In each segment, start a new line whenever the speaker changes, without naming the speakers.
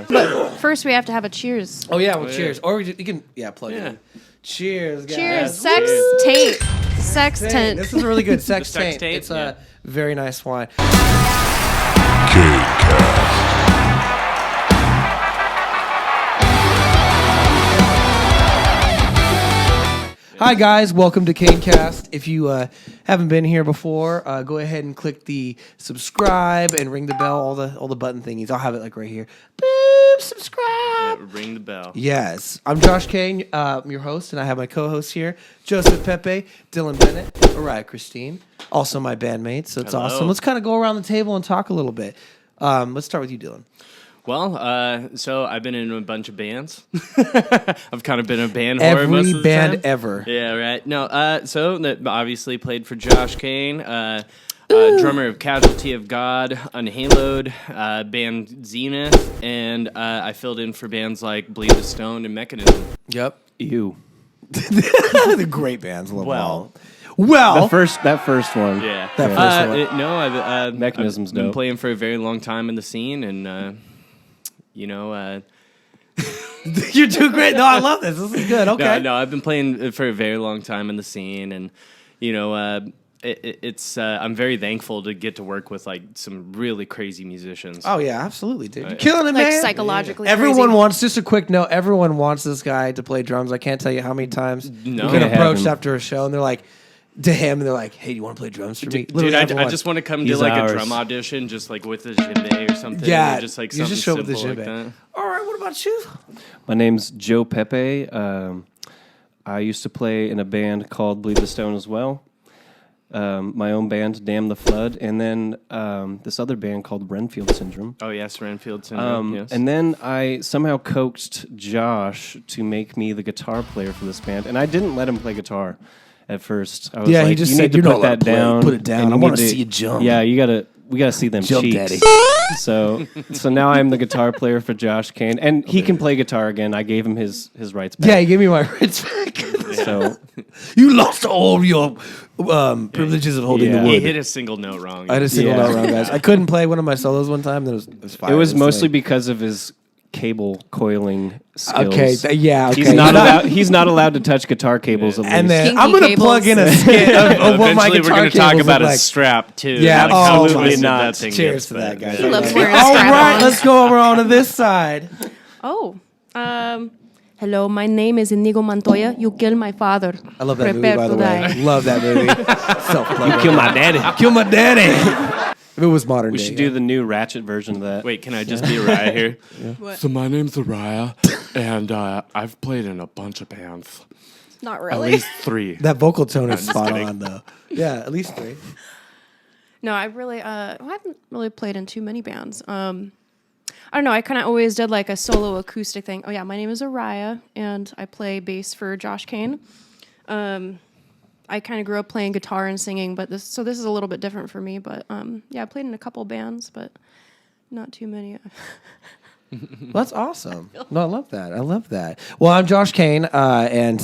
But first, we have to have a cheers.
Oh yeah, well, cheers. Or you can plug it in. Cheers, guys.
Cheers, sex taint. Sex tent.
This is a really good sex
sex
taint.
taint,
It's a very nice wine. Hi guys, welcome to Canecast. If you haven't been here before, go ahead and click the subscribe and ring the bell, all the button thingies. I'll have it like right here. Boop, subscribe.
Yeah, ring the bell.
Yes, I'm Josh Kain, your host, and I have my co-hosts here, Joseph Pepe, Dylan Bennett, Mariah Christine, also my bandmates. So it's awesome. Let's kind of go around the table and talk a little bit. Let's start with you, Dylan.
Well, so I've been in a bunch of bands. I've kind of been a band whore most of the
band
time.
ever.
Yeah, right. No, so that obviously played for Josh Kain, drummer of Casualty of God, Unhaloed, band Zenith, and I filled in for bands like Bleed the Stone and Mechanism.
Yep.
Ew.
The great bands. Love
Well,
Well,
That first one.
yeah.
That first one.
No, I've
Mechanism's
been
dope.
playing for a very long time in the scene, and
you're too great. No, I love this. This is good. Okay.
No, I've been playing for a very long time in the scene, and it's I'm very thankful to get to work with like some really crazy musicians.
Oh yeah, absolutely, dude. You're killing it,
Like
man.
psychologically
Everyone
crazy.
wants. Just a quick note. Everyone wants this guy to play drums. I can't tell you how many times
No.
we get
Gotta have
approached
him.
after a show, and they're like, to him, and they're like, "Hey, do you want to play drums for me?"
Dude,
Literally
I
everyone.
just want to come
He's
do like
ours.
a drum audition, just like with a djembe or something.
Yeah,
or just like
you
something
just show up with the
simple like
djembe.
that.
All right, what about you?
My name's Joe Pepe. I used to play in a band called Bleed the Stone as well. My own band, Damn the Flood, and then this other band called Renfield Syndrome.
Oh yes, Renfield Syndrome. Yes.
And then I somehow coaxed Josh to make me the guitar player for this band, and I didn't let him play guitar at first. I was
Yeah,
like,
he just
you
said,
need to
"You're not
put that
allowed to play.
down.
Put it down.
and
I wanna
need
see you jump."
Yeah, we gotta see them
Jump,
cheeks.
daddy.
So now I'm the guitar player for Josh Kain, and he can play guitar again. I gave him his rights back.
Yeah, he gave me my rights back.
So
You lost all your privileges of holding the
Yeah.
he
wood.
hit a single note wrong.
I had a single
Yeah.
note wrong, guys. I couldn't play one of my solos one time. Then it was fine.
it was mostly
like,
because of his cable coiling skills.
okay. Yeah, okay.
He's not allowed to touch guitar cables. At
And
least.
then
Kinky
I'm gonna
cables.
plug in a skit of what my
Eventually, we're
guitar
going to talk
cables
about
look
a
like.
strap too.
Yeah,
Like, how
absolutely
twisted
not.
that thing
Cheers
gets,
to that,
but-
guys.
He loves wearing
All right,
strap-ons.
let's go over on to this side.
Oh, hello. My name is Inigo Montoya. You killed my father.
I love that
Prepare
movie, by the
to
way.
die.
Love that movie. Self-plug.
Kill my daddy.
Kill my daddy. If it was modern
We
day,
should do the new Ratchet version of that.
Wait, can I just be right here?
So my name's Araya, and I've played in a bunch of bands.
Not
At
really.
least 3.
that vocal tone is spot
kidding.
on, though. Yeah, at least 3.
No, I really, I haven't really played in too many bands. I don't know. I kind of always did like a solo acoustic thing. Oh yeah, my name is Araya, and I play bass for Josh Kain. I kind of grew up playing guitar and singing, but this is a little bit different for me. But yeah, I played in a couple bands, but not too many.
Well, that's awesome. No, I love that. I love that. Well, I'm Josh Kain, and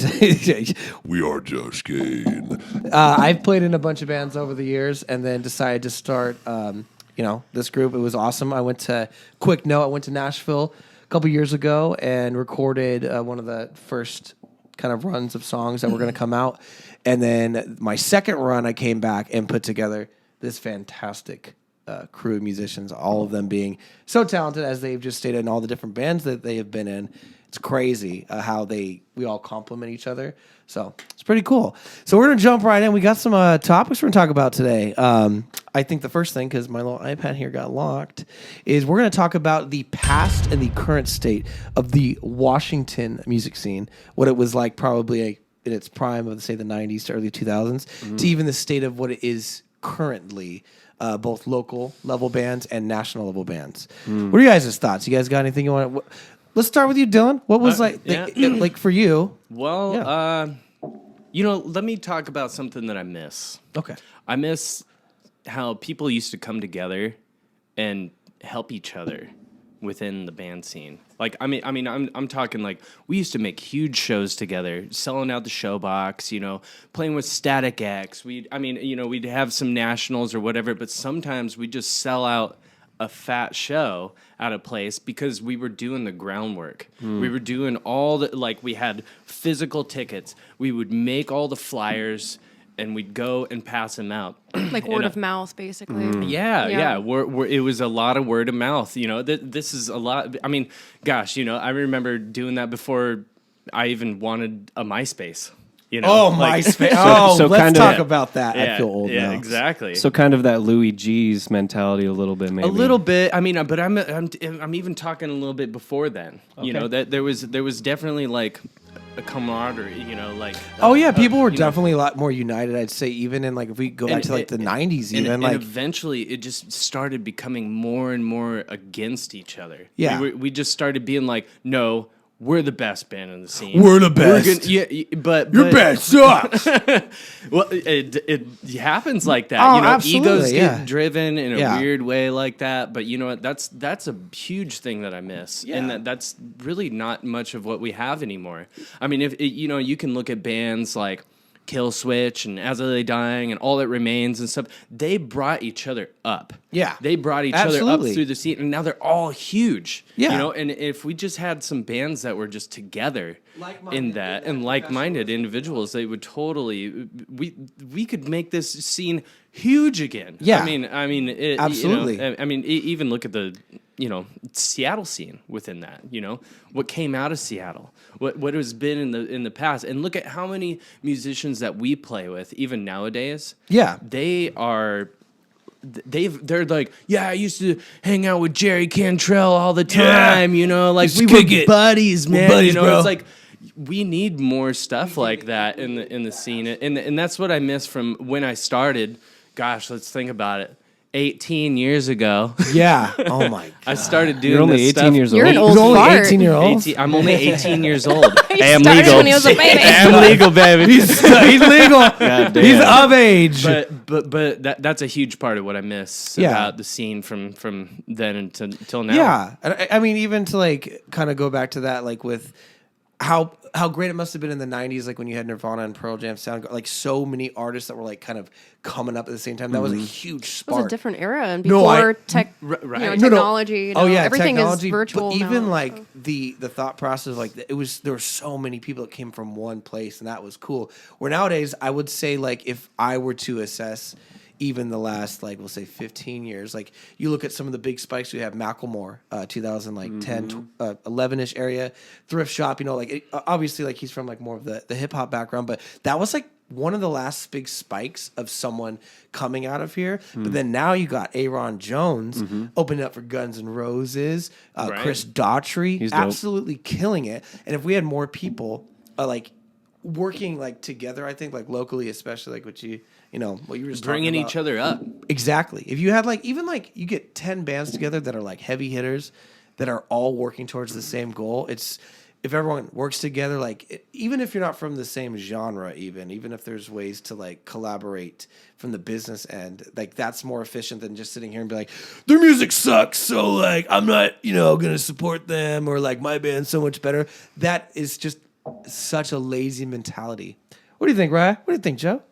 we are Josh Kain. I've played in a bunch of bands over the years, and then decided to start, this group. It was awesome. I went to Nashville a couple years ago and recorded one of the first kind of runs of songs that were going to come out. And then my second run, I came back and put together this fantastic crew of musicians, all of them being so talented, as they've just stated, in all the different bands that they have been in. It's crazy how we all complement each other. So it's pretty cool. So we're going to jump right in. We got some topics we're going to talk about today. I think the first thing, because my little iPad here got locked, is we're going to talk about the past and the current state of the Washington music scene, what it was like probably in its prime of, say, the 90s to early 2000s, to even the state of what it is currently, both local level bands and national level bands. What are you guys' thoughts? You guys got anything you want to... Let's start with you, Dylan. What was like for you?
Well, let me talk about something that I miss.
Okay.
I miss how people used to come together and help each other within the band scene. Like, I'm talking like we used to make huge shows together, selling out the showbox, playing with Static X. We'd have some nationals or whatever, but sometimes we just sell out a fat show at a place because we were doing the groundwork. We were doing all the, like, we had physical tickets. We would make all the flyers and we'd go and pass them out.
Like word of mouth, basically.
Yeah. It was a lot of word of mouth. You know, this is a lot. I mean, gosh, you know, I remember doing that before I even wanted a MySpace. You know,
Oh,
like,
MySpace.
so
Let's
kind of-
talk about that. I
Yeah,
feel old
yeah,
now.
exactly.
So kind of that Louis G's mentality a little bit, maybe.
A little bit. I mean, but I'm even talking a little bit before then. You know, that there was definitely like a camaraderie. You know, like
Oh yeah, people were
you know,
definitely a lot more united. I'd say even in like if we go back to like the '90s, even
and
like
eventually it just started becoming more and more against each other.
Yeah.
we just started being like, no, we're the best band in the scene.
We're the best.
But
your band sucks.
well, it happens like that.
Oh,
you know,
absolutely,
egos
yeah.
get driven in a
Yeah.
weird way like that. But you know what? That's a huge thing that I miss,
Yeah.
and that's really not much of what we have anymore. I mean, if you know, you can look at bands like Kill Switch and As I Lay Dying and All That Remains and stuff. They brought each other up.
Yeah.
They brought each other
Absolutely.
up through the scene, and now they're all huge.
Yeah.
You know, and if we just had some bands that were just together in that and like-minded individuals, they would totally we could make this scene huge again.
Yeah.
I mean,
Absolutely.
You know, I mean, even look at the Seattle scene within that. You know, what came out of Seattle, what has been in the past, and look at how many musicians that we play with, even nowadays.
Yeah.
They are. They're like, yeah, I used to hang out with Jerry Cantrell all the time, you know, like
Just
we were
kick it.
buddies, man.
buddies,
you know,
bro.
it's like we need more stuff like that in the scene, and that's what I miss from when I started. Gosh, let's think about it. 18 years ago,
Yeah. Oh my god.
I started doing.
You're only
this
18
stuff.
years
You're
old.
an old
You're only
fart.
18-year-old.
18 I'm only 18 years old.
He
I am
started
legal.
when he was a baby.
I am legal, baby.
He's legal.
damn.
He's of age.
But that's a huge part of what I miss
Yeah.
about the scene from then until now.
Yeah, and I mean, even to like kind of go back to that, like with how great it must have been in the '90s, like when you had Nirvana and Pearl Jam, Soundgarden, like so many artists that were like kind of coming up at the same time. That was a huge
It
spark.
was a different era, and
No,
before
right.
technology. You know,
Oh yeah,
everything
technology,
is virtual
But even
now,
like
so.
the thought process, like there were so many people that came from one place, and that was cool. Where nowadays, I would say like if I were to assess even the last, like, we'll say 15 years, like you look at some of the big spikes. We have Macklemore, 2010, 11-ish area, Thrift Shop, you know, like obviously like he's from like more of the hip hop background, but that was like one of the last big spikes of someone coming out of here. But then now you got Aaron Jones opening up for Guns N' Roses,
Right.
Chris Daughtry,
He's dope.
absolutely killing it. And if we had more people like working like together, I think like locally, especially like what you know, what you were just
Bringing
talking about.
each other up.
Exactly. If you had like even like you get 10 bands together that are like heavy hitters that are all working towards the same goal, it's if everyone works together, like even if you're not from the same genre, even if there's ways to like collaborate from the business end, like that's more efficient than just sitting here and be like, their music sucks, so like I'm not, gonna support them, or like my band's so much better. That is just such a lazy mentality. What do you think, Ryan? What do you think, Joe?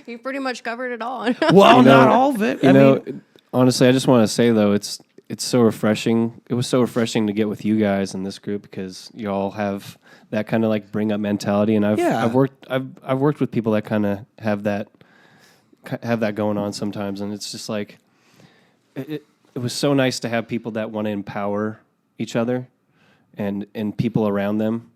You pretty much covered it all.
Well, not all of it.
You
I
know,
mean,
honestly, I just want to say though, it's so refreshing. It was so refreshing to get with you guys in this group because you all have that kind of like bring up mentality, and I've worked with people that kind of have that going on sometimes, and it's just like it was so nice to have people that want to empower each other and people around them.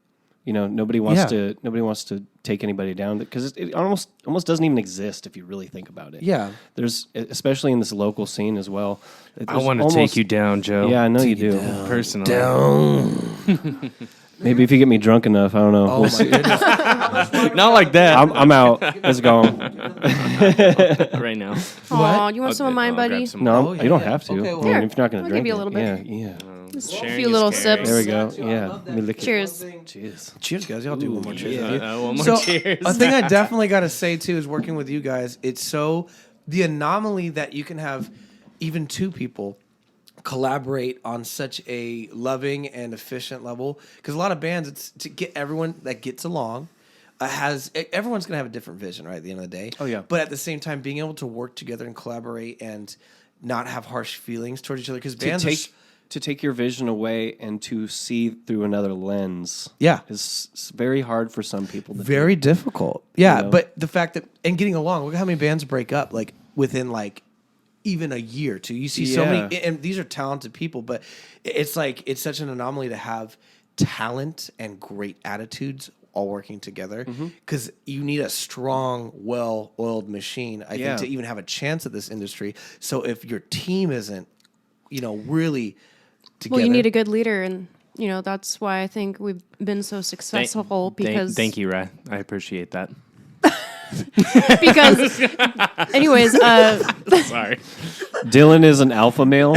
You know, nobody wants to take anybody down because it almost doesn't even exist if you really think about it.
Yeah.
There's especially in this local scene as well.
I want to take you down, Joe.
Yeah, I know you do.
Personally.
Maybe if you get me drunk enough, I don't know.
Oh
We'll
my
see.
goodness.
Not like that.
I'm out. Let's go.
right now.
Aw, you want some of mine,
I'll grab
buddy?
some
No,
Oh,
you don't
yeah.
have to.
Okay, well-
I mean, if you're not going
I'll
to
give
drink
you a little bit.
Yeah.
Just a
Sharing
few
is
little
caring.
sips.
There we go. Yeah. Let me lick it.
Cheers.
Cheers.
Cheers, guys. Y'all do one more cheers. with you.
One more
So
cheers.
a thing I definitely got to say too is working with you guys. It's so the anomaly that you can have even two people collaborate on such a loving and efficient level. Because a lot of bands, it's to get everyone that gets along. everyone's gonna have a different vision, right? At the end of the day.
Oh, yeah.
But at the same time, being able to work together and collaborate and not have harsh feelings towards each other because bands
To take your vision away and to see through another lens,
Yeah.
is very hard for some people.
very difficult. Yeah,
know?
but the fact that and getting along. Look at how many bands break up like within like even a year or two. You see so many, and these are talented people, but it's like it's such an anomaly to have talent and great attitudes all working together because you need a strong, well-oiled machine. I think to even have a chance at this industry. So if your team isn't, really together,
Well, you need a good leader, and that's why I think we've been so successful because
Thank you, Ray. I appreciate that.
because anyways,
Sorry.
Dylan is an alpha male.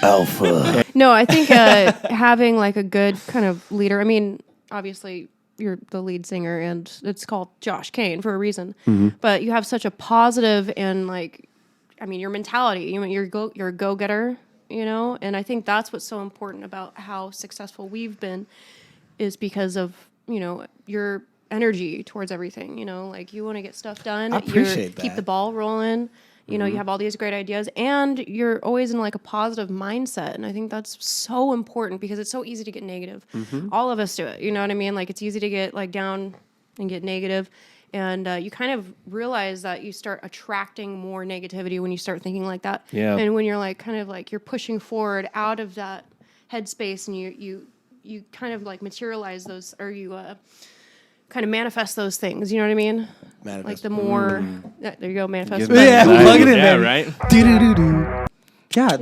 alpha.
no, I think having like a good kind of leader. I mean, obviously you're the lead singer, and it's called Josh Kane for a reason. But you have such a positive and your mentality. You're a go-getter, and I think that's what's so important about how successful we've been, is because of your energy towards everything. You want to get stuff done.
I appreciate
Keep
that.
the ball rolling. You have all these great ideas, and you're always in like a positive mindset. And I think that's so important because it's so easy to get negative. All of us do it. You know what I mean? Like it's easy to get like down and get negative. And you kind of realize that you start attracting more negativity when you start thinking like that.
Yeah.
And when you're like kind of like you're pushing forward out of that headspace, and you kind of like materialize those, or you kind of manifest those things. You know what I mean?
Manifest.
Like the more there you go, manifest.
Good.
Yeah, plug it in,
Yeah,
man.
right?
Do. Yeah.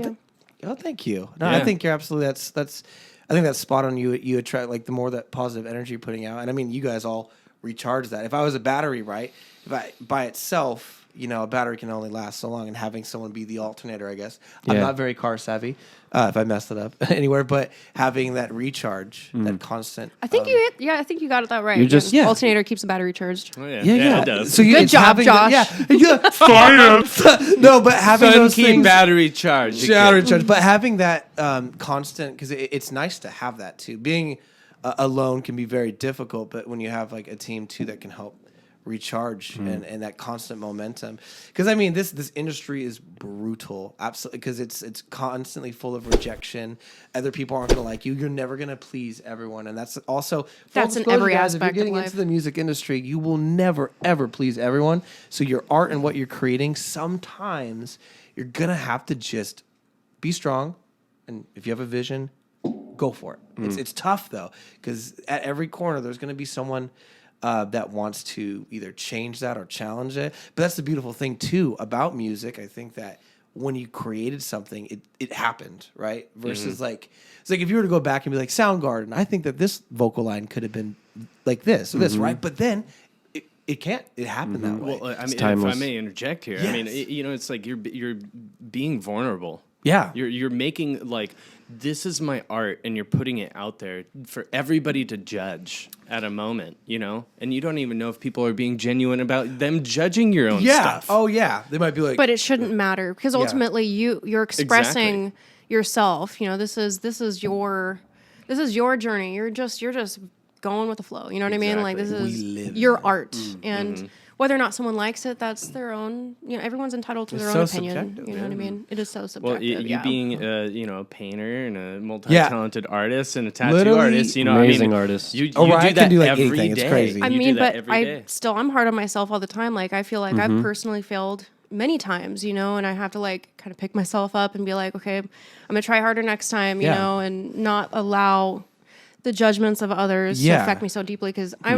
Thank you. No, I
Yeah.
think you're absolutely. That's. I think that's spot on. You attract like the more that positive energy you're putting out, and I mean, you guys all recharge that. If I was a battery, right? If I by itself, a battery can only last so long, and having someone be the alternator, I guess. I'm
Yeah.
not very car savvy. If I messed it up anywhere, but having that recharge, that constant.
I think I think you got it that right.
You're just-
Yeah.
Alternator keeps the battery charged.
Oh, yeah.
Yeah.
It does.
So
Good
it's
job,
having
Josh.
yeah. Science. No, but having
Sun
those
keep
things.
battery charged.
Battery charge, but having that constant, because it's nice to have that too. Being alone can be very difficult, but when you have like a team too that can help recharge and that constant momentum, because I mean this industry is brutal, absolutely, because it's constantly full of rejection. Other people aren't going to like you. You're never going to please everyone, and that's also
That's
full
in every
disclosure, guys,
aspect
If you're getting
of life.
into the music industry, you will never ever please everyone. So your art and what you're creating, sometimes you're gonna have to just be strong, and if you have a vision, go for it. It's tough though, because at every corner there's going to be someone that wants to either change that or challenge it. But that's the beautiful thing too about music. I think that when you created something, it happened, right? Versus like it's like if you were to go back and be like Soundgarden, I think that this vocal line could have been like this or this, right? But then it can't. It happened that way.
Well, I mean, if I
timeless.
may interject here, I mean, it's like you're being vulnerable.
Yeah.
You're making like this is my art, and you're putting it out there for everybody to judge at a moment, and you don't even know if people are being genuine about them judging your own stuff.
Oh yeah. They might be like,
But it shouldn't matter because ultimately you're expressing yourself. This is your journey. You're just going with the flow. You know what I mean? Like this
We
is
live
your
it.
art, and whether or not someone likes it, that's their own. Everyone's entitled to
It's
their
so
own opinion.
subjective,
You know what I mean? It is so
Well,
subjective.
you
yeah.
being a painter and a multi-talented artist and a tattoo
Literally
artist,
amazing artist.
You
Orion
do that
can do, like,
every
anything. It's
day.
crazy.
I
You
mean,
do that
but
every day.
I'm hard on myself all the time. Like I feel like I've personally failed many times, and I have to like kind of pick myself up and be like, okay, I'm gonna try harder next time, and not allow the judgments of others to affect me so deeply because I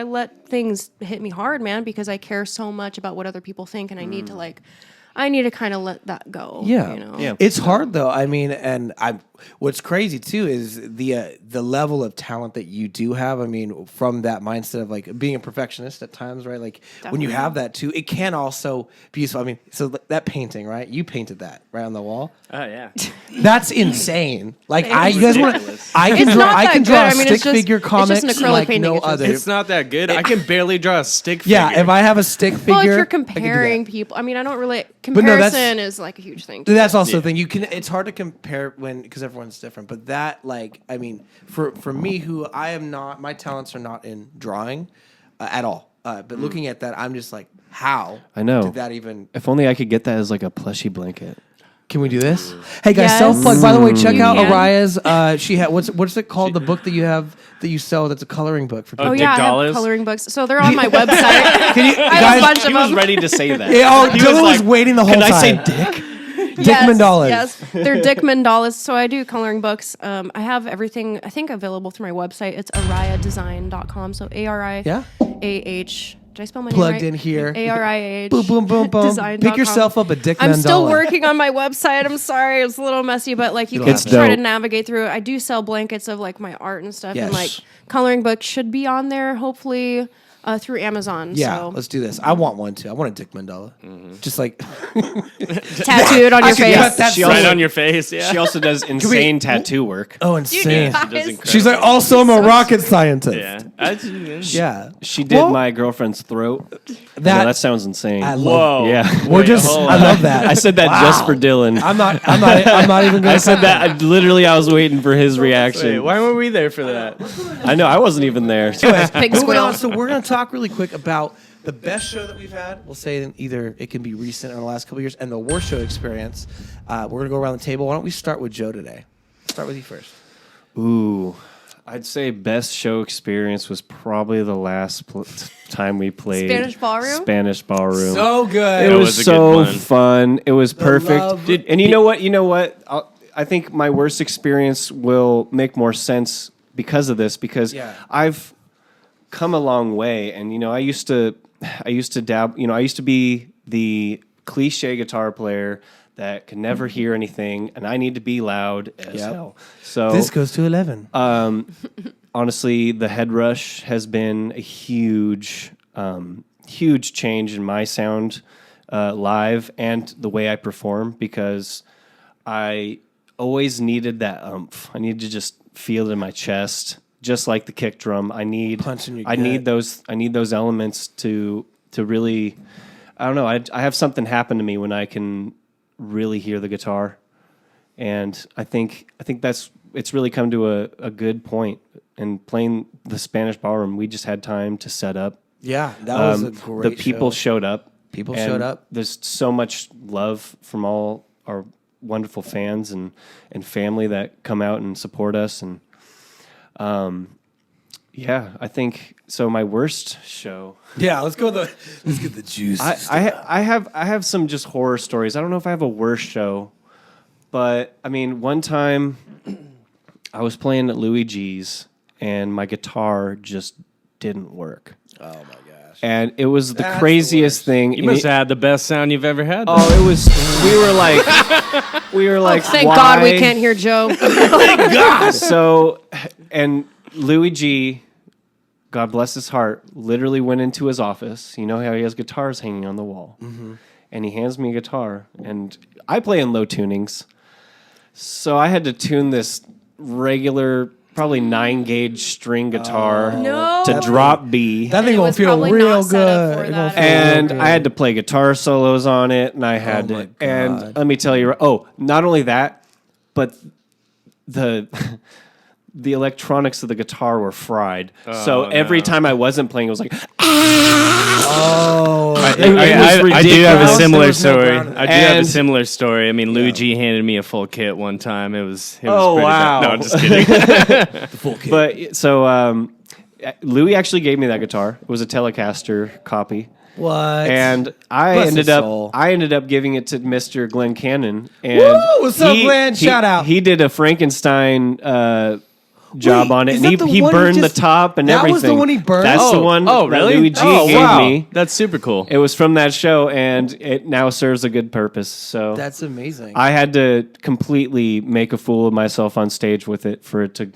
let things hit me hard, man, because I care so much about what other people think, and I need to kind of let that go.
Yeah.
It's hard though. I mean, and what's crazy too is the level of talent that you do have. I mean, from that mindset of like being a perfectionist at times, right? Like when you
Definitely.
have that too, it can also be useful. I mean, so that painting, right? You painted that right on the wall.
Oh yeah.
That's insane. Like
Thanks.
you guys want?
Ridiculous.
I can
It's
draw.
not
I
that
can
good.
draw
I mean,
stick
it's just-
figure
it's just
comics
an acrylic
like
painting.
no
It's just-
other.
It's not that good. I can barely draw a stick figure.
Yeah, if I have a stick figure,
Well, if you're
I can do that.
comparing people, I mean, I don't really.
no, that's-
Comparison is like a huge thing. too.
That's also the thing. You can. It's hard to compare because everyone's different. But that, like, I mean, for me, who I am not, my talents are not in drawing. at all. But looking at that, I'm just like, how?
I know.
Did that even?
If only I could get that as like a plushy blanket.
Can we do this? Hey guys,
Yes.
self plug. By the way, check
You
out
can.
Araya's. She had what's it called? The book that you have that you sell. That's a coloring book for people.
Oh
Dick
yeah, I
Dollars?
have coloring books. So they're on my website.
Can you
I have a
guys?
bunch of
He was
them.
ready to say that.
Yeah, oh,
He
Dylan was
like,
waiting the whole
Can
time.
I say dick?
Dick Mandalas.
Yes, they're Dick Mandalas. So I do coloring books. I have everything, I think, available through my website. It's arayadesign.com. So ARIAH.
Yeah.
Did I spell my
Plugged
name
in here.
ARIAH.
Boom, boom, boom, boom.
design.com.
Pick yourself up a Dick
I'm
Mandala.
still working on my website. I'm sorry, it's a little messy, but like you can
It's
try to
dope.
navigate through it. I do sell blankets of like my art and stuff,
Yes.
and like coloring books should be on there. Hopefully. Through Amazon.
Yeah,
So.
let's do this. I want one too. I want a Dick Mandala. Just like
Tattooed on your
I could cut
face.
that
She
so-
Right on your face. Yeah.
She also does insane tattoo work.
Oh, insane.
guys.
She's like, also I'm a rocket scientist.
yeah.
Yeah.
She did
Well,
my girlfriend's throat.
That-
that sounds insane.
I love.
Whoa.
Yeah.
We're just.
hold
I
on.
love that.
I said that just for Dylan.
I'm not even gonna.
I said that. I was waiting for his reaction.
Wait, why were we there for that?
I know. I wasn't even there.
Pig
Moving
squeal.
on, so we're going to talk really quick about the best show that we've had. We'll say either it can be recent or in the last couple of years, and the worst show experience. We're going to go around the table. Why don't we start with Joe today? Start with you first.
Ooh, I'd say best show experience was probably the last time we played
Spanish Ballroom?
Spanish Ballroom.
So good.
it was,
was a
so
good one.
fun. It was perfect.
love-
And you know what? I think my worst experience will make more sense because of this. Because
Yeah.
I've come a long way, and I used to dab. I used to be the cliche guitar player that could never hear anything, and I need to be loud as
Yep.
hell. So
This goes to 11.
honestly, the head rush has been a huge change in my sound live and the way I perform, because I always needed that oomph. I needed to just feel it in my chest, just like the kick drum. I need
Punch in your
I need
gut.
those elements to really. I don't know. I have something happen to me when I can really hear the guitar, and I think it's really come to a good point. And playing the Spanish Ballroom, we just had time to set up.
Yeah, that was a great
The people
show.
showed up.
People
and
showed up.
There's so much love from all our wonderful fans and family that come out and support us. And yeah, I think so. My worst show.
Yeah, let's get the juice.
I have some just horror stories. I don't know if I have a worst show, but I mean, one time I was playing at Louis G's and my guitar just didn't work.
Oh my gosh.
And it was the
That's the
craziest
worst.
thing.
You
And
must
it-
have had the best sound you've ever had.
Oh, it was. We were like.
Thank God we
why?
can't hear Joe.
So, and Louis G, God bless his heart, literally went into his office. You know how he has guitars hanging on the wall, and he hands me a guitar, and I play in low tunings, so I had to tune this regular, probably 9-gauge string guitar
No.
to drop B.
That thing
It
gonna
was
feel
probably
real
not set up
good.
for
It gonna
that.
feel real
And
good.
I had to play guitar solos on it, and I had
my
to. And
God.
let me tell you, not only that, but the the electronics of the guitar were fried. So every time I wasn't playing, it was like,
Oh,
it was
I do have a
ridiculous.
similar
There was no
story.
ground-
I do have a
And-
similar story. I mean, Louis G handed me a full kit one time. It was
Oh,
pretty
wow.
bad. No, I'm just kidding.
the full kit.
But so Louis actually gave me that guitar. It was a Telecaster copy.
what?
And I
Bless his soul.
ended up giving it to Mr. Glenn Cannon. And
Woo! What's up, Glenn? Shout out.
He did a Frankenstein job
Wait,
on it,
is
and
that the
he
one
burned
just-
the top and
that
everything.
was the one he burned?
That's the one.
Oh,
that
really?
Louis G
Oh,
gave
wow.
me.
That's super cool.
It was from that show, and it now serves a good purpose. So
That's amazing.
I had to completely make a fool of myself on stage with it for it to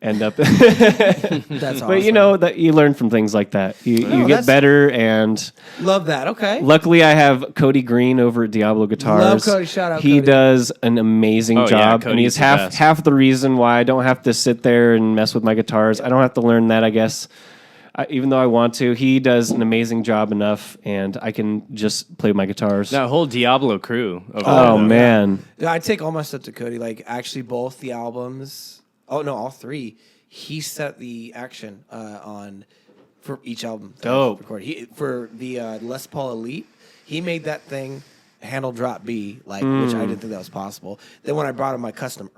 end up.
That's awesome.
But you know that you learn from things like that. You
that's-
get better, and
love that. Okay.
luckily I have Cody Green over at Diablo Guitars.
Love Cody. Shout out
He
Cody.
does an amazing
Oh, yeah,
job, and
Cody's
he's
the
half
best.
half the reason why I don't have to sit there and mess with my guitars. I don't have to learn that, I guess. Even though I want to, he does an amazing job enough, and I can just play my guitars.
That whole Diablo crew. Over
Oh
there.
man,
Yeah, I take all my stuff to Cody. Like actually, both the albums. Oh no, all three. He set the action on for each album. that
Dope.
I recorded. For the Les Paul Elite, he made that thing handle drop B, which I didn't think that was possible. Then when I brought him my custom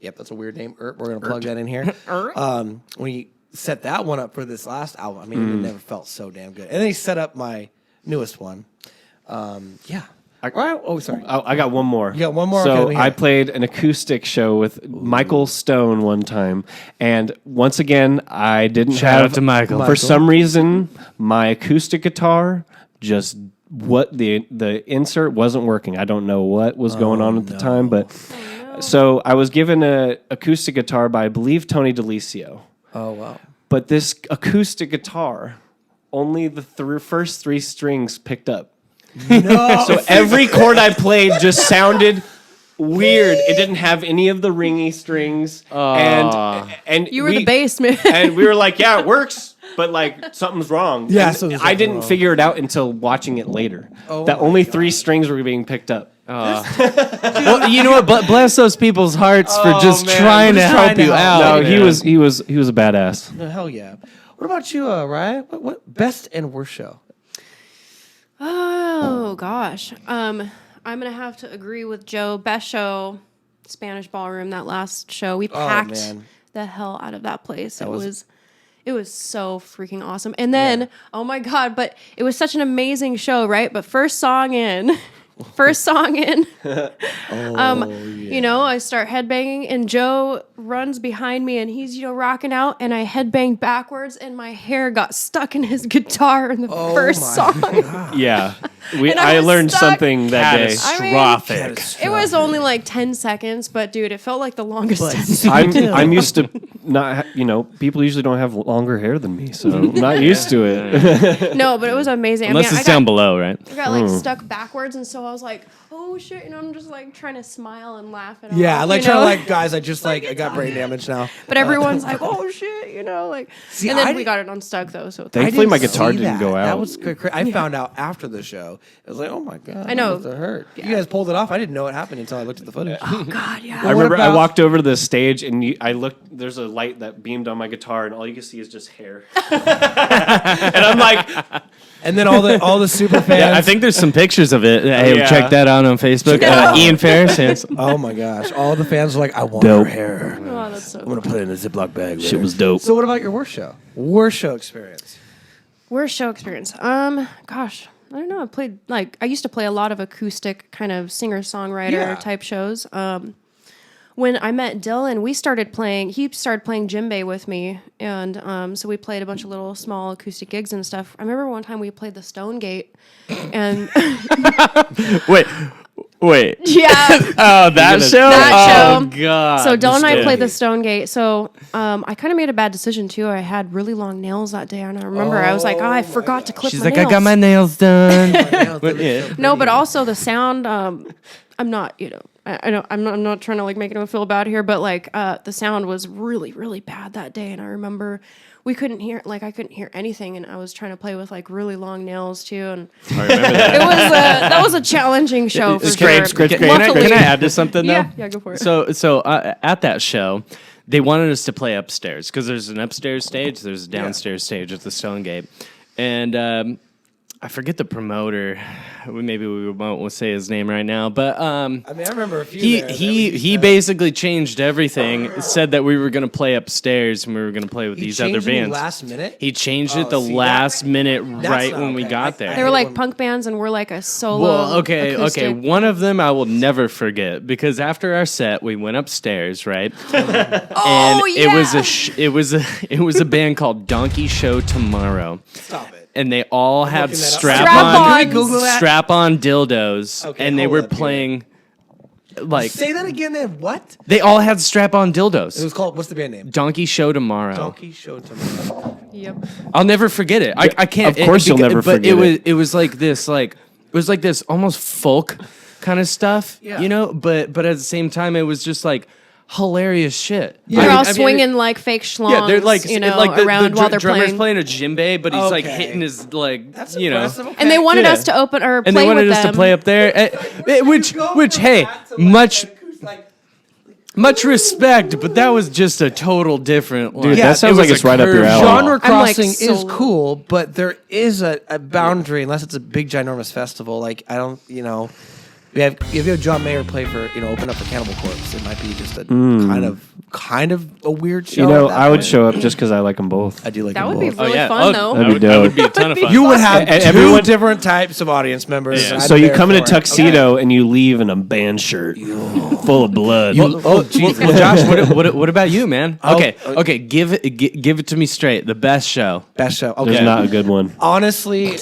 yep, that's a weird name, we're gonna plug that in here. When he set that one up for this last album, I mean, it never felt so damn good. And then he set up my newest one. Yeah. Sorry.
I got one more.
You got one more?
So
Okay, let me hear
I
it.
played an acoustic show with Michael Stone one time, and once again, I didn't
Shout
have
out to Michael.
For some reason, my acoustic guitar just the insert wasn't working. I don't know what was going on at the time, but so I was given a acoustic guitar by I believe Tony DeLisio.
Oh, wow.
But this acoustic guitar, only the first 3 strings picked up.
No.
So every chord I played just sounded weird. It didn't have any of the ringy strings. And
You were the bass man.
and we were like, yeah, it works, but like something's wrong.
Yeah,
And
something's
I didn't
wrong.
figure it out until watching it later. That
my
only 3 strings were being picked up.
Well, you know what? Bless those people's hearts for just
man,
trying to
just
help
trying to
you
help.
out.
No,
man.
he was a badass.
Oh, hell yeah. What about you, Ryan? What best and worst show?
Oh gosh. I'm gonna have to agree with Joe. Best show, Spanish Ballroom. That last show, we packed
man.
the hell out of that place. It was so freaking awesome. And then, oh my god! But it was such an amazing show, right? But first song in. You know, I start headbanging and Joe runs behind me and he's, rocking out and I headbanged backwards and my hair got stuck in his guitar in the first song.
Yeah.
And
I
was
learned
stuck.
something that day.
Catastrophic.
It was only like 10 seconds, but dude, it felt like the longest 10 seconds.
I'm used to not, people usually don't have longer hair than me, so I'm not used to it.
No, but it was amazing.
Unless it's down below, right?
I got like stuck backwards, and so I was like, "Oh shit!" And I'm just like trying to smile and laugh. And
Yeah,
off,
like
you know?
trying to guys, I got brain damage now.
But everyone's like, "Oh shit!" Like.
See,
and then
I
we
didn't-
got it unstuck though. So
Thankfully, my
didn't
guitar
see
didn't go out.
That was good. I found out after the show. It was like, oh my god,
I know.
It hurt. You guys pulled it off. I didn't know it happened until I looked at the footage.
oh god, yeah.
I remember I
about-
walked over to the stage and I looked. There's a light that beamed on my guitar, and all you can see is just hair. And I'm like,
And then all the super fans.
Yeah, I think there's some pictures of it. Hey,
Yeah.
check that out on Facebook. Ian Ferris. Yes.
Oh my gosh, all the fans are like, I want
Dope.
her hair.
Oh, that's so.
I'm gonna put it in a Ziploc bag.
Shit was dope.
So what about your worst show? Worst show experience.
Worst show experience. Gosh, I don't know. I used to play a lot of acoustic kind of singer-songwriter
Yeah.
type shows. When I met Dylan, he started playing djembe with me, and so we played a bunch of little small acoustic gigs and stuff. I remember one time we played the Stone Gate, and
Wait.
yeah,
Oh, that show?
That
Oh,
show.
God.
so Dylan and I
Yeah.
played the Stone Gate. So I kind of made a bad decision too. I had really long nails that day, and I remember I was like, "Oh, I forgot to clip
She's
my
like,
nails."
I got my nails done. But, yeah.
No, but also the sound. I'm not, I'm not trying to like make anyone feel bad here, but like the sound was really, really bad that day, and I remember I couldn't hear anything, and I was trying to play with like really long nails too, and
I remember that.
it was that was a challenging show for sure.
Can
Luckily-
I add to something though?
Yeah, go for it.
So at that show, they wanted us to play upstairs because there's an upstairs stage, there's a downstairs stage at the Stone Gate, and I forget the promoter. Maybe we won't say his name right now, but
I mean, I remember a few.
he basically changed everything. Said that we were going to play upstairs and we were going to play with these other bands.
Last minute.
He changed it
Oh,
the
see,
last minute right
not
when we
okay.
got there.
They were like punk bands, and we're like a solo.
Well, okay.
acoustic.
One of them I will never forget because after our set, we went upstairs, right?
Oh,
and
yeah.
it was a band called Donkey Show Tomorrow.
Stop it.
And they all had
looking that up.
Strap-on.
Can we Google that?
strap-on dildos,
Okay,
and they
hold
were
up here.
playing like
Say that again. Then what?
they all had strap-on
It
dildos.
was called. What's the band name?
Donkey Show Tomorrow.
Donkey Show Tomorrow.
Yep.
I'll never forget it. I can't.
Of course you'll never
but
forget it.
It was like this, almost folk kind of stuff,
Yeah.
But at the same time, it was just like hilarious shit.
They're all swinging like fake schlongs,
Yeah, they're like
around while they're
drummer's
playing.
playing a djembe, but he's like
Okay.
hitting his like
That's
you know.
impressive. Okay.
And they wanted
Yeah.
us to open or
And
play
they wanted
with
us
them.
to play up there, which hey, much Much respect, but that was just a total different line.
Dude, that sounds like it's right up your alley.
Genre
I'm like
crossing is
solo.
cool, but there is a boundary unless it's a big ginormous festival. Like I don't, if you have John Mayer play for, open up for Cannibal Corpse, it might be just a kind of a weird show.
You know,
at that
I would
point.
show up just because I like them both.
I do like
That
them
would be
both.
really fun,
Oh,
though.
That'd be
that
dope.
would be a ton of fun.
You would have
And
two
everyone-
different types of audience members.
Yeah.
I'd
So
be
you
there
come in a
for it.
tuxedo and you leave in a band shirt full of blood.
Oh, geez.
Well, Josh, what about you, man?
Oh,
Okay, give it to me straight. The best show.
Best show.
There's
Okay.
not a good one.
Honestly,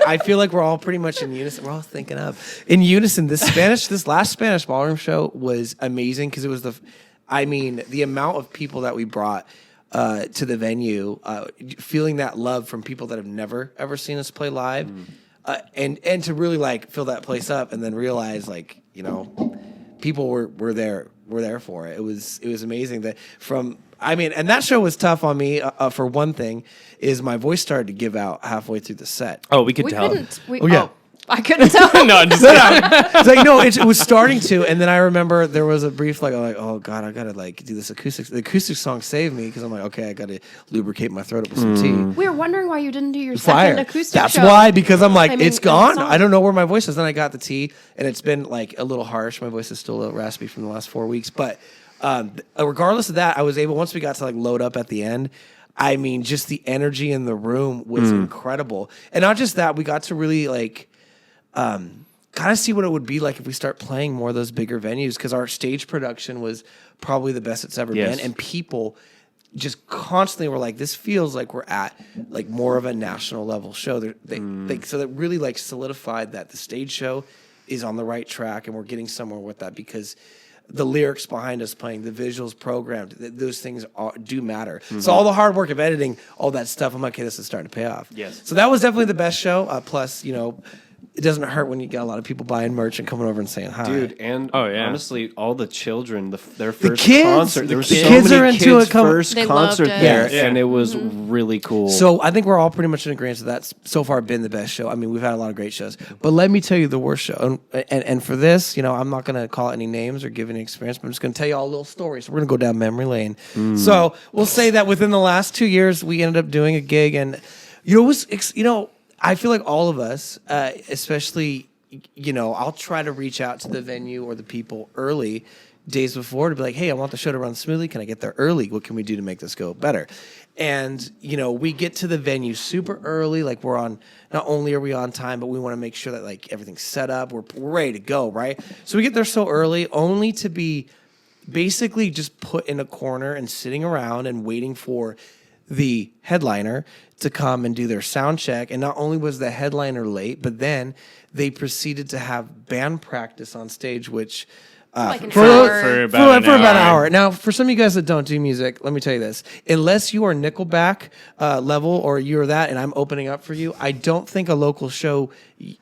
I feel like we're all pretty much in unison. We're all thinking of in unison. This last Spanish ballroom show was amazing because it was the amount of people that we brought to the venue, feeling that love from people that have never ever seen us play live, and to really like fill that place up, and then realize people were there for it. It was amazing that and that show was tough on me. For one thing, is my voice started to give out halfway through the set.
Oh, we could
We
tell.
couldn't.
Oh, yeah.
I couldn't tell.
No, I'm just
It's like no, it was starting to, and then I remember there was a brief I'm like, oh god, I gotta do this acoustic. The acoustic song saved me because I'm like, okay, I gotta lubricate my throat up with some tea.
We were wondering why you didn't do your
Fire.
second acoustic
That's
show.
why, because I'm like,
I mean,
it's gone.
song.
I don't know where my voice is. Then I got the tea, and it's been like a little harsh. My voice is still a little raspy from the last 4 weeks, but regardless of that, I was able, once we got to like load up at the end. I mean, just the energy in the room was incredible, and not just that, we got to really kind of see what it would be like if we start playing more of those bigger venues, because our stage production was probably the best it's ever
Yes.
been, and people just constantly were like, this feels like we're at like more of a national level show. So that really like solidified that the stage show is on the right track, and we're getting somewhere with that, because the lyrics behind us playing, the visuals programmed, those things do matter. So all the hard work of editing, all that stuff, I'm like, okay, this is starting to pay off.
Yes.
So that was definitely the best show. Plus, it doesn't hurt when you get a lot of people buying merch and coming over and saying hi.
Dude, and
Oh, yeah.
honestly, all the children, their first
kids,
concert,
the
there was
kids
so
are
many
into
kids'
it coming-
first
They
concert
loved it.
there,
Yeah.
and it was really cool.
So I think we're all pretty much in agreement that that's so far been the best show. I mean, we've had a lot of great shows, but let me tell you the worst show. And for this, I'm not going to call any names or give any experience, but I'm just going to tell you all a little story. So we're going to go down memory lane. So we'll say that within the last 2 years, we ended up doing a gig, and I feel like all of us, especially. I'll try to reach out to the venue or the people early, days before, to be like, hey, I want the show to run smoothly. Can I get there early? What can we do to make this go better? And, we get to the venue super early. Like, not only are we on time, but we want to make sure that like everything's set up. We're ready to go, right? So we get there so early, only to be basically just put in a corner and sitting around and waiting for the headliner to come and do their sound check. And not only was the headliner late, but then they proceeded to have band practice on stage, which
Like an
for
hour.
For about
about an
an
hour. Now, for some of you guys that don't do music, let me tell you this: unless you are Nickelback level or you're that, and I'm opening up for you, I don't think a local show,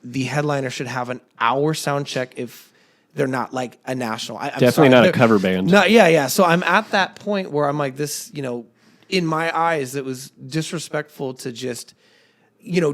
the headliner should have an hour sound check if they're not like a national. I'm
Definitely
sorry,
not a
they're-
cover band.
No, yeah. So I'm at that point where I'm like, this, in my eyes, it was disrespectful to just,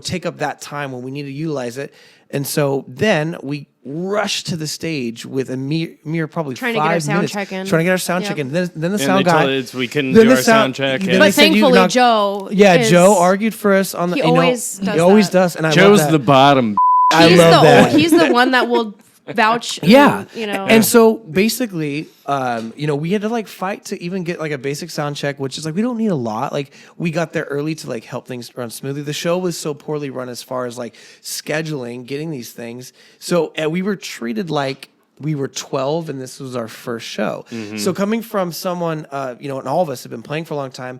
take up that time when we need to utilize it. And so then we rushed to the stage with a mere probably
Trying to get our
5
sound
minutes,
check in.
trying to get our sound
Yep.
check in. Then the
And
sound
they
guy,
told us we couldn't
then
do
the
our sound check.
then
and-
they
But
said you
thankfully,
knocked-
Joe.
Yeah,
is-
Joe argued for us on the.
He always does
He always
that.
does, and I
Joe's
love
the
that.
bottom.
I
He's
love that.
He's the one that will vouch.
Yeah.
And,
And so basically, we had to like fight to even get like a basic sound check, which is like, we don't need a lot. Like, we got there early to like help things run smoothly. The show was so poorly run as far as like scheduling, getting these things. So we were treated like we were 12 and this was our first show. So coming from someone, and all of us have been playing for a long time,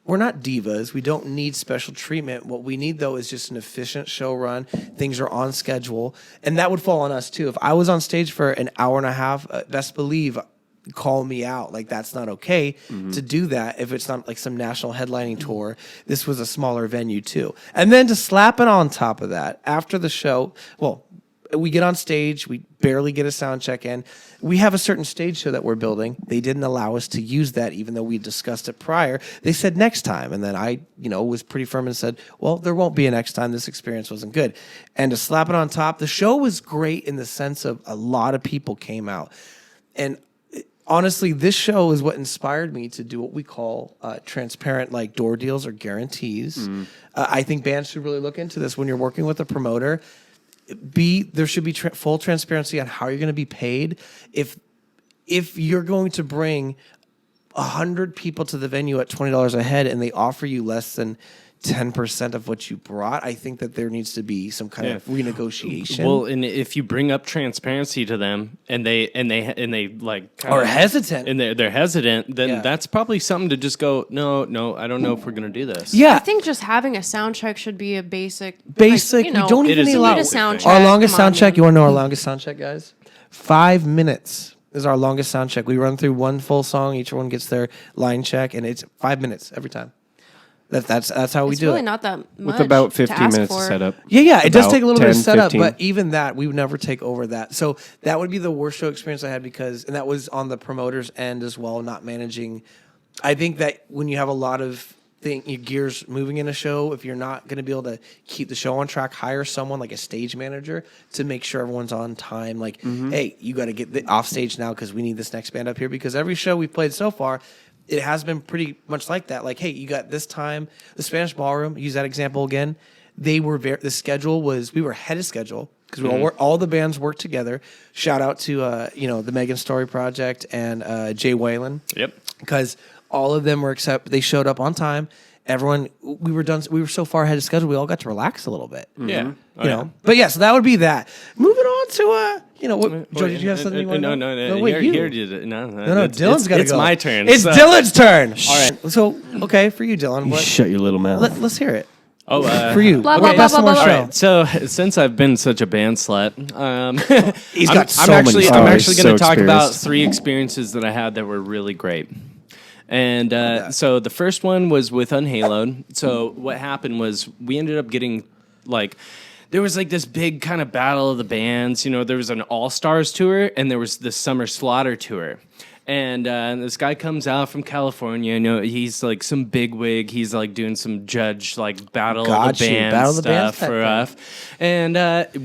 we're not divas. We don't need special treatment. What we need, though, is just an efficient show run. Things are on schedule. And that would fall on us, too. If I was on stage for an hour and a half, best believe, call me out. Like, that's not okay to do that if it's not like some national headlining tour. This was a smaller venue, too. And then to slap it on top of that, after the show, we get on stage, we barely get a sound check in. We have a certain stage show that we're building. They didn't allow us to use that, even though we discussed it prior. They said next time. And then I, was pretty firm and said, well, there won't be a next time. This experience wasn't good. And to slap it on top, the show was great in the sense of a lot of people came out. And honestly, this show is what inspired me to do what we call transparent, like door deals or guarantees. I think bands should really look into this when you're working with a promoter. There should be full transparency on how you're going to be paid. If you're going to bring 100 people to the venue at $20 a head and they offer you less than 10% of what you brought, I think that there needs to be some kind of renegotiation.
Well, and if you bring up transparency to them and they like
or hesitant,
and they're hesitant, then that's probably something to just go, no, I don't know if we're gonna do this.
Yeah,
I think just having a sound check should be a basic.
Like, you know, we don't even need
a sound check.
Our longest sound check. You want to know our longest sound check, guys? 5 minutes is our longest sound check. We run through one full song. Each one gets their line check, and it's 5 minutes every time. That's how we
it's
do
really
it.
not that much.
With about
to
15
ask
minutes
for.
to set up.
Yeah. It does
About
take a little bit of
10,
setup,
15.
but even that, we would never take over that. So that would be the worst show experience I had and that was on the promoter's end as well, not managing. I think that when you have a lot of your gears moving in a show, if you're not going to be able to keep the show on track, hire someone like a stage manager to make sure everyone's on time. Like, hey, you got to get off stage now because we need this next band up here. Because every show we've played so far, it has been pretty much like that. Like, hey, you got this time. The Spanish Ballroom, use that example again. They were the schedule was, we were ahead of schedule because all the bands worked together. Shout out to the Megan Story Project and Jay Whalen.
Yep.
Because all of them they showed up on time. Everyone, we were so far ahead of schedule, we all got to relax a little bit.
Yeah.
You know. But yeah, so that would be that. Moving on to what, Joe, did you have something you want to know?
No.
Wait,
Here did it. No,
Dylan's got to go.
It's my turn.
It's
so.
Dylan's turn. All right. So, okay, for you, Dylan.
You shut your little mouth.
Let's hear it.
Oh,
For you.
Blah, blah,
Best
blah,
in our
blah,
All
show.
right. So since I've been such a band slut,
He's got so
I'm
many
actually
stories.
going to
So
talk about
experienced.
3 experiences that I had that were really great. And so the first one was with Unhaloed. So what happened was we ended up getting there was this big kind of battle of the bands. You know, there was an All-Stars tour and there was the Summer Slaughter tour. And this guy comes out from California. You know, he's some big wig. He's doing some judge battle of the band stuff for us. And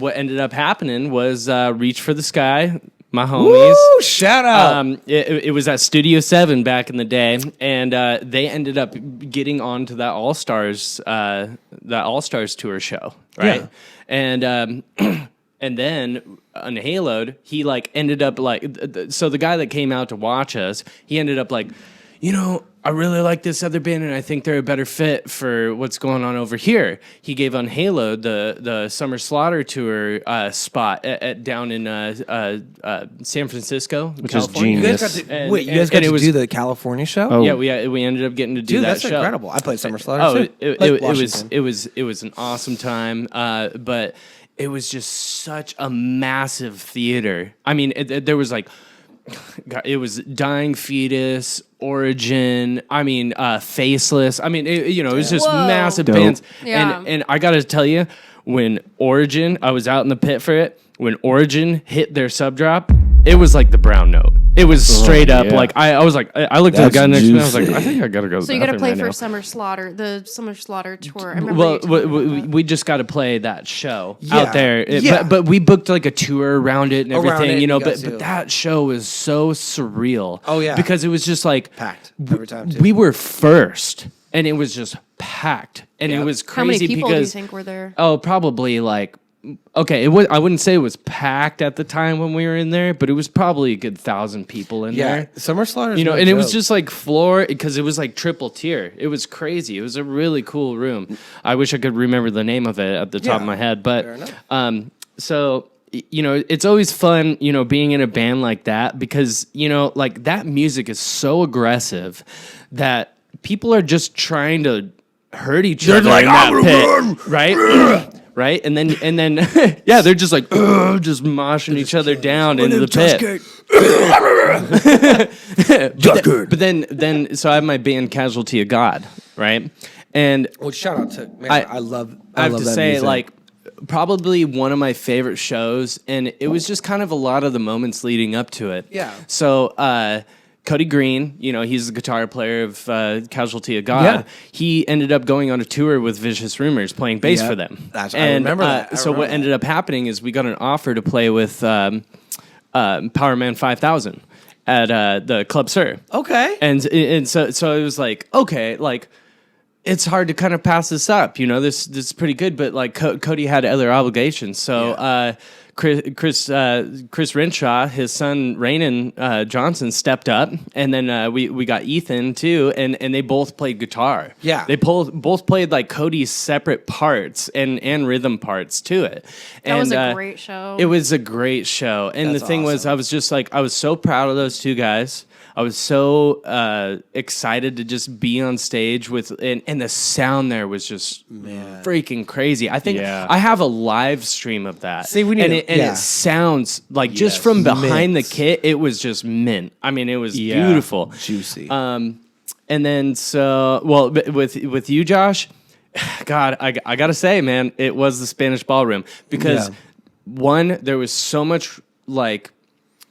what ended up happening was Reach for the Sky. My homies.
Woo, shout out.
It was at Studio 7 back in the day, and they ended up getting onto that All-Stars tour show, right?
Yeah.
And then Unhaloed, he ended up so the guy that came out to watch us, he ended up I really like this other band, and I think they're a better fit for what's going on over here. He gave Unhaloed the Summer Slaughter tour spot down in San Francisco,
Which is
California.
You
genius.
guys got to,
And-
wait, you guys
and
got
it
to
was-
do the California show?
Oh.
Yeah, we ended up getting to do
Dude,
that
that's
show.
incredible. I played Summer Slaughter
Oh,
too.
it
Washington.
was an awesome time, but it was just such a massive theater. I mean, there was God, it was Dying Fetus, Origin. I mean, Faceless. I mean, it was just
Whoa.
massive
Dope.
bands.
Yeah.
And I got to tell you, when Origin, I was out in the pit for it. When Origin hit their sub drop, it was like the brown note. It was straight up
yeah.
I was I looked at the
That's
guy next to me. I was
juicy.
I think I gotta go. To
So
the
you got to
bathroom
play
right
for
now.
Summer Slaughter, the Summer Slaughter tour. I remember
Well,
you told me about that.
we just got to play that show
Yeah.
out there.
Yeah.
But we booked a tour around it and
Around
everything,
it,
you know.
you guys
But
do.
that show was so surreal.
Oh, yeah.
because it was just
Packed every time, too.
we were first, and it was just packed, and it was
How many
crazy
people do you
because
think were there?
oh, probably okay. I wouldn't say it was packed at the time when we were in there, but it was probably a good 1,000 people in
Yeah,
there.
Summer Slaughter.
You know, and it was just floor because it was triple tier. It was crazy. It was a really cool room. I wish I could remember the name of it at the top of
Yeah,
my head,
fair
but
enough.
so it's always fun, being in a band like that because that music is so aggressive that people are just trying to hurt each other in that pit, right? Right, and then yeah, they're just just moshing each other down into the pit. But then, so I have my band Casualty of God, right? And
Well, shout out to man.
I
I love.
I have
love
to
that
say,
music.
probably one of my favorite shows, and it was just kind of a lot of the moments leading up to it.
Yeah.
So, Cody Green, he's the guitar player of Casualty of God.
Yeah.
He ended up going on a tour with Vicious Rumors, playing bass
Yep.
for them.
I remember that. I
So
remember
what ended up happening is we got an offer to play with Power Man 5000 at the Club Sir.
Okay.
And so it was like, okay, like it's hard to kind of pass this up, you know. This is pretty good, but like Cody had other obligations, so Chris Renshaw, his son Raynon Johnson, stepped up, and then we got Ethan too, and they both played guitar.
Yeah.
They both played like Cody's separate parts and rhythm parts to it.
That was
And,
a great show.
It was a great show, and
That's
the thing was,
awesome.
I was just like, I was so proud of those two guys. I was so excited to just be on stage with, and the sound there was just freaking crazy. I think
Yeah.
I have a live stream of that.
See, we need
and
to-
it sounds like just from behind
Mint.
the kit, it was just mint. I mean, it was beautiful,
Juicy.
and then with you, Josh, God, I gotta say, man, it was the Spanish Ballroom because
Yeah.
one, there was so much like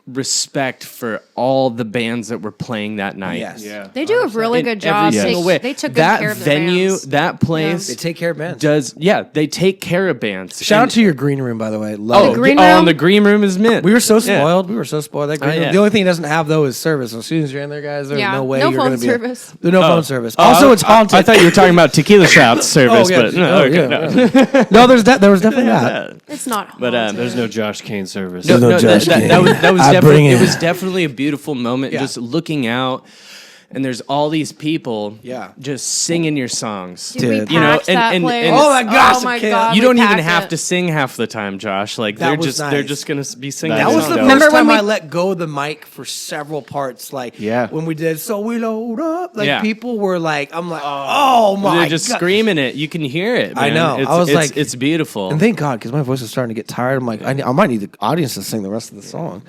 respect for all the bands that were playing that night.
Yes.
Yeah.
They do a really
In
good
every
job.
single way.
They took good
that
care of their
venue,
bands.
that place
They take care of bands.
they take care of bands.
Shout out
And-
to your green room, by the way. Love
oh,
it.
green
and
room?
the green room is mint.
We were so
Yeah.
spoiled. We were so spoiled. That green room.
yeah.
The only thing it doesn't have though is service. As soon as you're in there, guys, there's
Yeah.
no way
No
you're
phone
going to be.
service.
There's no phone service.
Oh,
Also, it's haunted.
I thought you were talking about tequila shots service,
yeah.
but no,
Oh,
okay,
yeah,
no.
yeah. No, there was definitely that.
It's not.
But,
haunted.
There's no Josh Kane service.
No,
that
Josh
that
Kane.
was
I bring
definitely
it.
it was definitely a beautiful moment.
Yeah.
Just looking out, and there's all these people,
Yeah.
just singing your songs.
Dude, we
Dude.
You know,
packed that
and-
place.
oh
my gosh,
Oh my
I can't.
God,
You
we
don't even
packed
have
it.
to sing half the time, Josh. Like
That
they're
was
just
nice.
they're just gonna be singing.
That
That
their
was
is
the
songs.
dope.
first
Remember when
time I
we-
let go of the mic for several parts. Like
Yeah.
when we did "So We Load Up," like
Yeah.
people were like, "I'm like, oh my
They're just
God."
screaming it. You can hear it.
I
man.
know.
It's,
I was
it's,
like-
it's beautiful.
And thank God, because my voice is starting to get tired. I'm like, I might need the audience to sing the rest of the song.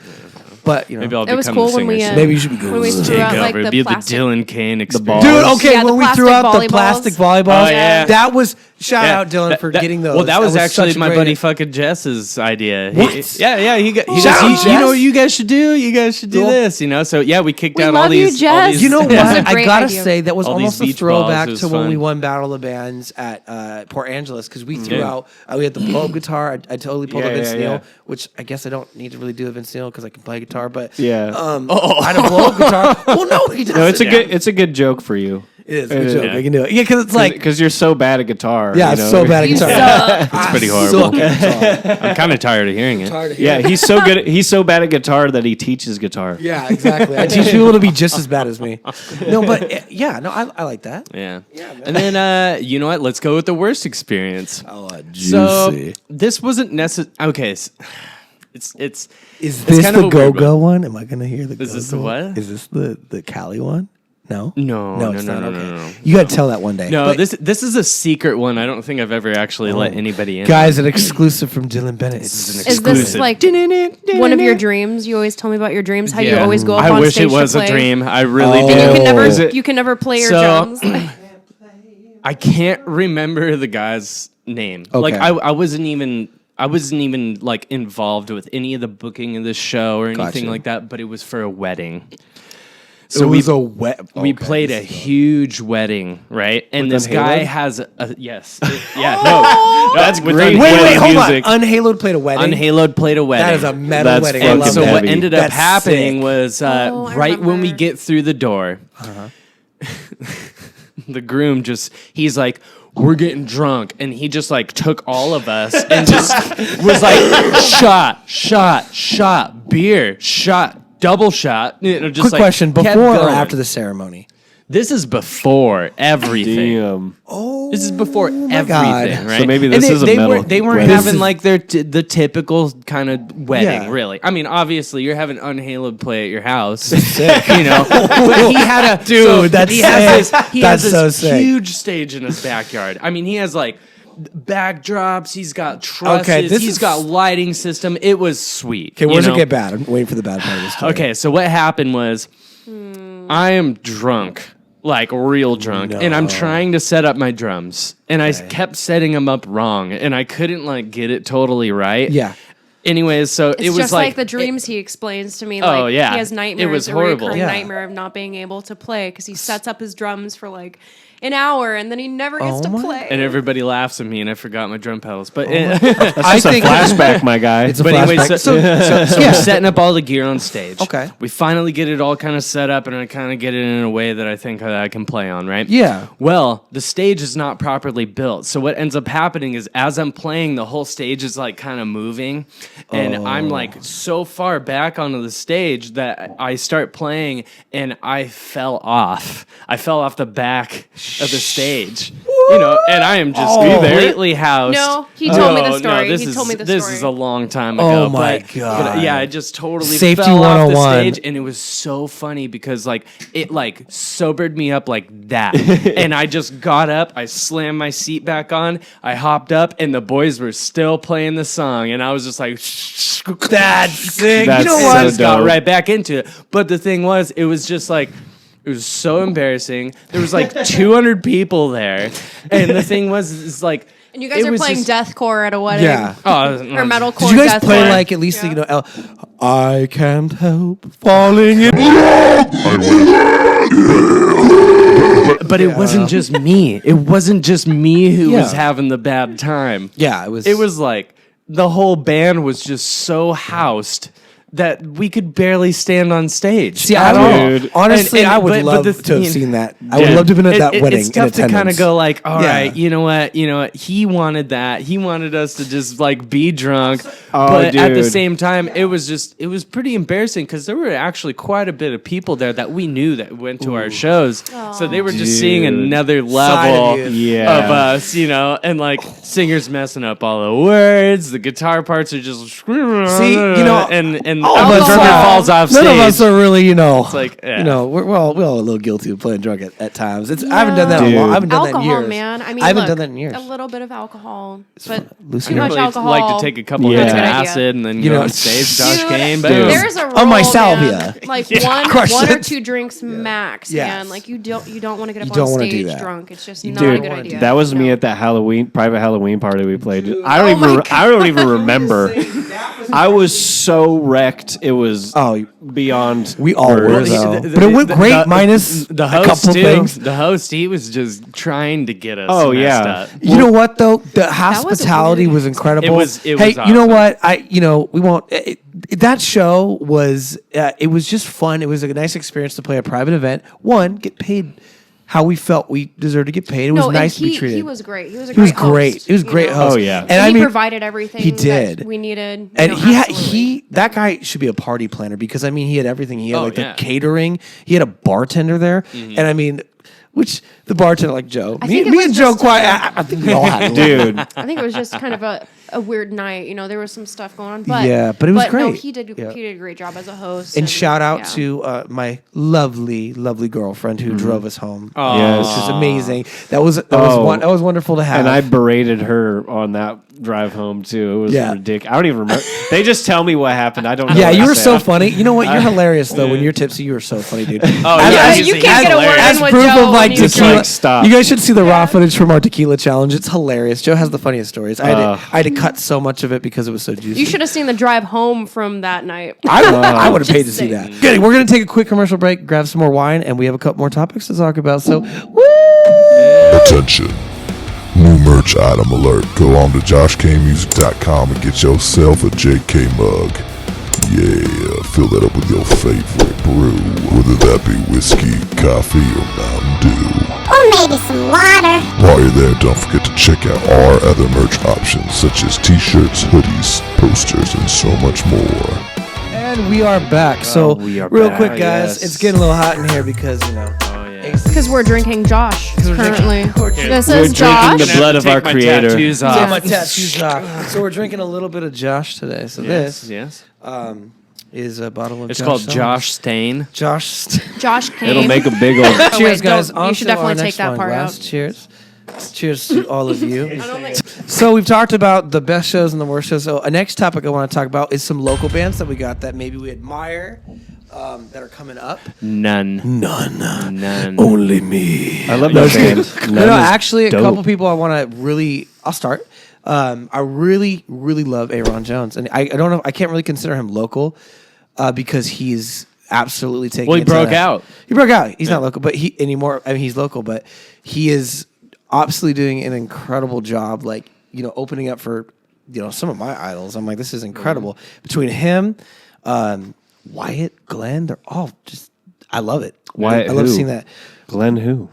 But you know,
Maybe I'll
It was
become
cool
the
when we
singer.
maybe you should be good.
when we
with
threw
Take
out like
over.
the
Be
plastic.
the Dylan Kane experience.
Dude, okay,
Yeah, the
when we threw
plastic
out the
volleyballs.
plastic volleyballs,
Oh, yeah.
that was shout
Yeah,
out Dylan for getting those.
Well, that was actually
such a
my
great-
buddy fucking Jess's idea.
What?
Yeah. He
Shout
goes,
out
you know
Jess.
what you guys should do? You guys should do
Cool.
this, you know? So, yeah, we kicked
We
out
love
all
you,
these. all
Jess.
these-
You know what?
That was a
I
great
gotta
idea.
say that was
All these
almost a
beach
throwback
balls, it
to
was
when we
fun.
won Battle of the Bands at Port Angeles because we threw
Yeah.
out. We had the blow-up guitar. I totally pulled a
Yeah,
Vince
yeah,
Neil,
yeah.
which I guess I don't need to really do a Vince Neil because I can play guitar. But
Yeah.
I had a blow-up guitar. Well, no, he doesn't.
No, it's a good joke for you.
It is a good joke. I can do it. Yeah, because it's
Like,
like
because you're so bad at guitar.
yeah,
you
it's
know?
so bad at
You
guitar.
suck.
It's pretty
I
horrible.
suck at guitar.
I'm kind of tired of hearing it.
Tired of
Yeah,
hearing it.
he's so good. He's so bad at guitar that he teaches guitar.
Yeah, exactly. I teach people to be just as bad as me. No, but yeah, no, I like that.
Yeah. And then, you know what? Let's go with the worst experience.
Oh,
So, this wasn't necessary. Okay. It's
Is
it's
this
kind of
the
a weird
go-go one? Am I going to hear the
Is this the
go-go?
what?
Is this the Cali one? No?
No,
it's
no,
not.
no,
Okay.
no.
You got to tell that one day.
No,
But
this is a secret one. I don't think I've ever actually let anybody in.
guys, an exclusive from Dylan Bennett.
This is an
Is this
exclusive.
like one of your dreams? You always tell me about your dreams. How you
Yeah.
always go up
I
on
wish
stage
it was
to
a
play.
dream. I really
Oh.
do.
And you can never
Is it-
you can never play your
So-
drums.
I can't remember the guy's name.
Okay.
Like I wasn't even like involved with any of the booking of this show or anything
Gotcha.
like that. But it was for a wedding.
So we a wet.
We played a huge wedding, right? And this guy
Unhaloed?
has a yes, yeah, no, that's great.
Wait, hold
music.
on. Unhaloed played a wedding.
Unhaloed played a wedding.
That is a metal
That's
wedding. I
And
love
so
that.
what ended up
That's
happening
sick.
was
I
right when we
remember.
get through the door, the groom he's like, we're getting drunk, and he just like took all of us and just was like shot, beer, shot, double shot. You know, just
Quick
like,
question:
kept
before or
going.
after the ceremony?
This is before everything.
Damn.
Oh,
This is before everything,
God.
right?
So maybe
And
this is a
they
metal
They weren't
wedding.
having like the typical kind of wedding,
Yeah.
really. I mean, obviously, you're having Unhaloed play at your house, you know. But he had a
Dude, that's
he has
sick.
this, he
That's
has
so
this
sick.
huge stage in his backyard. I mean, he has like backdrops. He's got trusses.
Okay, this
he's
is-
got lighting system. It was sweet.
Okay, where's
you
it
know?
get bad? I'm waiting for the bad part of this story.
Okay, so what happened was I am drunk, like real drunk, and I'm trying to set up my drums, and I kept setting them up wrong, and I couldn't like get it totally right.
Yeah.
anyways, so
It's
it was
just like the dreams he explains to me. Like,
Oh, yeah.
he has nightmares.
It was
a
horrible.
recurring
Yeah.
nightmare of not being able to play because he sets up his drums for like an hour and then he never gets to
my-
play.
and everybody laughs at me, and I forgot my drum pedals. But
I think
Flashback, my guy.
it's a
But anyway,
flashback.
so we're setting up all the gear on stage.
Okay.
We finally get it all kind of set up, and I kind of get it in a way that I think that I can play on, right?
Yeah.
Well, the stage is not properly built. So what ends up happening is as I'm playing, the whole stage is like kind of moving. And I'm like so far back onto the stage that I start playing and I fell off. I fell off the back of the stage. You know, and I am just completely housed.
No, he told me the story. He told me the
This
story.
is a long time ago.
Oh, my
but
God.
yeah, I just totally
Safety
fell off the
101.
stage, and it was so funny because like it like sobered me up like that, and I just got up, I slammed my seat back on, I hopped up, and the boys were still playing the song, and I was just like,
That's sick.
That's
you know
so
what?
I just got
dope.
right back into it. But the thing was, it was just like. It was so embarrassing. There was like 200 people there, and the thing was, is like,
and you guys
it
are
was
playing
just-
deathcore at a wedding.
Yeah.
Oh,
Or metalcore.
Did you guys
deathcore.
play like at least
Yeah.
you know? I can't help falling in.
But it wasn't just me. It wasn't just me who was
Yeah.
having the bad time.
Yeah, it was.
It was like the whole band was just so housed that we could barely stand on stage.
See, I don't.
Dude.
Honestly,
And-
I would
but
love
the
to have
thing-
seen that. I would love to have been at that wedding.
It's tough
in
to kind of
attendance.
go like, all
Yeah.
right, you know what? He wanted that. He wanted us to just like be drunk.
Oh,
but at the
dude.
same time, it was pretty embarrassing because there were actually quite a bit of people there that we knew that went to our shows. So they were just seeing
Dude.
another
Side
level
of you.
Yeah.
of us, you know, and like singers messing up all the words. The guitar parts are just
See, you know,
and
of
the
us
drummer
are-
falls off
None
stage.
of us are really, you know,
like, yeah.
you know, we're all a little guilty of playing drunk at times. I haven't done that in a
Dude.
long. I haven't done that in
Alcohol,
years.
man. I mean,
I haven't
look,
done that in years.
A little bit of alcohol, but
loosen
too
up.
much
Really
alcohol.
like to take a couple
Yeah.
hits of
That's a
good idea.
acid and then
You
go
know,
on stage. Josh
Dude,
Kane,
Dude.
boom.
There's a rule,
On my
man,
salvia.
like
Crush
one or
it.
two drinks max,
Yes.
man. Like you don't want to get up
don't
on
wanna do
stage
that.
drunk. It's just
You
not
don't
a
wanna
good
do
idea.
That was me
No.
at that private Halloween party we played.
Oh my
I don't even remember. I was so wrecked. It was beyond.
We all were,
words.
though. But it went great, minus
the
a
host
couple
too.
things.
The host, he was just trying to get us.
Oh,
messed
yeah.
up.
You know what though? The
was
hospitality
weird.
was incredible.
It was
hey,
awesome.
you know what? We won't. That show was. It was just fun. It was a nice experience to play a private event. One, get paid how we felt we deserved to get paid. It was
No,
nice
and
to be treated.
He was great. He was a
He was
great host,
great. He was a
you
great
know?
host.
Oh, yeah.
And I
he
mean,
provided everything
he did.
that we needed.
and
absolutely.
that guy should be a party planner because I mean he had everything. He had
Oh,
like
yeah.
the catering. He had a bartender there, and I mean, which the bartender like Joe.
I
Me,
think it
me
was
and Joe
just,
quite. I think we all had
Dude.
I think it was just kind of a weird night. You know, there was some stuff going on, but
Yeah, but it was
No,
great.
he did.
Yeah.
He did a great job as a host.
And shout out
yeah.
to my lovely, lovely girlfriend who drove us home.
Yes.
Which is amazing. That was
Oh.
that was wonderful to have.
And I berated her on that drive home too. It was
Yeah.
ridiculous. I don't even remember. They just tell me what happened. I don't know.
yeah,
what
you
I
were
said.
so funny. You know what? You're hilarious though. When you're tipsy, you were so funny, dude.
Oh,
As-
yeah,
as-
he's-
you
he's
can't get a word
hilarious.
in
as
with
proof
Joe
of like
when he's
tequila.
like, stop.
You guys should see the raw footage from our tequila challenge. It's hilarious. Joe has the funniest stories. I had to cut so much of it because it was so juicy.
You should have seen the drive home from that night.
I would have paid to see
saying.
that. Good. We're gonna take a quick commercial break, grab some more wine, and we have a couple more topics to talk about. So, woo!
Attention. New merch item alert. Go on to joshkmusic.com and get yourself a JK mug. Yeah, fill that up with your favorite brew, whether that be whiskey, coffee, or Mountain Dew.
Or maybe some water.
While you're there, don't forget to check out our other merch options, such as t-shirts, hoodies, posters, and so much more.
And we are back. So,
we are
real
back.
quick, guys,
Yes.
it's getting a little hot in here because
Oh, yeah.
Because we're drinking Josh
we're
currently. This
We're
is
drinking
Josh.
the blood of
Take
our
my
creator.
tattoos
Get
off.
my tattoos off. So we're drinking a little bit of Josh today. So
Yes,
this
yes.
is a bottle of
It's
Josh
called
Summers.
Josh Stain.
Josh.
Josh Kane.
It'll make a big old.
Oh,
Cheers,
wait,
guys.
don't- you
On
should
to our
definitely take
next
that
wine
part
glass.
out.
Cheers. Cheers to all of you. So we've talked about the best shows and the worst shows. So a next topic I want to talk about is some local bands that we got that maybe we admire that are coming up.
None.
None. Only me.
I love that band.
No, actually, a couple people I want to really. I'll start. I really, really love Aaron Jones, and I don't know. I can't really consider him local because he's absolutely taking.
Well, he
it to-
broke out.
He broke out. He's not local, but he anymore. I mean, he's local, but he is absolutely doing an incredible job. Like opening up for some of my idols. I'm like, this is incredible. Between him, Wyatt, Glenn, they're all just. I love it.
Wyatt
I love
who?
seeing that.
Glenn who?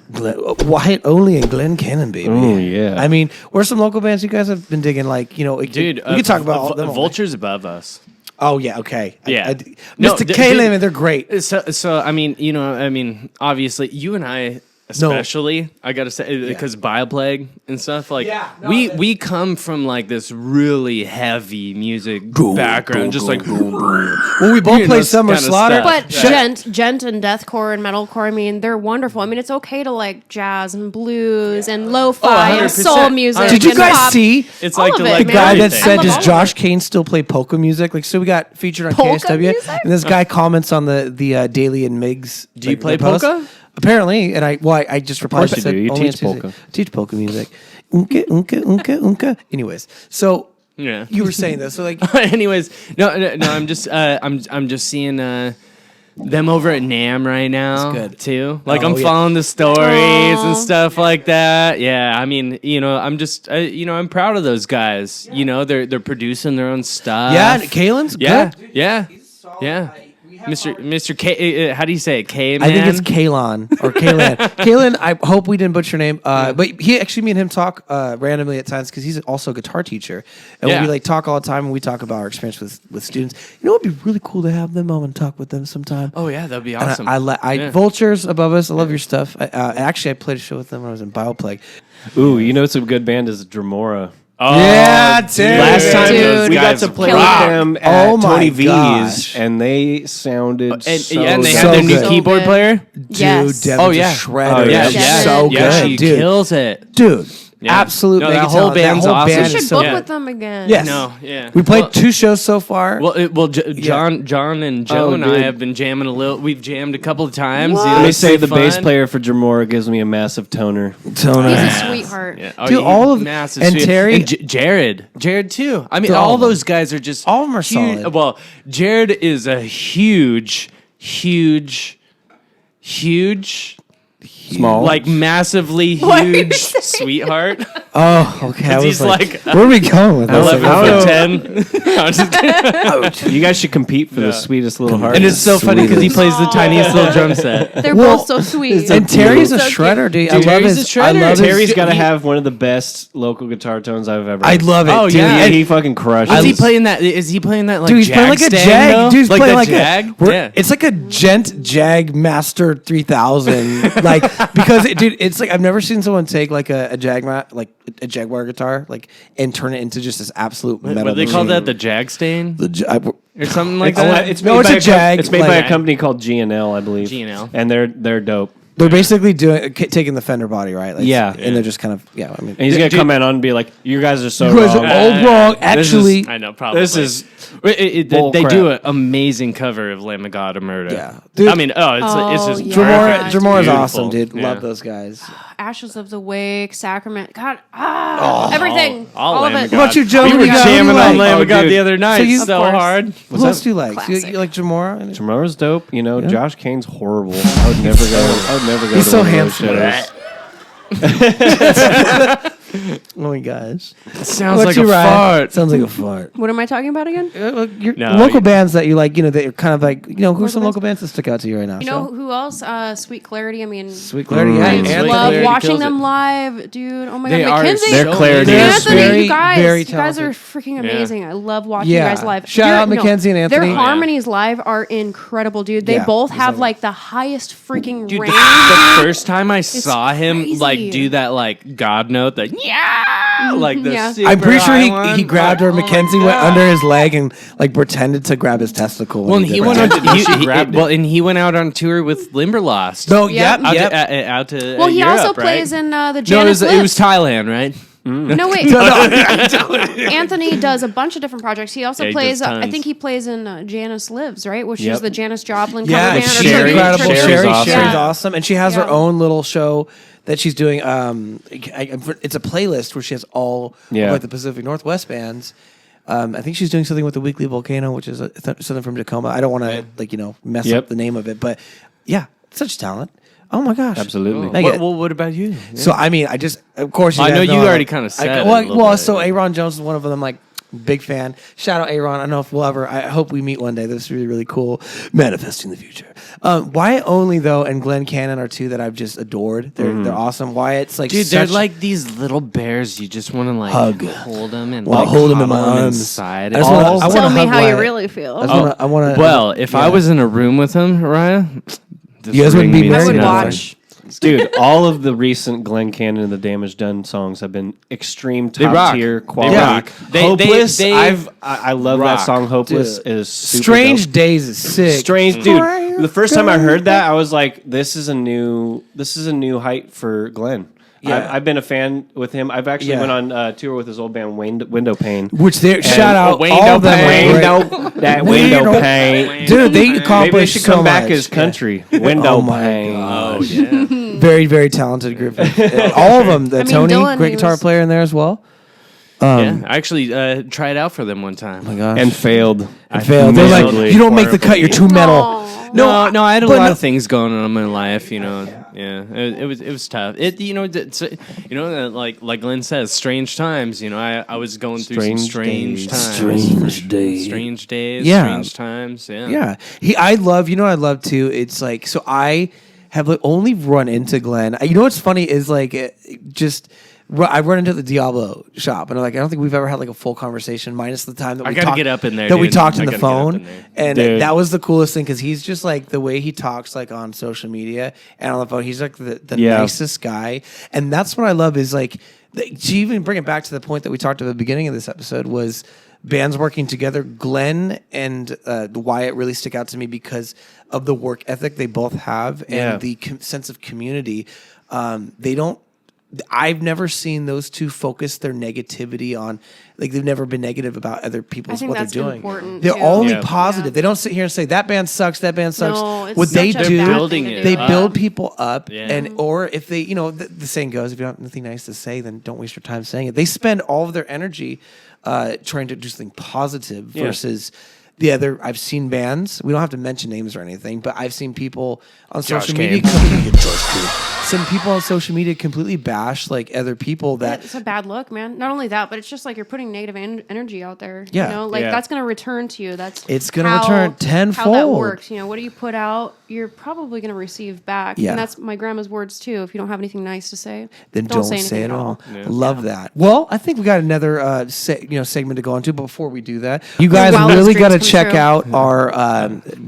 Wyatt Only and Glenn Cannon, baby.
Oh, yeah.
I mean, where's some local bands you guys have been digging? Like,
Dude,
we could talk about all of them.
Vultures Above Us.
Oh yeah, okay.
Yeah.
Mr. Kalin, they're great.
So I mean, obviously, you and I, especially, I gotta say, because Bioplague and stuff, like, we come from like this really heavy music background, just like.
Well, we both play Summer
kind of
Slaughter.
stuff.
But gent and deathcore and metalcore, I mean, they're wonderful. I mean, it's okay to like jazz and blues and lo-fi and
100%.
soul music.
Did you
and
guys
pop.
see
It's
All
like
of
to
it,
like
the
man.
guy that
everything.
said,
I
"Does
love all
Josh Kane still play polka music?" Like, so we got featured on
Polka
KSW,
music?
and this guy comments on the Daily and Migs.
Do you
like,
play
the post.
polka?
Apparently, and I just replied.
course you
said,
do. You
only
teach
on Tuesday.
polka.
Teach polka music. Unka unka unka unka. Anyways, so
Yeah.
you were saying this. So like,
Anyways, no, I'm just seeing them over at NAMM right now.
That's good.
Too. Like
Oh,
I'm
yeah.
following the stories
Aw.
and stuff like that. Yeah, I mean, I'm just, I'm proud of those guys. They're producing their own stuff.
yeah, Kalen's
yeah,
good.
yeah, yeah. Mr. K, how do you say it? K man.
I think it's Kalon or Kalan. Kalan, I hope we didn't butcher your name. But me and him talk randomly at times because he's also a guitar teacher. And
Yeah.
we like talk all the time and we talk about our experience with students. It'd be really cool to have them on and talk with them sometime.
Oh yeah, that'd be
And
awesome.
I Vultures Above Us. I love your stuff. Actually, I played a show with them when I was in Bioplague.
Ooh, it's a good band is Dremora.
Oh,
Yeah, dude.
Last time
Dude.
we got
guys
to play
rock.
with them at
Oh my
Tony V's,
gosh.
and they sounded
and
so
and they
so
had their new
good.
keyboard
So
player.
Dude,
Yes.
Devin's
Oh, yeah.
a shredder.
Oh, yeah.
She's
Devin.
so
Yeah,
good,
she
dude.
kills it.
Dude,
Yeah.
absolute
No, that
mega
whole
talent.
band's
that whole
awesome.
band
We
is
should
so
book with them again.
Yes.
No, yeah.
We played
Well-
2 shows so far.
John and Joe
Oh,
and I
dude.
have been jamming a little. We've jammed a couple of times.
Let me
it's
say, the
fun.
bass player for Dremora gives me a massive toner.
Toner.
He's a sweetheart.
Yeah.
Dude, all of-
massive
and
sweet-
Terry-
and Jared too. I mean,
All
all
of them.
those guys are just
All of them are
huge.
solid.
Well, Jared is a huge,
Small.
like massively
What are you
huge
saying?
sweetheart.
Oh, okay. I was
He's like,
where are we going with this?
11 foot 10. I'm just kidding.
You guys should compete for the sweetest little heart.
And it's so funny because he
Sweetest.
plays the tiniest little drum set.
They're
Well,
both so sweet.
And Terry's a
So cute.
shredder, dude. I
Dude,
love
Terry's
his.
a
I
shredder.
love his.
Terry's got to
he-
have one of the best local guitar tones I've ever.
I love it.
Oh,
dude.
yeah.
And-
He fucking crushed.
Is
it.
he playing that? Is he playing that like
Dude, he's playing like a jag.
though?
Dude, he's
like
playing
the
like
jag.
a. It's like a Gent Jag Master 3000. Like because it's like I've never seen someone take like a Jaguar guitar and turn it into just this absolute metal.
What do they call
machine.
that? The Jag stain
The
or something like
It's,
that.
it's
No,
made
it's
by
a Jag,
It's made by
like-
a company called G&L, I believe.
G&L.
and they're dope.
They're basically taking the Fender body, right? Like,
Yeah.
and they're just kind of I mean,
And he's gonna
Dude-
come in on and be like, "You guys are so
you guys
wrong."
are all wrong. Actually,
I know, probably.
This is
they
bull
do
crap.
an amazing cover of Lamb of God or Murder.
Yeah. Dude-
I mean, it's just
yeah.
perfect. It's
Dramora's
beautiful.
awesome, dude.
Yeah.
Love those guys.
Ashes of the Wake, Sacrament. God, everything.
All
All of
Lamb
it.
of God.
What about you, Joe?
We
Who
were
you got? Who
jamming
you
on
like?
Lamb
Oh,
of God
dude.
the other night.
So you-
so
Of course.
hard.
Who else do you like?
Classic.
You like Jamora?
Dramora's dope. Josh Kane's horrible. I would never go.
He's
to
so
one of those
handsome.
shows.
Oh my gosh.
Sounds
What's
like
your
a
ride?
fart.
Sounds like a fart.
What am I talking about again?
Your
No,
local
you-
bands that you like, that are kind of like, who are some
bands?
local bands that stick out to you right now?
You know who else? Sweet Clarity. I mean,
Sweet Clarity, yeah.
I
Sweet
Anthony.
love
Clarity
watching
kills
them
it.
live, dude. Oh my
They
god,
are
Mackenzie,
Their clarity
They're
is
Anthony,
very,
you guys,
very
you guys are
talented.
freaking amazing. I love watching
Yeah.
you guys live.
Shout out Mackenzie and Anthony.
Their
Yeah.
harmonies live are incredible, dude. They
Yeah,
both have
exactly.
like the highest freaking
Dude,
range.
the first time I saw him
crazy.
like do that like God note, that like the
Yeah.
super
I'm pretty sure
high one.
he grabbed her.
Oh my
Mackenzie went
God.
under his leg and pretended to grab his testicle.
Well, and he went on.
She grabbed it.
Well, and he went out on tour with Limberlost.
No,
Yep.
yep.
out to
Well, he
Europe,
also
right?
plays in the
No,
Janet
it was Thailand, right?
No, wait. Anthony does a bunch of different projects. He also
Yeah, he
plays,
does
I
tons.
think he plays in Janice Lives, right? Which
Yep.
is the Janis Joplin cover
Yeah,
band. or
she's
tribute-
incredible.
tribute.
Sherry's
Sherry's
awesome.
awesome. And she has her
Yeah.
own little show that she's doing. It's a playlist where she has all
Yeah.
of like the Pacific Northwest bands. I think she's doing something with the Weekly Volcano, which is something from Tacoma. I don't want to mess
Yep.
up the name of it, but yeah, such talent. Oh my gosh,
Absolutely.
Megan,
What about you?
So I mean, of course,
I know
guys
you
I'm
already
a-
kinda said
I-
it a
Well,
little
well,
bit.
so Aaron Jones is one of them. Like, big fan. Shout out Aaron. I don't know if we'll ever. I hope we meet one day. This is really really cool. Manifesting the future. Wyatt Only though and Glenn Cannon are two that I've just adored. They're awesome. Wyatt's like
Dude,
such,
they're like these little bears. You just want to like
Hug.
hold them and
Well,
like
hold 'em in
cuddle
my
'em
arms.
inside.
I just wanna-
All-
I wanna
Tell me
hug
how you
Wyatt.
really feel.
I want to.
well, if I was in a room with him, Raya,
You guys wouldn't be
means
married
I would
now,
watch.
Dude, all of the recent Glenn Cannon and the Damage Done songs have been extreme
rock.
top tier quality.
rock.
Hopeless,
They
I love
rock.
that song. Hopeless
Dude.
is super
Strange
dope.
Days is sick.
Strange, dude. The first time I heard that, I was like, "This is a new height for Glenn."
Yeah.
I've been a fan with him. I've actually
Yeah.
went on tour with his old band Window Pane.
Which they shout out
Window
all of them.
pane.
are great.
That
Window
window pane.
Dude, they
Maybe they
accomplished
should
so
come back
much.
as country. Window
Oh my
pane.
Oh yeah.
Very, very talented group. All of them. The
I mean,
Tony,
Dylan,
great
he
guitar
was-
player in there as well.
Yeah, I actually tried out for them one time.
Oh my gosh.
And failed.
I failed. They're like,
miserably,
you don't make the cut. You're too metal.
Aw.
No, I had a
but
lot
no-
of things going on in my life, you know. Yeah, it was tough. Like Glenn says, strange times. You know, I was going through some strange
Strange
times,
Strange days.
strange days,
Yeah.
strange times. Yeah,
Yeah. I love, what I love too? It's like, so I have like only run into Glenn. You know what's funny is like, I run into the Diablo shop and I'm like, I don't think we've ever had like a full conversation minus the time that
I
we
gotta
talked.
get up in there,
That we
dude.
talked
I
on the
gotta get up
phone.
in there.
And
Dude.
that was the coolest thing because he's just like the way he talks like on social media and on the phone. He's like the
Yeah.
nicest guy. And that's what I love is like, to even bring it back to the point that we talked at the beginning of this episode was bands working together. Glenn and Wyatt really stick out to me because of the work ethic they both have and
Yeah.
the sense of community. They don't. I've never seen those two focus their negativity on, like they've never been negative about other people's
think
what
that's
they're doing.
important,
They're
too.
only
Yeah.
positive. They don't sit here and say that band sucks. That band sucks.
No, it's
what they
such a
do,
bad
building
thing to
it
do.
they
up.
build people up,
Yeah.
and or if they, the saying goes, if you don't have anything nice to say, then don't waste your time saying it. They spend all of their energy trying to do something positive
Yeah.
versus the other. I've seen bands. We don't have to mention names or anything, but I've seen people on social media. Some people on social media completely bash like other people that.
It's a bad look, man. Not only that, but it's just like you're putting negative energy out there.
Yeah.
You know, like
Yeah.
that's going to return to you.
It's gonna
how-
return
How that
tenfold.
works. You know, what do you put out? You're probably going to receive back.
Yeah.
And that's my grandma's words too. If you don't have anything nice to say,
Then don't say
anything
it all. Love that. Well, I think we got another segment to go on to. But before we do that, you guys
wildest
really
dreams
got to
come
check
true.
out our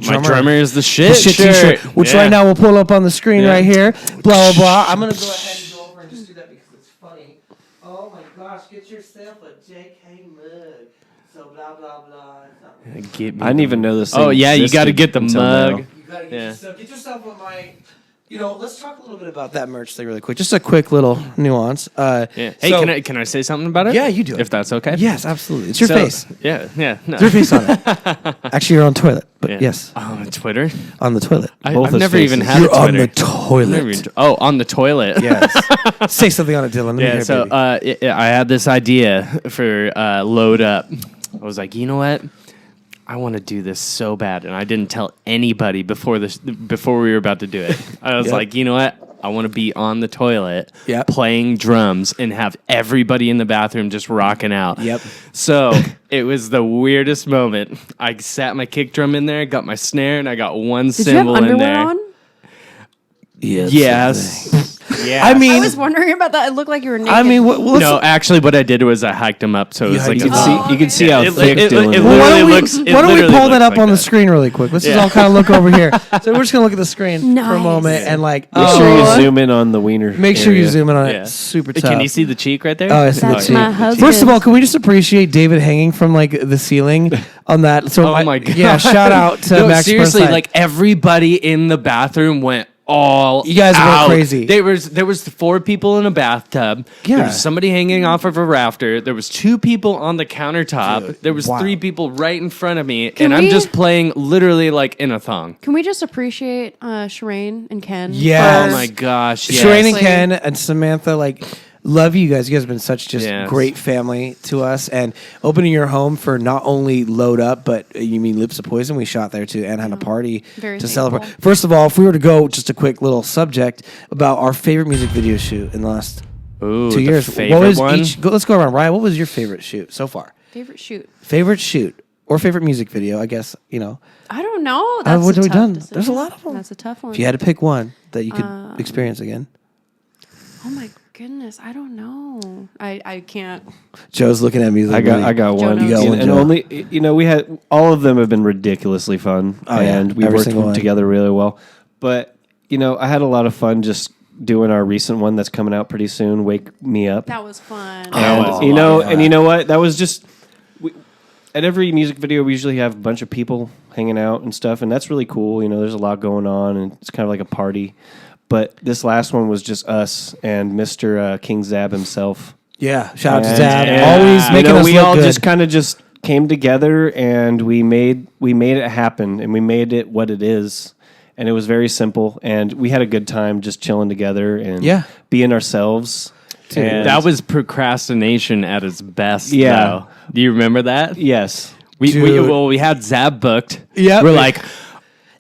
My drummer is the shit.
t-shirt, which
Yeah.
right now we'll pull up on the screen
Yeah.
right here. Blah blah blah. I'm gonna go ahead and go over and just do that because it's funny. Oh my gosh, get yourself a JK mug. So blah blah blah.
Get me
I didn't even know this.
Oh
thing
yeah, you got to
existed
get the
until
mug.
now.
You gotta get
Yeah.
yourself what my. Let's talk a little bit about that merch thing really quick. Just a quick little nuance.
Yeah. Hey,
so-
can I say something about it?
Yeah, you do it.
If that's okay.
Yes, absolutely. It's your
So-
face.
Yeah, yeah. No.
It's your face on it. Actually, you're on toilet, but
Yeah.
yes,
On Twitter.
on the toilet.
I've
his
never even
faces.
had
You're
a
on
Twitter.
the toilet.
Never even- oh, on the toilet.
Yes. Say something on it, Dylan. Let me
Yeah,
hear it,
so
baby.
I had this idea for Load Up. I was like, you know what? I want to do this so bad, and I didn't tell anybody before we were about to do it. I was
Yep.
like, you know what? I want to be on the toilet
Yep.
playing drums and have everybody in the bathroom just rocking out.
Yep.
So it was the weirdest moment. I sat my kick drum in there, got my snare, and I got one
Did you have
cymbal in
underwear
there.
on?
Yes. Yeah.
I mean,
I was wondering about that. It looked like you were naked.
I mean, let's,
No, actually, what I did was I hiked him up, so it was like
hiked
a
him up.
seat.
Oh,
You can see
okay.
how
It-
thick
it-
Dylan
it
is.
well, why don't we,
looks- it
why don't we
literally
pull that
looks
up
like
on the
that.
screen really quick? Let's just
Yeah.
all kind of look over here. So we're just gonna look at the screen for a
Nice.
moment and like,
Make sure you
oh,
zoom in on the wiener.
make sure you
area.
zoom in on
Yeah.
it. Super tough.
Can you see the cheek right there?
Oh, I see
That's
the
my
cheek.
husband.
First of all, can we just appreciate David hanging from like the ceiling on that? So
Oh my god!
Yeah, shout out to
No,
Max
seriously,
Burnside.
like everybody in the bathroom went all
You guys went
out.
crazy.
There was 4 people in a bathtub.
Yeah.
There was somebody hanging off of a rafter. There was 2 people on the countertop. There was
wow.
3 people right in front of me,
Can
and I'm
we-
just playing literally like in a thong.
Can we just appreciate Shireen and Ken?
Yes.
Oh my gosh! Yes.
Shireen and Ken and Samantha, like, love you guys. You guys have been such just
Yes.
great family to us. And opening your home for not only Load Up, but you mean Lips of Poison, we shot there too and had a party
Very
to
thankful.
celebrate. First of all, if we were to go, just a quick little subject about our favorite music video shoot in the last
Ooh,
2
the
years.
favorite
What was
one?
let's go around. Ryan, what was your favorite shoot so far?
Favorite shoot?
Favorite shoot or favorite music video, I guess, you know.
I don't know. That's
what
a
have we
tough
done?
decision.
There's a lot of them.
That's a tough one.
If you had to pick one that you could experience again.
Oh my goodness, I don't know. I can't.
Joe's looking at me like,
I got
Joe
one.
knows.
You got one,
and
Joe.
only we had all of them have been ridiculously fun,
Oh, yeah.
and we
Every
worked
single one.
together really well. But I had a lot of fun just doing our recent one that's coming out pretty soon. Wake Me Up.
That was fun.
And
was
you know, and you know what? That was just at every music video. We usually have a bunch of people hanging out and stuff, and that's really cool. There's a lot going on, and it's kind of like a party. But this last one was just us and Mr. King Zab himself.
Yeah, shout out to
And-
Zab.
and,
Always making us
we
look
all
good.
just kind of just came together and we made it happen, and we made it what it is. And it was very simple, and we had a good time just chilling together and
Yeah.
being ourselves. And
That was procrastination at its best.
Yeah.
though. Do you remember that?
yes.
We
Dude.
we had Zab booked.
Yep.
We're like,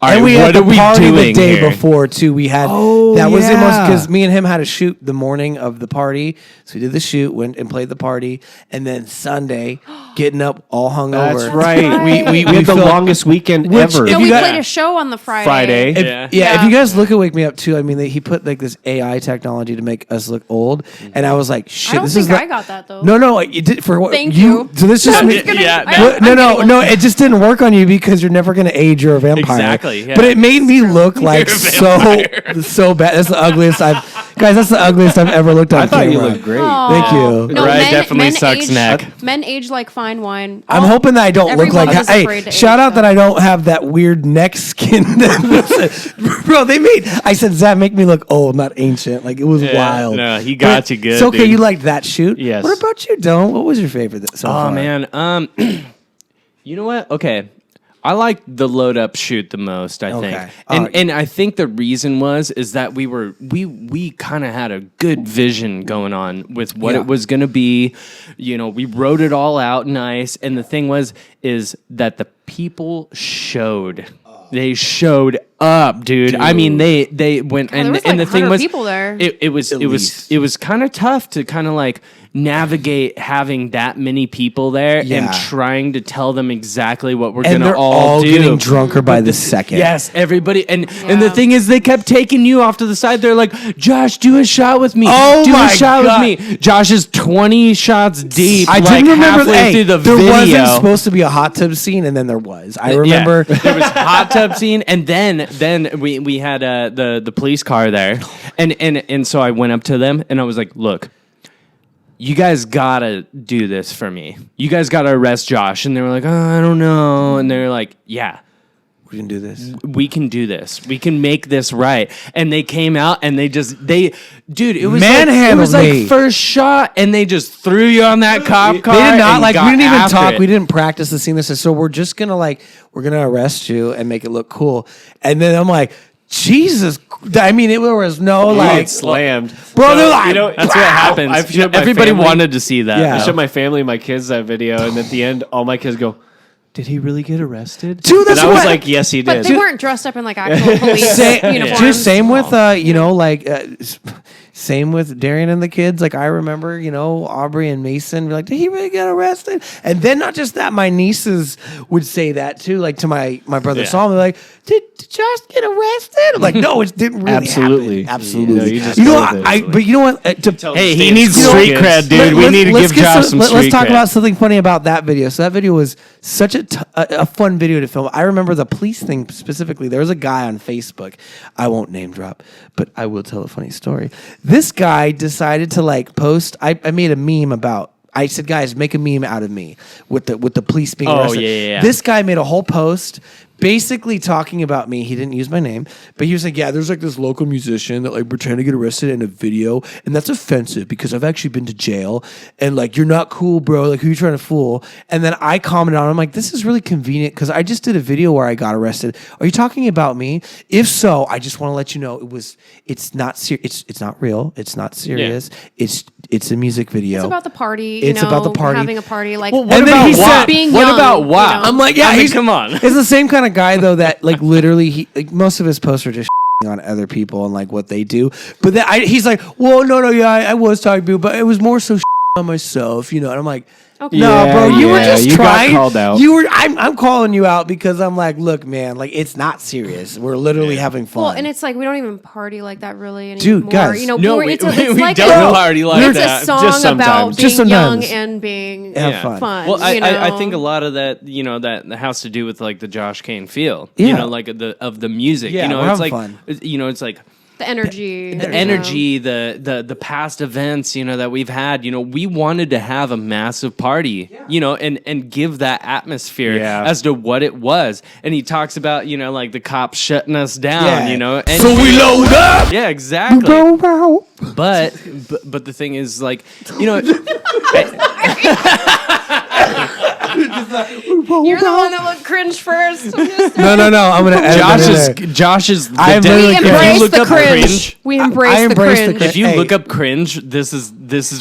all right,
And we
what
had
are
the
we
party
doing
the day
here?
before too. We had
Oh,
that was the most
yeah.
because me and him had a shoot the morning of the party. So we did the shoot, went and played the party, and then Sunday, getting up all hungover.
That's right.
right.
We had the
felt-
longest weekend
Which,
ever.
if
No,
you
we
got-
played a show on the Friday.
Friday.
If,
Yeah.
if you guys look at Wake Me Up too, I mean, he put like this AI technology to make us look old, and I was like, shit,
I don't
this
think
is
I
like,
got that though.
no, you did for what
Thank you.
So this
No,
just
I'm just kidding.
Yeah,
I-
What?
I'm
No,
getting
it just didn't work on you because you're never gonna age. You're a vampire.
Exactly, yeah.
But it made me look like
a
so bad. That's the ugliest That's the ugliest I've ever looked at.
I thought you
camera.
looked great.
Thank you.
No,
Ryan definitely sucks
age,
neck.
Men age like fine wine.
I'm hoping that I don't look
Everyone
like.
is
Hey,
afraid to
shout
age,
out that I don't have that weird neck skin. Bro, I said, Zach, make me look old, not ancient. Like, it was wild.
no, he got you good,
It's okay,
dude.
you liked that shoot.
Yes.
What about you, Dylan? What was your favorite so
Oh
far?
man, you know what? Okay, I liked the load up shoot the most. I
Okay.
think,
Oh,
and I think the reason is that we kind of had a good vision going on with what
Yeah.
it was going to be. We wrote it all out nice, and the thing is that the people showed. They showed up, dude. I mean, they went
there
and
was,
and
like,
the thing
100
was
people there.
It was kind of tough to kind of like navigate having that many people there
Yeah.
and trying to tell them exactly what we're
And
gonna
they're
all do.
getting drunker by the second.
Yes, everybody, and the
Yeah.
thing is, they kept taking you off to the side. They're like, "Josh, do a shot with me.
Oh
do
my
a shot
God.
with me." Josh is 20 shots deep.
I
like,
didn't remember
halfway
that.
through the
There
video.
wasn't supposed to be a hot tub scene, and then there was. I remember.
Yeah. There was hot tub scene, and then we had the police car there, and so I went up to them and I was like, "Look, you guys gotta do this for me. You guys gotta arrest Josh." And they were like, "Oh, I don't know," and they were like, "Yeah."
We can do this.
We can do this. We can make this right. And they came out and dude, it was
Manhandled me.
like first shot, and they just threw you on that cop car.
They did not
and
like.
got
We didn't even
after
talk.
it.
We didn't practice the scene. This is so we're just gonna we're gonna arrest you and make it look cool. And then I'm like, Jesus. I mean, there was no
Like slammed,
bro. They're like,
That's what happens.
I've showed my
Everybody
family-
wanted to see that.
Yeah.
I showed my family, my kids that video, and at the end, all my kids go, "Did he really get arrested?"
Dude, that's
and I was
what-
like, "Yes, he
But
did."
they weren't dressed up in like actual police uniforms.
Dude, same with same with Darian and the kids. Like I remember, Aubrey and Mason were like, "Did he really get arrested?" And then not just that, my nieces would say that too. Like to my brother saw me, like, "Did Josh get arrested?" I'm like, no, it didn't really
Absolutely.
happen. Absolutely.
No, you just
know,
go with it.
but you know what?
Hey, he
Stay
needs
in school,
street
kids.
cred, dude. We need to give Josh some street
Let's talk
cred.
about something funny about that video. So that video was such a fun video to film. I remember the police thing specifically. There was a guy on Facebook. I won't name drop, but I will tell a funny story. This guy decided to post. I made a meme about. I said, guys, make a meme out of me with the police being
Oh,
arrested.
yeah.
This guy made a whole post basically talking about me. He didn't use my name, but he was like, yeah, there's like this local musician that like we're trying to get arrested in a video, and that's offensive because I've actually been to jail, and like you're not cool, bro. Like who you trying to fool? And then I commented on it. I'm like, this is really convenient because I just did a video where I got arrested. Are you talking about me? If so, I just want to let you know it's not it's not real. It's not serious. It's a music video.
It's about the party.
It's about the party.
Having a party. Like,
Well,
And then he said-
being
what
young,
about WAP?
you know?
I'm like, yeah,
I mean,
he's
come on.
It's the same kind of guy though that like literally most of his posts are just on other people and like what they do. But then he's like, well, no, yeah, I was talking to you, but it was more so on myself, you know. And I'm like,
Okay.
no,
Yeah,
bro, you were
yeah,
just
you got
trying.
called out.
You were. I'm calling you out because I'm like, look, man, like it's not serious. We're literally having fun.
Well, and it's like we don't even party like that really anymore.
Dude, guys.
You know,
No,
it's
we
like
don't
a,
party like
it's
that.
a song
Just
about
sometimes.
being
Just sometimes.
young and being
Have fun.
Well,
you know?
I think a lot of that, you know, that has to do with like the Josh Kane feel,
Yeah.
you know, like of the music.
Yeah,
you know,
we're
it's
having
like,
fun.
you know, it's like
the energy,
the energy, the past events, you know, that we've had. You know, we wanted to have a massive party, you know, and give that atmosphere
Yeah.
as to what it was. And he talks about, you know, like the cops shutting us down,
Yeah.
you know, and
so we load up.
yeah, exactly.
Go out.
But the thing is, like, you know,
You're the one that looked cringe first. I'm just
No. I'm gonna edit that in there.
Josh is.
I am
the
literally
if
we
you
embrace
look
the
up
cringe. We embrace
I
the
embrace the
cringe.
cringe.
If you
Hey.
look up cringe, this is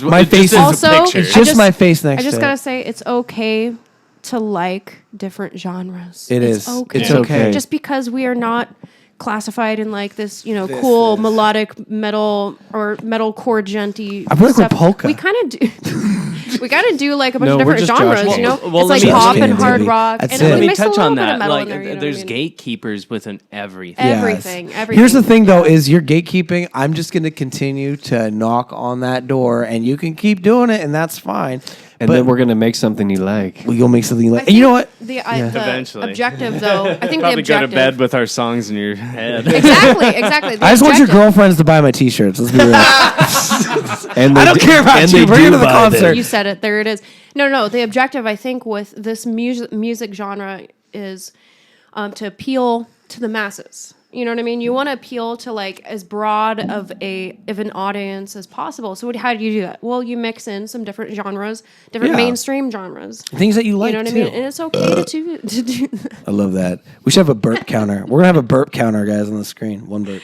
what
My
it just
face
is
is-
a
Also,
picture.
It's
I
just my face next
I just
to
gotta
it.
say, it's okay to like different genres.
It
It's
is.
okay.
It's okay.
Just because we are not classified in like this, you know, cool melodic metal or metalcore genty
I feel like we're
stuff.
polka.
We kind of do. We gotta do like a bunch
No,
of
we're
different
just Josh
genres,
Kane.
you know.
Well,
it's
let
like
me-
pop
Josh
and
Kane,
hard
baby.
rock,
That's
and
it.
we
Let me
mix a
touch
little
on
bit of
that.
metal
Like,
in there. You know
there's
what I mean?
gatekeepers within everything.
Everything.
Here's the thing, though, is you're gatekeeping. I'm just going to continue to knock on that door, and you can keep doing it, and that's fine.
And
But
then we're gonna make something you like.
we'll make something
I
like. And you know what?
The
Eventually.
objective, though, I think the
Probably go
objective.
to bed with our songs in your head.
Exactly. The
I just want your
objective-
girlfriends to buy my T-shirts. Let's be real.
And
I don't care about
and
you.
they
Bring it
do
to the
buy them.
concert.
You said it. There it is. No. The objective, I think, with this music genre is to appeal to the masses. You know what I mean? You want to appeal to like as broad of an audience as possible. So how do you do that? Well, you mix in some different genres, different
Yeah.
mainstream genres.
Things that you like,
You know what
too.
I mean? And it's okay to do that.
I love that. We should have a burp counter. We're going to have a burp counter, guys, on the screen. One burp.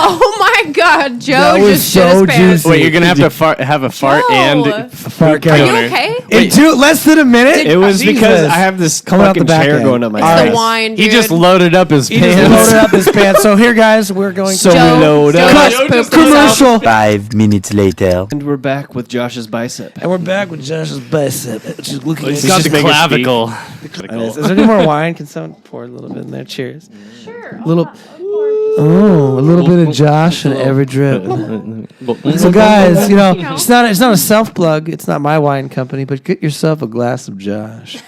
Oh my God, Joe
That was
just shit
so
his pants.
juicy.
Wait, you're gonna have to have a fart
Joe.
and
Fart
Are you
counter.
okay?
In less than a minute?
It was
Jesus.
because I have this
Coming out the
fucking
back
chair
end.
going up my
It's
All
the
right.
wine, dude.
he just loaded up his
He
pants.
just loaded up his pants. So here, guys, we're going
So
to
we
Joe
load
Joe
up.
just
Cut.
pooped
Commercial.
5 minutes later.
And we're back with Josh's bicep.
And we're back with Josh's bicep. Just looking at
He's got the
just make it speak.
clavicle.
Is there any more wine? Can someone pour a little bit in there? Cheers.
Sure.
Little. Oh, a little bit of Josh in every drip. So, guys, you know, it's not a self plug. It's not my wine company, but get yourself a glass of Josh.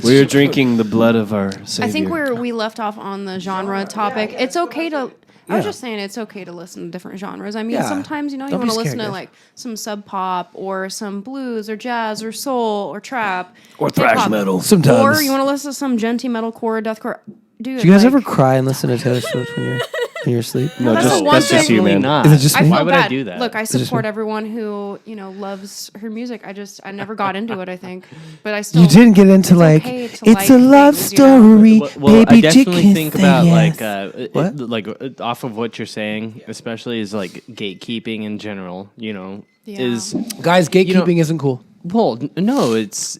We are drinking the blood of our Savior.
I think we left off on the genre topic. It's okay to. I was just saying it's okay to listen to different genres. I mean,
Yeah.
sometimes you
Don't
want
be
to listen
scared,
to
guys.
like some sub pop or some blues or jazz or soul or trap
Or
hip-hop.
thrash metal. Sometimes.
Or you want to listen to some genty metalcore, deathcore. Dude,
Do you guys
like,
ever cry and listen to Taylor Swift when you're asleep?
no,
that's
just
the one
that's just
thing-
you, man.
Not.
Is it just
I
me?
feel
Why would
bad.
I do that?
Look, I
just
support
me?
everyone who loves her music. I never got into it. I think, but I still.
You didn't get into like
okay to
it's
like
a love
things, you know?
story,
Well, I
baby.
definitely
chicken
think
say
about
yes. What?
like off of what you're saying, especially is like gatekeeping in general. You know,
Yeah.
is
Guys, gatekeeping
know-
isn't cool.
well, no, it's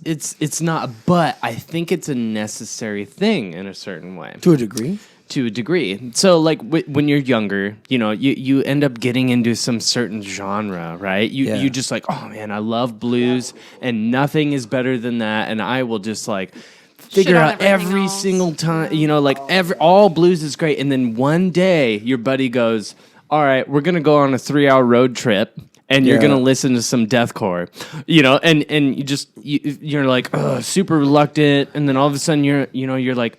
not. But I think it's a necessary thing in a certain way.
To a degree.
To a degree. So, like, when you're younger, you know, you end up getting into some certain genre, right?
Yeah.
You just like, oh, man, I love blues, and nothing is better than that, and I will just, like, figure
on
out
everything
every
else.
single time, you know, like, all blues is great, and then one day, your buddy goes, all right, we're going to go on a 3-hour road trip, and you're
Yeah.
gonna listen to some deathcore, you know, and you're like, super reluctant, and then all of a sudden you're like,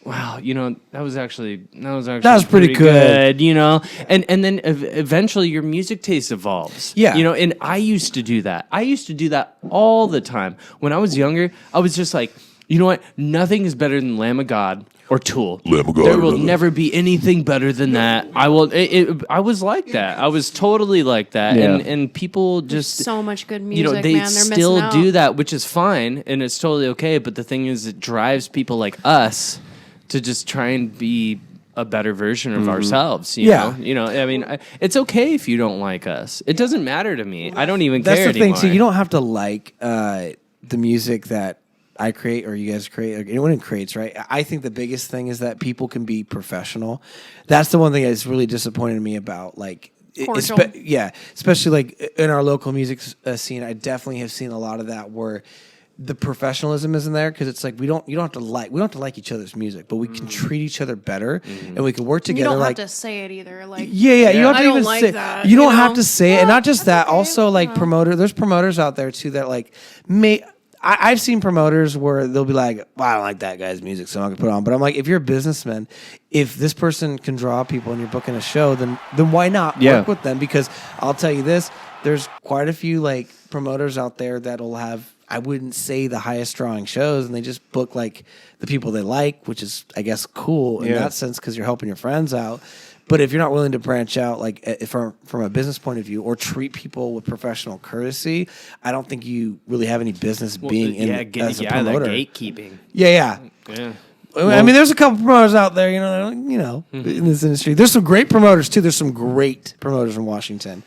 wow, that was
pretty good.
and then eventually your music taste evolves.
Yeah.
And I used to do that. I used to do that all the time. When I was younger, I was just like, you know what? Nothing is better than Lamb of God or Tool.
Lamb of God,
There will
brother.
never be anything better than that. I was like that. I was totally like that.
Yeah.
And people just
So much good music,
they
man. They're
still
missing out.
do that, which is fine and it's totally okay. But the thing is, it drives people like us to just try and be a better version of ourselves. You
Yeah.
know. I mean, it's okay if you don't like us. It doesn't matter to me. I don't even
That's
care
the thing
anymore.
too. You don't have to like the music that I create or you guys create, or anyone creates, right? I think the biggest thing is that people can be professional. That's the one thing that's really disappointed me about like.
Cordial.
Especially like in our local music scene, I definitely have seen a lot of that where the professionalism isn't there because it's like we don't have to like each other's music, but we can treat each other better and we can work
You
together.
don't
Like
have to say it either. Like,
yeah. You don't have
I
to
don't
even
like
say
that,
you don't
you
have
know?
to say it, and not just that.
okay,
Also, like there's promoters out there too that like I've seen promoters where they'll be like, well, I don't like that guy's music, so I'm not gonna put it on. But I'm like, if you're a businessman, if this person can draw people and you're booking a show, then why not work with them? Because I'll tell you this, there's quite a few like promoters out there that'll have, I wouldn't say the highest drawing shows, and they just book like the people they like, which is I guess cool in that sense because you're helping your friends out. But if you're not willing to branch out, like from a business point of view, or treat people with professional courtesy, I don't think you really have any business being as a promoter.
That gatekeeping.
Yeah. I mean, there's a couple promoters out there, in this industry. There's some great promoters too. There's some great promoters in Washington.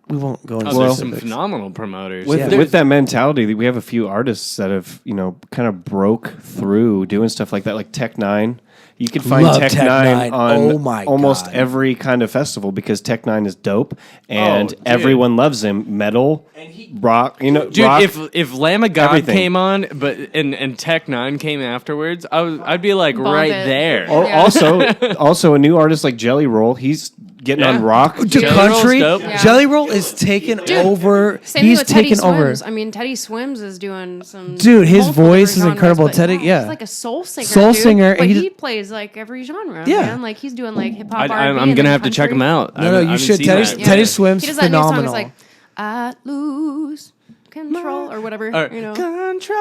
We won't go into
There's some
specifics.
phenomenal promoters.
With that mentality, we have a few artists that have, kind of broke through doing stuff like that, like Tech Nine. You can find
Love
Tech
Tech
Nine
Nine.
on
Oh my
almost
God.
every kind of festival because Tech Nine is dope and
dude.
everyone loves him. Metal, rock,
Dude,
rock.
if Lamb of God
everything.
came on, and Tech Nine came afterwards, I'd be like
Bump
right
it.
there.
Or also a new artist like Jelly Roll. He's getting on rock.
To
Jelly
country,
Roll's dope.
Yeah.
Jelly Roll is taking over.
Same
He's
thing with Teddy
taken over.
Swims. I mean, Teddy Swims is doing some.
Dude, his
multiple
voice
different
is incredible.
genres, but
Teddy- yeah.
he's like a soul singer.
Soul
dude.
singer,
but
and
he plays like every genre.
Yeah.
man. Like he's doing like hip hop.
I'm gonna have to check him out.
No, you should. Teddy Swims,
He does that new song.
phenomenal.
It's like I lose control or whatever.
Control.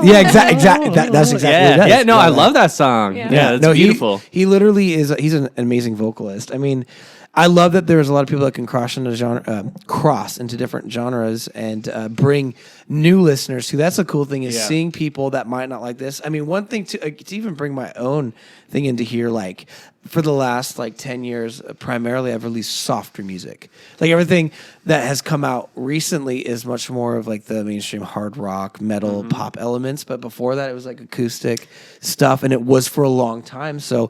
Yeah, exactly. That's exactly what it does.
Yeah. No, I love that song. Yeah, that's
no,
beautiful.
He literally is. He's an amazing vocalist. I mean, I love that there's a lot of people that can cross into different genres and bring new listeners to. That's a cool thing is seeing people that might not like this. I mean, one thing to even bring my own thing into here, like for the last 10 years, primarily I've released softer music. Like everything that has come out recently is much more of like the mainstream hard rock, metal, pop elements. But before that, it was like acoustic stuff, and it was for a long time. So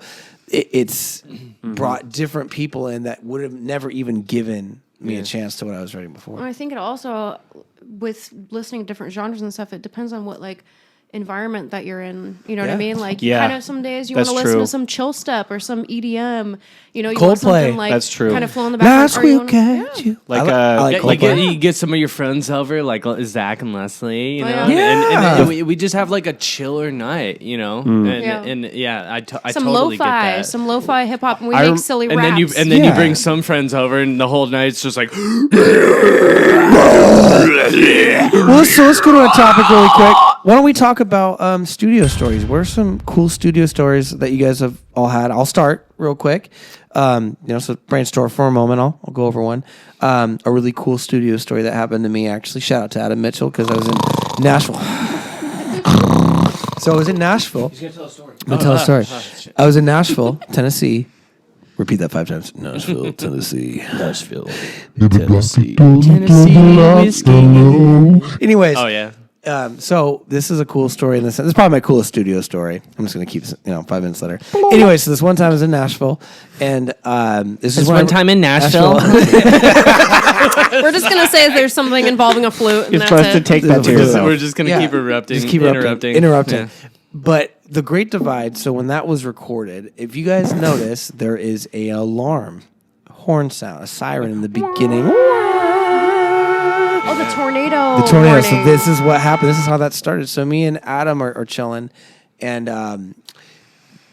it's brought different people in that would have never even given me a chance to what I was writing before.
Well, I think it also, with listening to different genres and stuff, it depends on what environment that you're in. You know what I mean? Like, kind of some days you want
That's
to listen
true.
to some chill step or some EDM. You want
Coldplay.
something like
That's true.
kind of flow in the background.
Last
or you
we'll
wanna-
catch you.
Like,
I like Coldplay.
You get some of your friends over, like Zach and Leslie, you know,
yeah.
and we just have like a chiller night, and I
Some
totally get
lo-fi,
that.
some lo-fi hip hop, and we
I
make silly
and
raps.
then you bring some friends over, and the whole night's just like.
Well, so let's go to a topic really quick. Why don't we talk about studio stories? What are some cool studio stories that you guys have all had? I'll start real quick. So brainstorm for a moment. I'll go over one. A really cool studio story that happened to me, actually. Shout out to Adam Mitchell because I was in Nashville. So I was in Nashville. He's going to tell a story. I'm going to tell a story. I was in Nashville, Tennessee. Repeat that 5 times. Nashville, Tennessee.
Nashville.
Tennessee whiskey.
Anyways.
Oh yeah.
So this is a cool story in this. This is probably my coolest studio story. I'm just gonna keep 5 minutes later. Anyway, so this one time I was in Nashville, and this is
One time in Nashville.
We're just gonna say there's something involving a flute, and
You're
that's
supposed to
it.
take that to yourself.
We're just gonna keep erupting.
Just keep
interrupting.
interrupting.
Yeah.
But the Great Divide. So when that was recorded, if you guys notice, there is a alarm, horn sound, a siren in the beginning.
Oh, the tornado.
The tornado. So
warning.
this is what happened. This is how that started. So me and Adam are chilling, And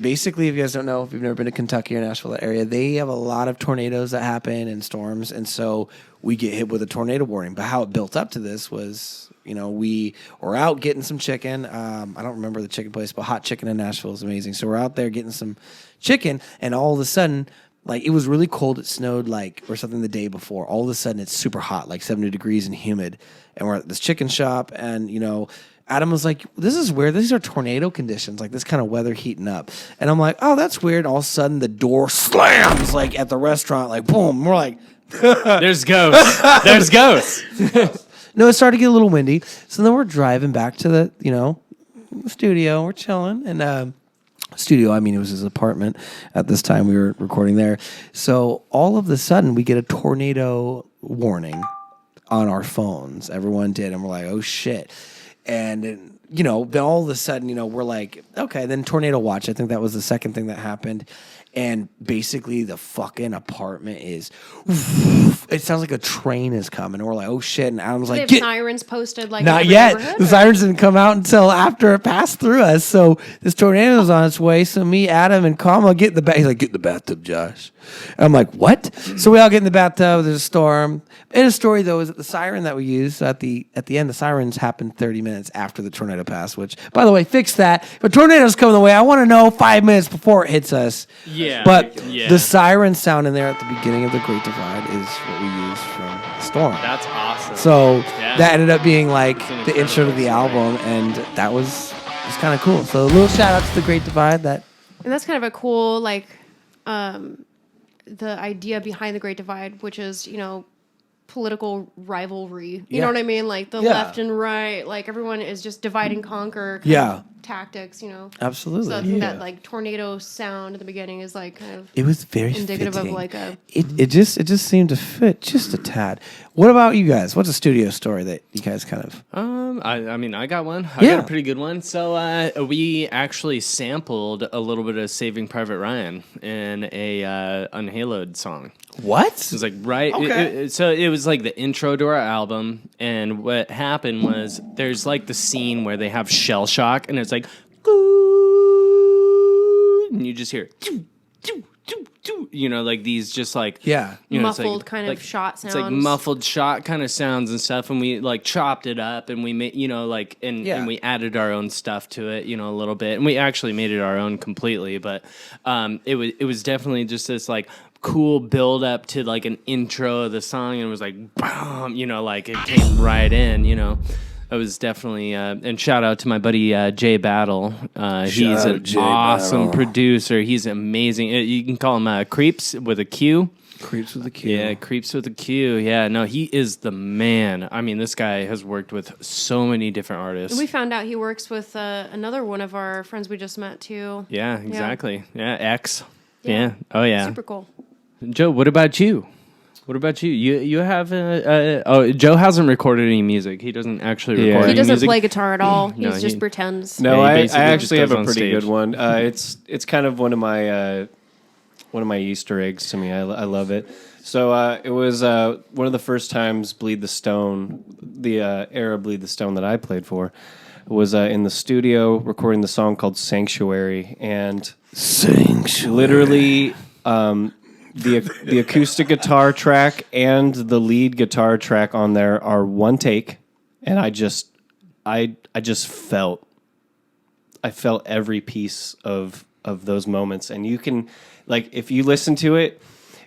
basically, if you guys don't know, if you've never been to Kentucky or Nashville, that area, they have a lot of tornadoes that happen and storms. And so we get hit with a tornado warning. But how it built up to this was, we were out getting some chicken. I don't remember the chicken place, but hot chicken in Nashville is amazing. So we're out there getting some chicken, and all of a sudden, like, it was really cold. It snowed, or something the day before. All of a sudden, it's super hot, like 70 degrees and humid. And we're at this chicken shop, and, Adam was like, this is weird. These are tornado conditions, like this kind of weather heating up. And I'm like, oh, that's weird. All of a sudden, the door slams, like, at the restaurant, like, boom. We're like,
there's ghosts. There's ghosts.
No, it started to get a little windy. So then we're driving back to the studio. We're chilling. And studio, I mean, it was his apartment at this time. We were recording there. So all of a sudden, we get a tornado warning on our phones. Everyone did. And we're like, oh, shit. And, then all of a sudden, we're like, okay, then tornado watch. I think that was the second thing that happened. And basically the fucking apartment is, it sounds like a train is coming. And we're like, oh, shit. And Adam's
They
like,
have sirens posted like
not
in every
yet.
neighborhood,
The
or-
sirens didn't come out until after it passed through us. So this tornado's on its way. So me, Adam, and Kama get in the bath. He's like, get in the bathtub, Josh. And I'm like, what? So we all get in the bathtub. There's a storm. And the story, though, is that the siren that we used at the end, the sirens happened 30 minutes after the tornado passed, which, by the way, fix that. If a tornado's coming the way, I want to know 5 minutes before it hits us.
Yeah.
But
Yeah.
the siren sound in there at the beginning of the Great Divide is what we use from the storm.
That's awesome.
So
Yeah.
that ended up being like
It's an
the intro to the
incredible
album, and that was kind of cool. So a little shout out to the Great Divide. That
And that's kind of a cool, the idea behind the Great Divide, which is, political rivalry. You
Yeah.
know what I mean? Like the
Yeah.
left and right, like everyone is just divide and conquer kind
Yeah.
of tactics,
absolutely.
So I think that like tornado sound at the beginning is like kind of
It was very
indicative
fitting.
of like a
It just seemed to fit just a tad. What about you guys? What's a studio story that you guys kind of?
I mean, I got one. I
Yeah.
got a pretty good one. So we actually sampled a little bit of Saving Private Ryan in a Unhaloed song.
What?
It was like right.
Okay.
So it was like the intro to our album, and what happened was there's like the scene where they have shell shock, and it's like, and you just hear, like these just like
Yeah.
it's
muffled
like-
kind
like-
of shot
It's like
sounds.
muffled shot kind of sounds and stuff, and we like chopped it up, and we made
Yeah.
and we added our own stuff to it, a little bit, and we actually made it our own completely. But it was definitely just this like cool build up to like an intro of the song, and it was like boom, like it came right in, It was definitely, and shout out to my buddy Jay Battle. He's
out
an
Jay
awesome
Battle.
producer. He's amazing. You can call him Creeps with a Q.
Creeps with the Q.
Yeah, Creeps with a Q. Yeah, no, he is the man. I mean, this guy has worked with so many different artists.
We found out he works with another one of our friends we just met too.
Yeah, exactly. Yeah, X.
Yeah.
Yeah. Oh, yeah.
Super cool.
Joe, what about you? What about you? You have Joe hasn't recorded any music. He doesn't actually
Yeah.
record
He
any
doesn't
music.
play guitar at all.
No,
He just
he-
pretends.
No,
Yeah, he
I
basically
actually
just
have a
does on
pretty
stage.
good one. It's kind of one of my Easter eggs to me. I love it. So it was one of the first times Bleed the Stone, the era Bleed the Stone that I played for, was in the studio recording the song called Sanctuary, and literally the acoustic guitar track and the lead guitar track on there are one take, and I just felt every piece of those moments, and you can, like, if you listen to it,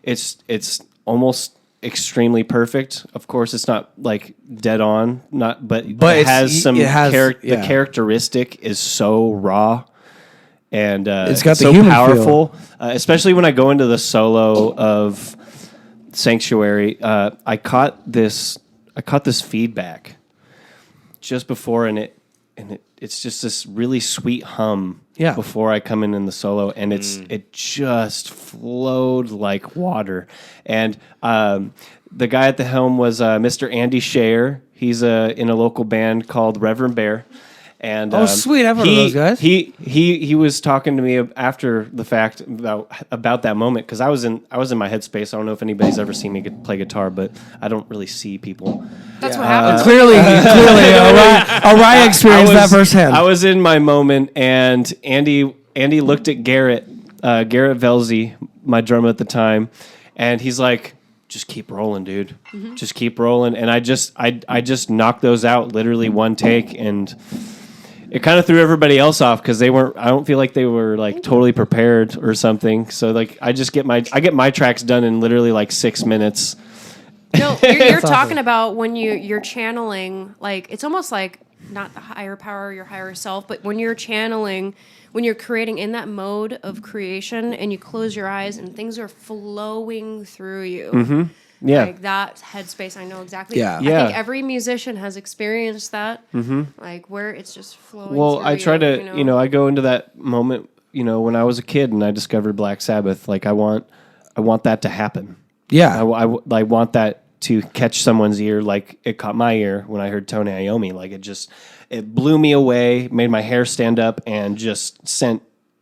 it's almost extremely perfect. Of course, it's not like dead on, but it
it's-
has some
it has-
the
yeah.
characteristic is so raw. And
It's got the
so
human
powerful, especially when I go into the solo of Sanctuary. I caught this feedback just before, and it's just this really sweet hum.
Yeah.
Before I come in the solo, and it just flowed like water. And the guy at the helm was Mr. Andy Shayer. He's in a local band called Reverend Bear. And
Oh, sweet. I've heard of those guys.
He was talking to me after the fact about that moment because I was in my headspace. I don't know if anybody's ever seen me play guitar, but I don't really see people.
That's what happens.
Clearly, Araya experienced that firsthand.
I was in my moment, and Andy looked at Garrett Velzy, my drummer at the time, and he's like, just keep rolling, dude.
Mm-hmm.
Just keep rolling. And I just knocked those out literally one take, and it kind of threw everybody else off because I don't feel like they were like totally prepared or something. So like I get my tracks done in literally like 6 minutes.
No, you're talking about when you're channeling, like it's almost like not the higher power, your higher self, but when you're channeling, when you're creating in that mode of creation and you close your eyes and things are flowing through you.
Mm-hmm. Yeah.
Like that headspace, I know exactly.
Yeah.
I think every musician has experienced that. Mm-hmm. Like where it's just flowing
Well,
through
I try to,
you know?
I go into that moment, when I was a kid and I discovered Black Sabbath, like I want that to happen.
Yeah.
I want that to catch someone's ear like it caught my ear when I heard Tone Iommi. Like it blew me away, made my hair stand up, and just sent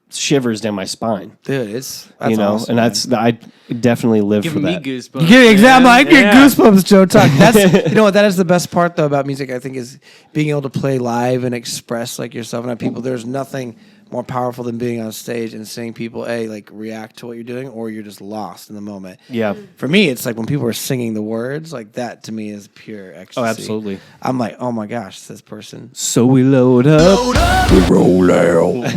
shivers down my spine.
Dude, that's
and
awesome,
I definitely live
Giving
for
me
that.
goosebumps.
You get exactly. I get
Yeah.
goosebumps, Joe. Talk. That's you know what that is the best part though about music. I think is being able to play live and express like yourself and have people. There's nothing more powerful than being on stage and seeing people like react to what you're doing, or you're just lost in the moment.
Yeah.
For me, it's like when people are singing the words, like that to me is pure ecstasy.
Oh, absolutely.
I'm like, oh my gosh, this person.
So we load up.
We roll out.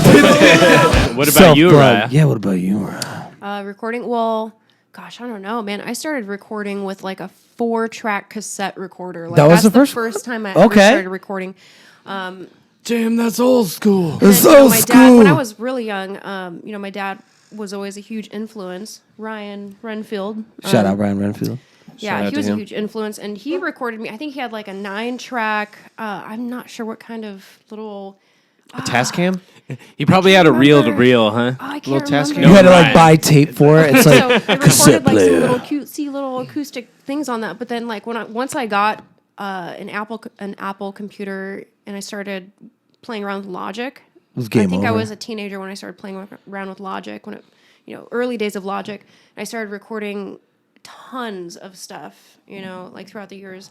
What about you,
Self-plug.
Raya?
Yeah, what about you, Raya?
Recording, well, gosh, I don't know, man. I started recording with like a 4-track cassette recorder. Like,
That was
that's
the first-
time I ever
Okay.
started recording.
Damn, that's old school.
It's
And,
so
my dad, when I
cool.
was really young, my dad was always a huge influence. Ryan Renfield.
Shout out Ryan Renfield.
Yeah,
Shout out
he
to
was a
him.
huge influence, and he recorded me. I think he had like a 9-track. I'm not sure what kind of little.
A Tascam?
He probably had a reel to reel, huh?
Oh, I can't
Little task
remember.
You had to like
Ryan.
buy tape for it. It's like
So I
cassette
recorded like some
player.
little cutesy little acoustic things on that. But then like once I got an Apple computer and I started playing around with Logic.
was game
I think I
over.
was a teenager when I started playing around with Logic. Early days of Logic. I started recording tons of stuff. Like throughout the years.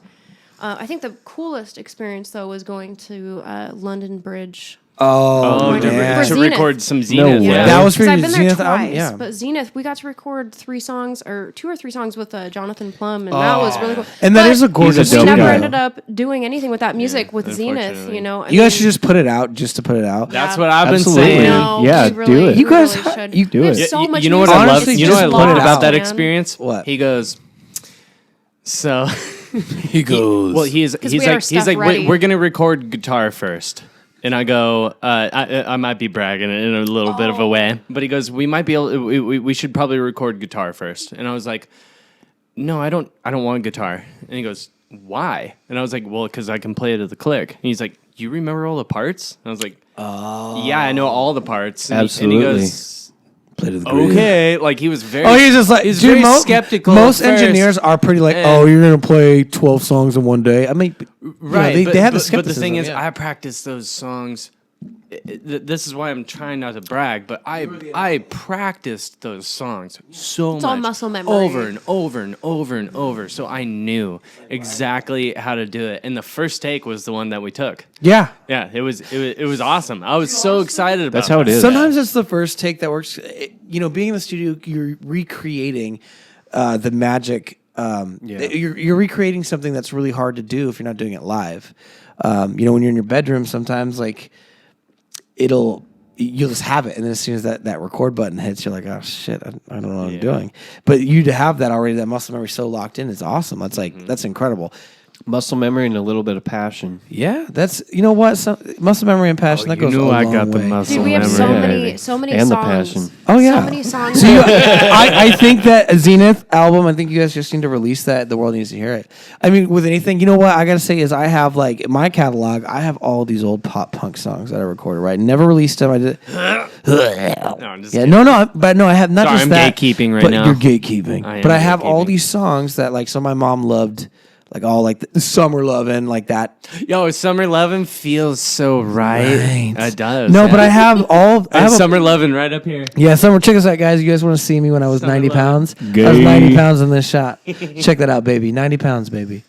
I think the coolest experience though was going to London Bridge.
Oh,
to
man.
For
to
Zenith.
record some
No
Zenith.
way.
Yeah.
That was for
Because
your
I've been there
Zenith
twice,
album? Yeah.
but Zenith, we got to record 3 songs or 2 or 3 songs with Jonathan Plum, and that was really cool.
And that
But
is a gorgeous
We
dope
never
guy.
ended up doing anything with that music with Zenith.
unfortunately.
You guys should just put it out just to put it out.
That's
Yeah.
what I've been
Absolutely.
saying.
No,
Yeah,
we really,
do it.
You guys
really
ha-
should.
you
do
There's
it.
so much
You know what
music
I love?
Honestly,
You know what I
just
loved
put it
about
out,
that
man.
experience?
What?
He goes. So
He goes.
well, he's
we had our
like
stuff
wait,
ready.
we're gonna record guitar first. And I go, I might be bragging in a little bit of a way, but he goes, we might be able, we should probably record guitar first. And I was like, no, I don't want guitar. And he goes, why? And I was like, well, because I can play it at the click. And he's like, you remember all the parts? And I was like, yeah, I know all the parts. And
Absolutely.
and he goes,
Play to the grid.
okay, like he was very.
Oh, he's just like,
he's
dude,
very skeptical.
Most
at first.
engineers are pretty like,
And-
oh, you're going to play 12 songs in one day. I mean,
Right,
they,
but,
they have the
but
skepticism.
the thing is,
yeah.
I practiced those songs. This is why I'm trying not to brag, but I practiced those songs so
It's
much,
all muscle memory.
over and over and over and over. So I knew exactly how to do it. And the first take was the one that we took.
Yeah.
Yeah, it was awesome. I was so excited about.
That's how it
that.
is.
Sometimes it's the first take that works. Being in the studio, you're recreating the magic. You're recreating something that's really hard to do if you're not doing it live. When you're in your bedroom, sometimes like you'll just have it, and then as soon as that record button hits, you're like, oh shit, I don't know what I'm doing. But you to have that already, that muscle memory so locked in, is awesome. That's like that's incredible.
Muscle memory and a little bit of passion.
Yeah, that's muscle memory and passion. that goes a long way.
Dude, we have
memory.
so many
And the
songs.
passion.
Oh, yeah.
So many songs.
So I think that Zenith album, I think you guys just need to release that. The world needs to hear it. I mean, with anything, you know what I got to say is I have like in my catalog, I have all these old pop punk songs that I recorded. Right, never released them. I did.
No, I'm just
Yeah,
kidding.
no, I have not
Sorry,
just
I'm
that.
gatekeeping right
but
now.
You're gatekeeping.
I am
But I have all
gatekeeping.
these songs that like so my mom loved. like all like the summer lovin', like that.
Yo, Summer Lovin' feels so right. It does.
No,
yeah.
but I have all. I have
Summer Lovin' right up here.
yeah, summer. Check us out, guys. You guys want to see me when I was
Summer
90
lovin'.
pounds? I was
Gay.
90 pounds in this shot. Check that out, baby. 90 pounds, baby.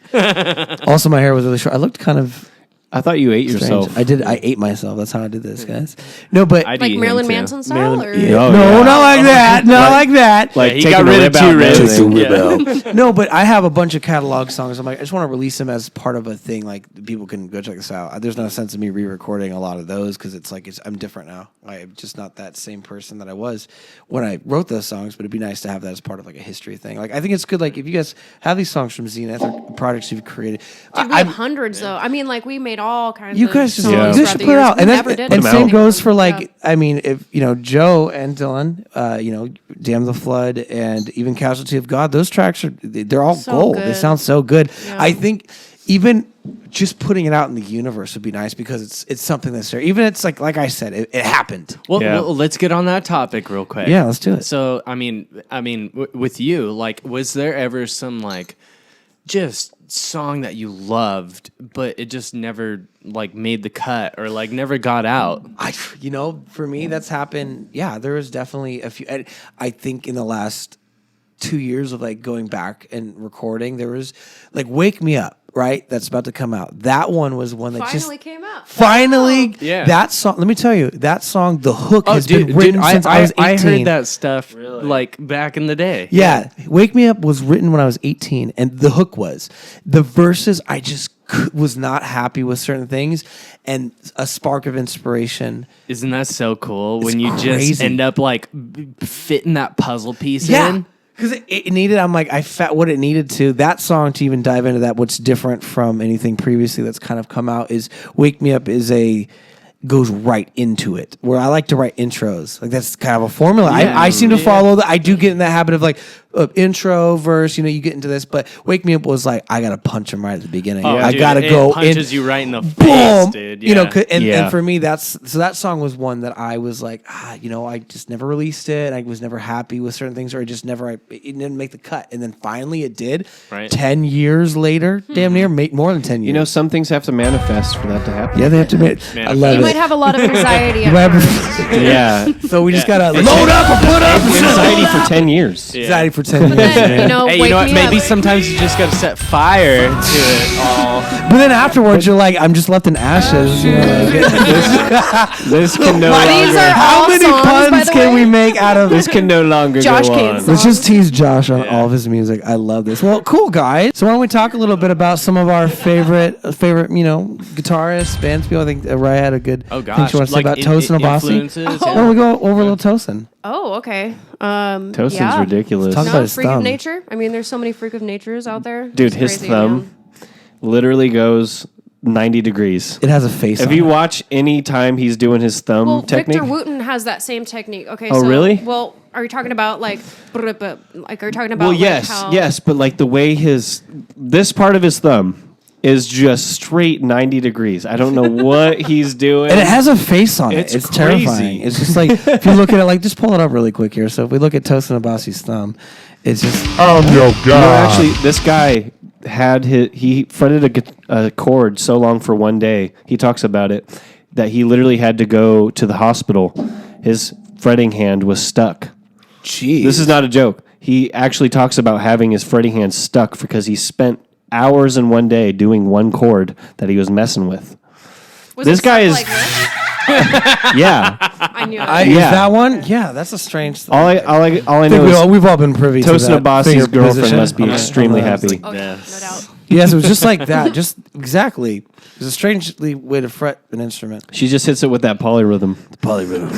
Also, my hair was really short. I looked kind of
I thought you ate
strange.
yourself.
I ate myself. That's how I did this, guys. No, but
I'd
Like
eat him,
Marilyn
too.
Manson style? Or?
Oh,
no,
yeah.
not like that. Not like that.
Like
he
taking
got
the
rid of
rib
2
out and
ribs.
everything.
Yeah.
No, but I have a bunch of catalog songs. I'm like, I just want to release them as part of a thing. Like people can go check this out. There's no sense of me re-recording a lot of those because it's like I'm different now. I'm just not that same person that I was when I wrote those songs. But it'd be nice to have that as part of like a history thing. Like I think it's good. Like if you guys have these songs from Zenith or projects you've created,
Dude, we have hundreds though. I mean, like we made all kinds
you
of
guys just
songs
Yeah.
you
throughout
should
the
put it
years.
out,
We
and
never
then
did
and
them
same
out.
goes for like
Yeah.
I mean if Joe and Dylan, Damn the Flood and even Casualty of God, those tracks they're all
So
gold. They
good.
sound so good.
Yeah.
I think even just putting it out in the universe would be nice because it's something that's there. Even it's like I said, it happened.
Well,
Yeah.
well, let's get on that topic real quick.
Yeah, let's do it.
So, I mean, with you, like, was there ever some like just song that you loved, but it just never like made the cut or like never got out?
For me, that's happened. Yeah, there was definitely a few. I think in the last 2 years of like going back and recording, there was like "Wake Me Up," right? That's about to come out. That one was one that
Finally
just
came out.
finally.
Yeah.
That song. Let me tell you, that song, the hook has
dude,
been written since I was 18.
I heard that stuff like back in the day.
Yeah, "Wake Me Up" was written when I was 18, and the hook was. The verses, I just was not happy with certain things, and a spark of inspiration.
Isn't that so cool when you just
crazy.
end up like fitting that puzzle piece
Yeah.
in?
Because it needed, I'm like, I felt what it needed to. That song, to even dive into that, what's different from anything previously that's kind of come out is "Wake Me Up" goes right into it. Where I like to write intros. Like that's kind of a formula.
Yeah.
I seem to follow that. I do get in that habit of like intro, verse, you get into this. But "Wake Me Up" was like, I got to punch him right at the beginning. I
dude,
got to
it
go
punches you right in the face,
boom,
dude.
And
Yeah.
for me, that song was one that I was like, I just never released it. I was never happy with certain things, or it didn't make the cut. And then finally, it did.
Right.
10 years later, damn near, more than 10 years.
Some things have to manifest for that to happen.
yeah, they have to admit. I love
You
it.
might have a lot of anxiety
You might
at
have-
first.
Yeah.
so we just gotta load up or put up.
Anxiety for 10 years.
Anxiety for 10 years.
Then,
man.
Hey,
wake
you know what?
me
Maybe
up.
sometimes you just got to set fire to it all.
But then afterwards, you're like, I'm just left in ashes.
This can no
These
longer.
are
How
all
many
songs, by
puns
the
can
way.
we make out of
This can no longer
Josh
go
Kane's
on.
Let's just tease Josh on all of his music. I love this. Well, cool guys. So why don't we talk a little bit about some of our favorite, guitarists, bands people? I think Raya had a good
Oh
thing
gosh,
she wants to say
like
about Tosin Abasi.
influences.
Why
yeah.
don't we go over a little Tosin?
Oh, okay.
Tosin's
yeah.
ridiculous.
Talk about
No,
his
freak
thumb.
of nature. I mean, there's so many freak of natures out there.
Dude,
It's
his
crazy,
thumb
man.
literally goes 90 degrees.
It has a face
If
on
you
it.
watch any time he's doing his thumb
Well,
technique,
Victor Wooten has that same technique. Okay.
Oh,
so,
really?
Well, are you talking about like are you talking about
well,
like,
yes,
how,
yes, but like the way this part of his thumb is just straight 90 degrees. I don't know what he's doing.
And it has a face on it.
It's
It's
crazy.
terrifying. It's just like, if you look at it, like, just pull it up really quick here. So if we look at Tosin Abasi's thumb, it's just,
I'm your
No,
guy.
actually, this guy he fretted a chord so long for one day. He talks about it that he literally had to go to the hospital. His fretting hand was stuck.
geez.
This is not a joke. He actually talks about having his fretting hand stuck because he spent hours in one day doing one chord that he was messing with.
Was
this
it
guy
stuff
is-
like this?
Yeah.
I knew it.
Is
Yeah.
that one? Yeah, that's a strange thing.
all I
I
know
think
is
we've all been privy to
Tosin
that.
Abasi's
finger
girlfriend
position.
must be
Okay.
extremely
Hold on.
happy.
Oh,
Yeah.
no doubt.
Yes, it was just like that. Just exactly. It's a strangely way to fret an instrument.
She just hits it with that polyrhythm.
Polyrhythm.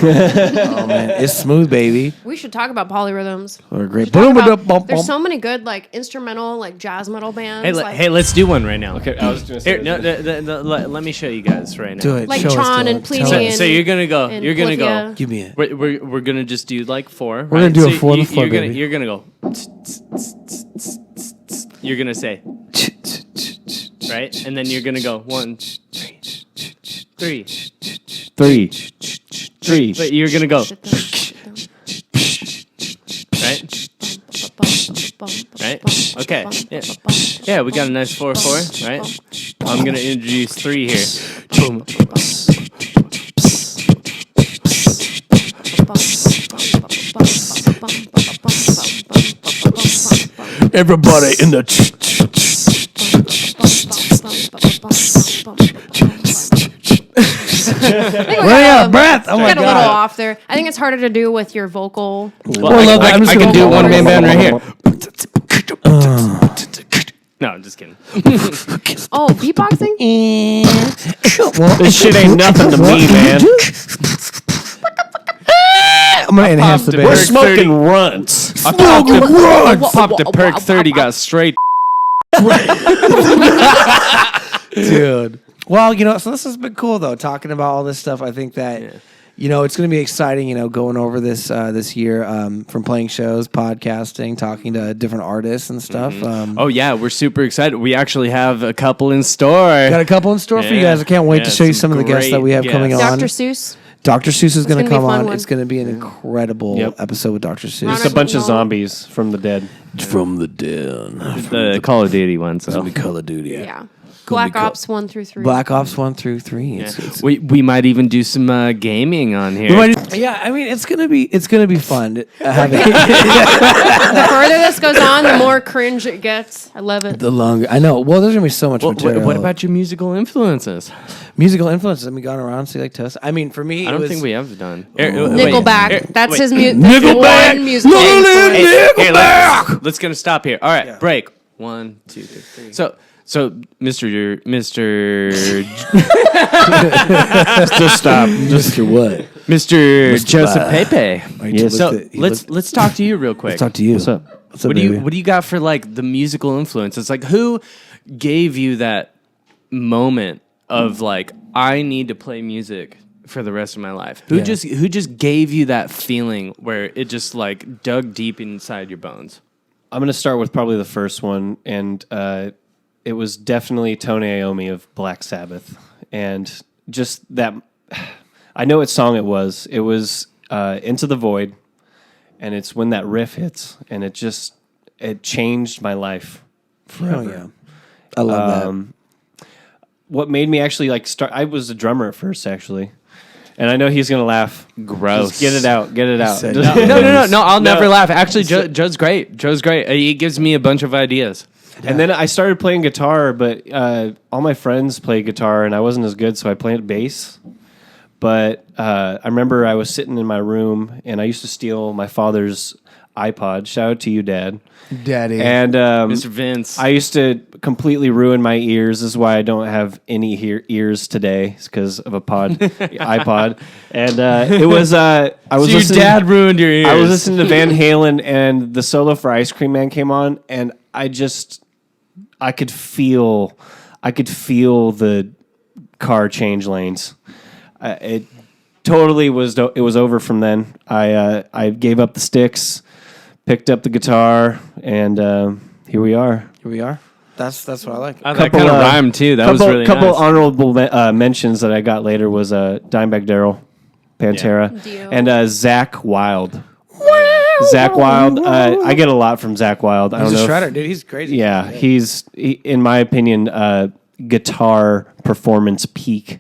Oh man, it's smooth, baby.
We should talk about polyrhythms.
Or great.
Talk about- there's so many good like instrumental like jazz metal bands.
Hey,
like,
hey, let's do one right now.
Okay, I was just
Here, no, let me show you guys right now.
Do it.
like
Show us,
Tron
Dylan.
and Pliny
Tell
So,
us.
and
so you're gonna go.
and
You're gonna go.
Polyphia.
Give me it.
We're gonna just do like 4.
We're gonna do a 4 on the
you-
floor,
you're gonna
baby.
you're gonna go. You're gonna say right, and then you're gonna go 1, 3.
3. 3.
But you're gonna go
Shit, shit,
right. Right? Okay. Okay. Yeah, we got a nice 4/4, right? I'm gonna introduce 3 here. Boom.
Everybody in the running out of breath. Oh my
Get a little
god!
off there. I think it's harder to do with your vocal.
Well,
I love that. I'm just
I can
gonna-
do one man band right here. No, I'm just kidding.
Oh, beatboxing?
This shit ain't nothing to me, man.
I'm gonna enhance the
We're
We're
bass.
smoking runts.
I popped a perk 30, got straight.
Dude. Well, so this has been cool though, talking about all this stuff. I think that it's going to be exciting. Going over this this year from playing shows, podcasting, talking to different artists and stuff.
Oh yeah, we're super excited. We actually have a couple in store.
Got a couple in store for you guys. I can't wait to show you some of the guests that we have coming on.
Dr. Seuss.
Dr. Seuss is going to
gonna be a
come
fun
on.
one.
It's going to be an incredible episode with Dr. Seuss.
It's a bunch of zombies from the dead.
From the dead.
The Call of Duty one. So
Call of Duty.
Yeah. Black Ops 1 through 3.
Black Ops 1 through 3. It's
we might even do some gaming on here.
yeah, I mean it's gonna be fun. Having
The further this goes on, the more cringe it gets. I love it.
the longer I know. Well, there's gonna be so much material.
What about your musical influences?
musical influences? Have we gone around? See, like Tess. I mean, for me,
I don't think we have done.
Nickelback. That's his
Nickelback.
one musical
Nickelback.
influence.
Hey, let's gonna stop here. All right, break. 1, 2, 3. So, Mr.
Just stop.
Mr. What?
Mr. Joseph Pepe.
Yes.
So let's talk to you real quick.
Let's talk to you.
What's up?
What's up,
What
baby?
do you got for like the musical influence? It's like who gave you that moment of like I need to play music for the rest of my life? Who just gave you that feeling where it just like dug deep inside your bones?
I'm going to start with probably the first one, and it was definitely Tony Iommi of Black Sabbath. And just that, I know what song it was. It was Into the Void, and it's when that riff hits, and it changed my life forever.
Oh, yeah. I love that.
What made me actually like start, I was a drummer at first, actually. And I know he's going to laugh.
Gross.
Just get it out. Get it out.
said
No, I'll never laugh. Actually, Joe's great. Joe's great. He gives me a bunch of ideas.
And then I started playing guitar, but all my friends played guitar, and I wasn't as good, so I played bass. But I remember I was sitting in my room, and I used to steal my father's iPod. Shout out to you, Dad.
Daddy.
And
Mr. Vince.
I used to completely ruin my ears. This is why I don't have any ears today. It's because of a iPod. And it was I was
So your
listening.
dad ruined your ears.
I was listening to Van Halen, and the solo for Ice Cream Man came on, and I could feel the car change lanes. It totally was. It was over from then. I gave up the sticks, picked up the guitar, and here we are.
Here we are. That's what I like.
that kind of rhymed too. That was really
couple
nice.
honorable mentions that I got later was Dimebag Darrell, Pantera,
Dio.
and Zakk Wylde. Zakk Wylde. I get a lot from Zakk Wylde. I don't
He's
know.
a shredder, dude. He's crazy.
Yeah, he's in my opinion, guitar performance peak.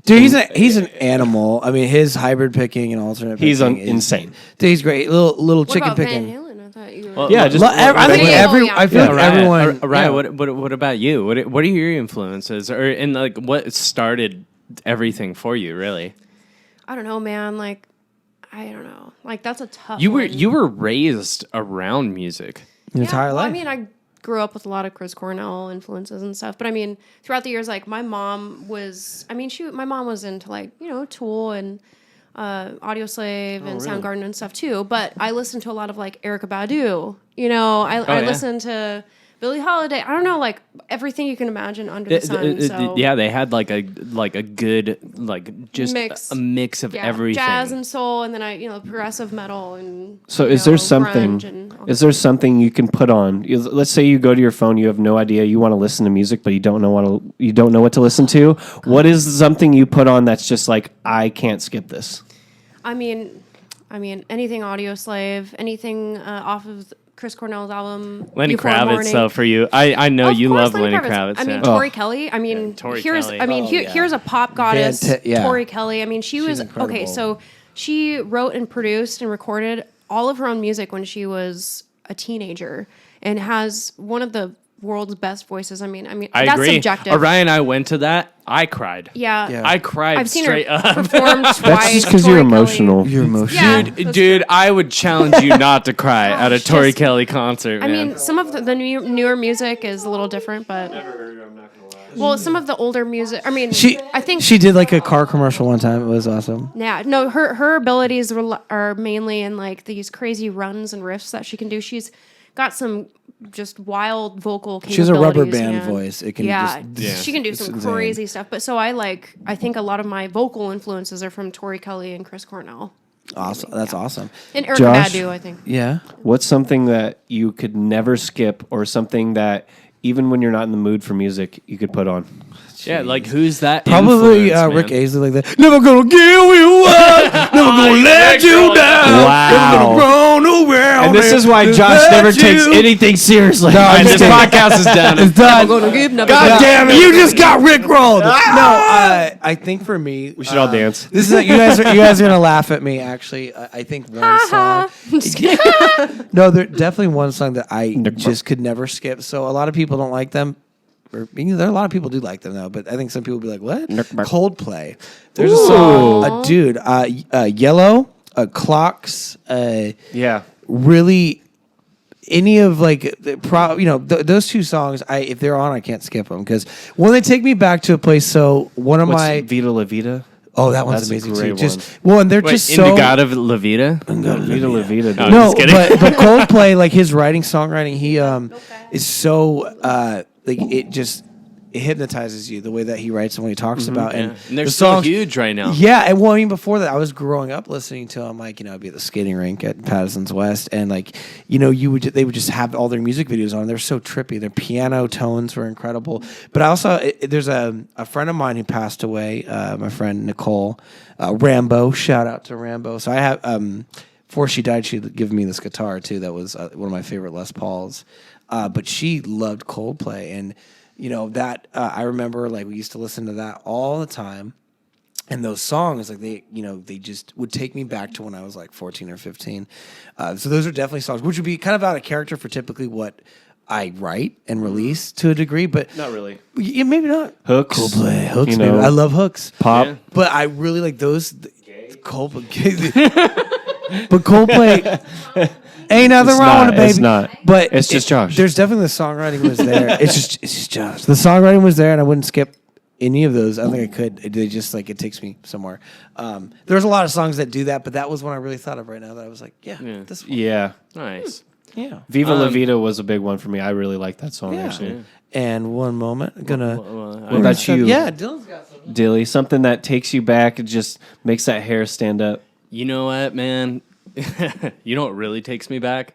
Dude, he's an animal. I mean, his hybrid picking and alternate
He's
picking is
insane.
Dude, he's great. Little
What
chicken
about Van
picking.
Halen? I thought you were...
Yeah, just
I think
Yeah.
I feel like everyone.
Ryan, what about you? What are your influences, and like what started everything for you? Really,
I don't know, man. Like, I don't know. Like, that's a tough
you
one.
were raised around music.
Your entire
well,
life.
I mean, I grew up with a lot of Chris Cornell influences and stuff. But I mean, throughout the years, like my mom was. I mean, my mom was into like Tool and Audio Slave and Soundgarden and stuff too. But I listened to a lot of like Erykah Badu. I listened to Billie Holiday. I don't know, like everything you can imagine under the sun. So
Yeah, they had like a good just
Mix.
a mix of everything.
jazz and soul, and then progressive metal and.
So is there something?
grunge and all
Is
that.
there something you can put on? Let's say you go to your phone, you have no idea, you want to listen to music, but you don't know what to listen to. What is something you put on that's just like I can't skip this?
I mean, anything Audio Slave, anything off of Chris Cornell's album.
Lenny
Before
Kravitz,
Morning.
though, for you. I know
Of
you
course,
love Lenny Kravitz.
I mean,
yeah.
Tori Kelly. I mean,
Tori
here's
Kelly.
I mean, here's a pop goddess,
yeah.
Tori Kelly. I mean, she was
incredible.
okay. So she wrote and produced and recorded all of her own music when she was a teenager, and has one of the world's best voices. I mean,
I
that's
agree.
subjective.
Orion and I went to that. I cried.
Yeah.
I cried
I've seen
straight
her
up.
perform twice.
That's just because you're
Tori Kelly.
emotional.
You're emotional.
Yeah,
Dude,
that's
dude, I would challenge you not to cry at a Tori
just-
Kelly concert,
I
man.
mean, some of the newer music is a little different, but well, some of the older music. I mean, I think
she did like a car commercial one time. It was awesome.
Yeah, no, her abilities are mainly in like these crazy runs and riffs that she can do. She's got some just wild vocal capabilities.
She has a rubber band
man.
voice. It can
She can do some
insane.
crazy stuff. But so I think a lot of my vocal influences are from Tori Kelly and Chris Cornell.
Awesome. That's awesome.
And Erica
Josh?
Badu, I think.
Yeah.
What's something that you could never skip, or something that even when you're not in the mood for music, you could put on?
Yeah, like who's that?
Probably
influence,
Rick
man?
Astley like that. Never gonna give you up. Never gonna let you down. Never gonna run around.
And this is why Josh never takes anything seriously.
No,
All right,
I'm
this
just kidding.
podcast is done.
It's done.
Never
God damn it! You just got rickrolled. No, I think for me,
We should all dance.
This is you guys are gonna laugh at me. Actually, I think one song. No, there definitely one song that I just could never skip. So a lot of people don't like them. Or, there are a lot of people do like them though, but I think some people be like, "What?" Coldplay. There's a song, dude, Yellow, Clocks,
Yeah.
really. Any of like those two songs, if they're on, I can't skip them because when they take me back to a place. So one of
What's
my
Vita La Vida?
oh, that one's
That's a
amazing too.
great
Just well, and they're
Wait,
just
in
so
the God of La Vida?
Vita La Vida. dude.
No,
no,
just kidding.
but Coldplay, like his songwriting, he is so like it hypnotizes you the way that he writes and what he talks about,
Yeah.
and
And they're
the
so
songs-
huge right now.
Yeah, and well, I mean, before that, I was growing up listening to him. Like, I'd be at the skating rink at Patterson's West, and like, they would just have all their music videos on. They're so trippy. Their piano tones were incredible. But I also, there's a friend of mine who passed away. My friend Nicole Rambo. Shout out to Rambo. So I have. Before she died, she'd given me this guitar too. That was one of my favorite Les Pauls. But she loved Coldplay, and that I remember like we used to listen to that all the time. And those songs, like they just would take me back to when I was like 14 or 15. So those are definitely songs, which would be kind of out of character for typically what I write and release to a degree, but
Not really.
yeah, maybe not.
Hooks.
Coldplay, hooks,
You
baby.
know.
I love hooks.
Pop.
Yeah.
But I really like those. Coldplay. But Coldplay ain't nothing
It's
wrong
not,
with it, baby.
it's not.
But
It's just Josh.
There's definitely the songwriting was there. it's just Josh. The songwriting was there, and I wouldn't skip any of those. I don't think I could. They just like it takes me somewhere. There's a lot of songs that do that, but that was one I really thought of right now. That I was like, yeah. This one.
Yeah.
Nice.
Yeah.
Viva La Vida was a big one for me. I really like that song,
Yeah.
actually.
And one moment, I'm gonna.
What about you,
Yeah, Dylan's got some.
Dilly? Something that takes you back and just makes that hair stand up.
You know what, man? You know what really takes me back?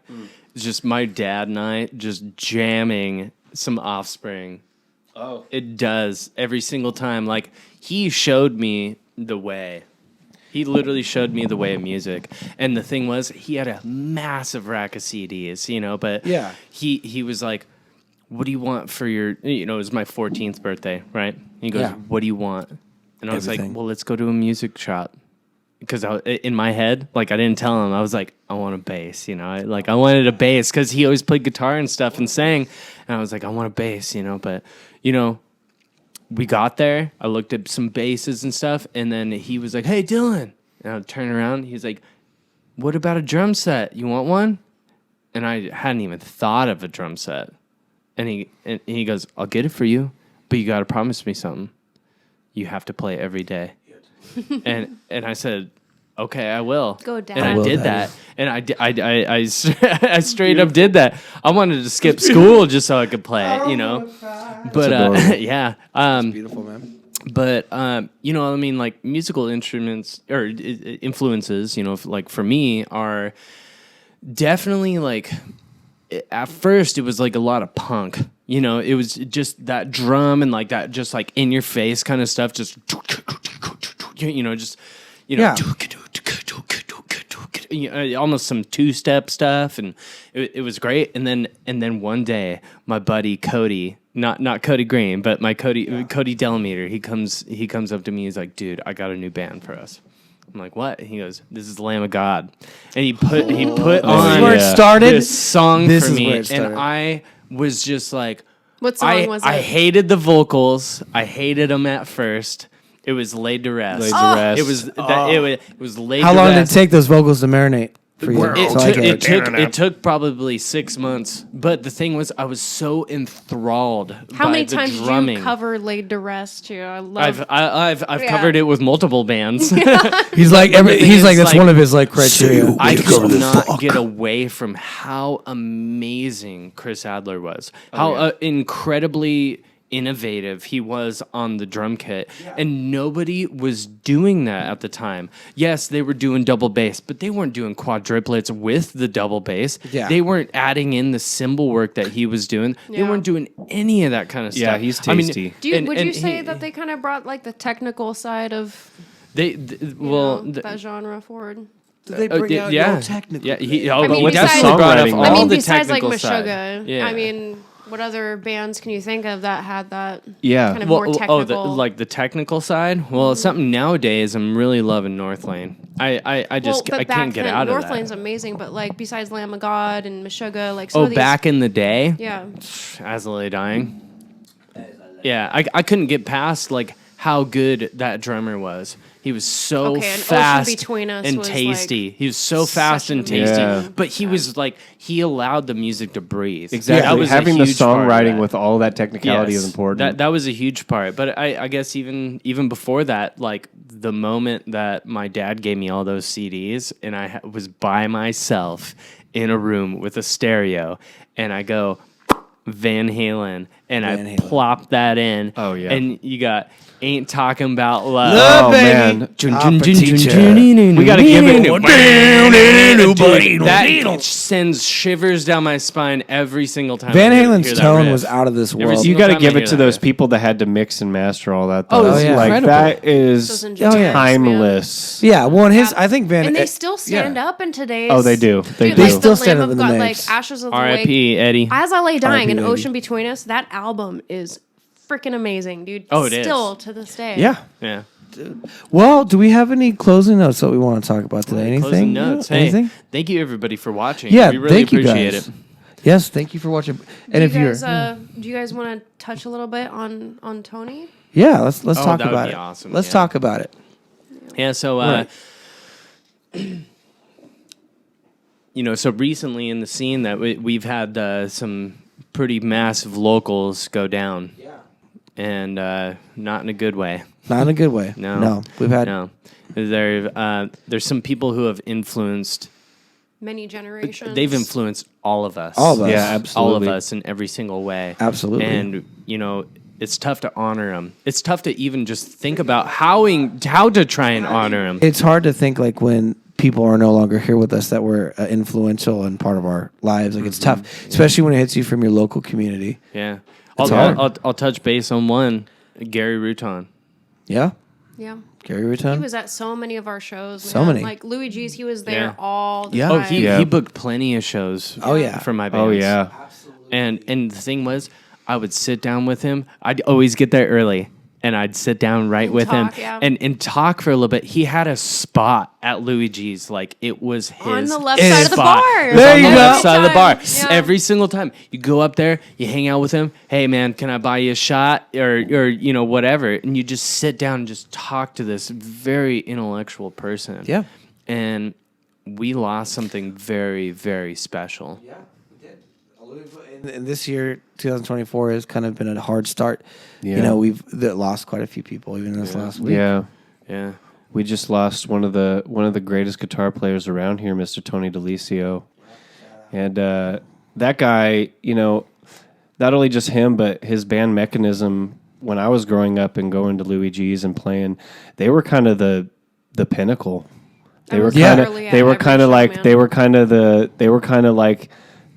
It's just my dad and I just jamming some Offspring.
Oh.
It does every single time. Like, he showed me the way. He literally showed me the way of music. And the thing was, he had a massive rack of CDs, but
Yeah.
he was like, what do you want for your, it was my 14th birthday, right? He goes,
Yeah.
what do you want? And I was
Everything.
like, well, let's go to a music shop. Because in my head, like, I didn't tell him. I was like, I want a bass, I wanted a bass because he always played guitar and stuff and sang. And I was like, I want a bass, But, we got there. I looked at some basses and stuff. And then he was like, hey, Dylan. And I would turn around. He's like, what about a drum set? You want one? And I hadn't even thought of a drum set. And he goes, I'll get it for you. But you got to promise me something. You have to play every day. and I said, okay, I will.
Go, Dad.
And I
will,
did
Daddy.
that. And I straight up did that. I wanted to skip school just so I could play it, But
adorable.
yeah.
Beautiful, man.
But like musical instruments or influences, like for me are definitely like at first it was like a lot of punk. It was just that drum and like that just like in your face kind of stuff, just
Yeah.
almost some two-step stuff, and it was great. And then one day, my buddy Cody, not Cody Green, but my Cody Delameter, he comes up to me. He's like, "Dude, I got a new band for us." I'm like, "What?" He goes, "This is Lamb of God," and he put on
where it started.
this song
This
for
is
me,
where it started.
and I was just like,
What song was it?
I hated the vocals. I hated them at first. It was Laid to Rest.
Laid to Rest.
It was it was Laid
How
to
long did it
Rest.
take those vocals to marinate for you?
It took probably 6 months, but the thing was, I was so enthralled.
How
by
many
the
times
drumming.
did you cover Laid to Rest too? I love.
I've
Yeah.
covered it with multiple bands.
He's like
But the thing is,
that's
like,
one of his like criteria.
I could not get away from how amazing Chris Adler was. How incredibly innovative he was on the drum kit, and nobody was doing that at the time. Yes, they were doing double bass, but they weren't doing quadruplets with the double bass.
Yeah.
They weren't adding in the cymbal work that he was doing. They
Yeah.
weren't doing any of that kind of stuff.
Yeah, he's tasty.
Would you say that they kind of brought like the technical side of that genre forward?
They bring out
yeah,
technical.
yeah.
I mean,
we
besides-
definitely brought up
songwriting,
all
I mean,
the
besides like
technical side.
Meshuggah,
Yeah.
I mean, what other bands can you think of that had that
Yeah.
kind of more technical?
the technical side. Well, it's something nowadays. I'm really loving North Lane. I just
but
I
back
can't get
then,
out of
North
that.
Lane's amazing, but like besides Lamb of God and Meshuggah, like some
Oh,
of these,
back in the day,
yeah,
As I Lay Dying. Yeah, I couldn't get past like how good that drummer was. He was so
Okay, and Ocean
fast
Between Us
and
was,
tasty.
like,
He was so fast
such
and
an amazing-
tasty.
Yeah.
But he was like he allowed the music to breathe.
Exactly.
That was a
Having the
huge part of
songwriting
that.
with all that technicality
Yes,
is important.
That was a huge part. But I guess even before that, like the moment that my dad gave me all those CDs and I was by myself in a room with a stereo and I go Van Halen and
Van
I
Halen.
plop that in.
Oh, yeah.
And you got Ain't Talking About Love.
Love, baby.
man.
We
gotta give it-
That sends shivers down my spine every single time.
Van
I hear
Halen's
that
tone
riff.
was out of this
Every
world.
single
You got to
time
give
I
it to
hear
those
that.
people that had to mix and master all that.
Oh,
though.
it's
like
incredible.
that
Those
is
engineers, man.
timeless.
Yeah, well, and his I think Van
and they still stand
yeah.
up in today's.
Oh, they do. They
Dude,
do.
like
They still
the
stand
Lamb
up in
of
the
God,
mix.
like Ashes of the Lake.
R.I.P. Eddie.
As I Lay Dying and
baby.
Ocean Between Us, that album is freaking amazing, dude.
Oh, it is.
Still to this day.
Yeah.
Yeah.
Well, do we have any closing notes that we want to talk about today? Anything?
Closing notes. Hey,
Anything?
thank you everybody for watching.
Yeah,
we really
thank you
appreciate
guys.
it.
Yes, thank you for watching. And if
do
you're,
you guys want to touch a little bit on Tony?
yeah, let's
Oh,
talk
that would
about
be
it.
awesome,
Let's
yeah.
talk about it.
Yeah, so
Right.
so recently in the scene that we've had some pretty massive locals go down. Yeah. And not in a good way.
Not in a good way.
No.
We've had
No. There's some people who have influenced.
Many generations.
They've influenced all of us.
All of us.
Yeah,
All of
absolutely.
us in every single way.
Absolutely.
And it's tough to honor them. It's tough to even just think about how to try and honor them.
it's hard to think like when people are no longer here with us that were influential and part of our lives. Like it's tough, especially when it hits you from your local community.
Yeah.
It's
I'll touch base on one. Gary Rutan.
Yeah,
Yeah.
Gary Rutan.
He was at so many of our shows.
So
man.
many.
Like Louis G's, he was there
Yeah.
all the
Yeah.
time.
Oh, he booked plenty of shows.
Oh, yeah.
for my bands.
Oh yeah.
And the thing was, I would sit down with him. I'd always get there early, and I'd sit down right with
talk,
him
yeah.
and talk for a little bit. He had a spot at Louis G's, like it was his
On the left side of the
spot.
bar.
It was
There
on
you
the
go.
left side of the bar.
Yeah.
Every single time you go up there, you hang out with him. Hey man, can I buy you a shot or whatever? And you just sit down and just talk to this very intellectual person.
Yeah.
And we lost something very, very special.
Yeah, we did. And this year, 2024, has kind of been a hard start.
Yeah.
You know, we've lost quite a few people even this last week.
Yeah.
Yeah.
We just lost one of the greatest guitar players around here, Mr. Tony DeLisio. And that guy, not only just him, but his band Mechanism, when I was growing up and going to Louis G's and playing, they were kind of the pinnacle. They
I
were
was
kind
literally
of
at
they were
every
kind of
show,
like
man.
they were kind of like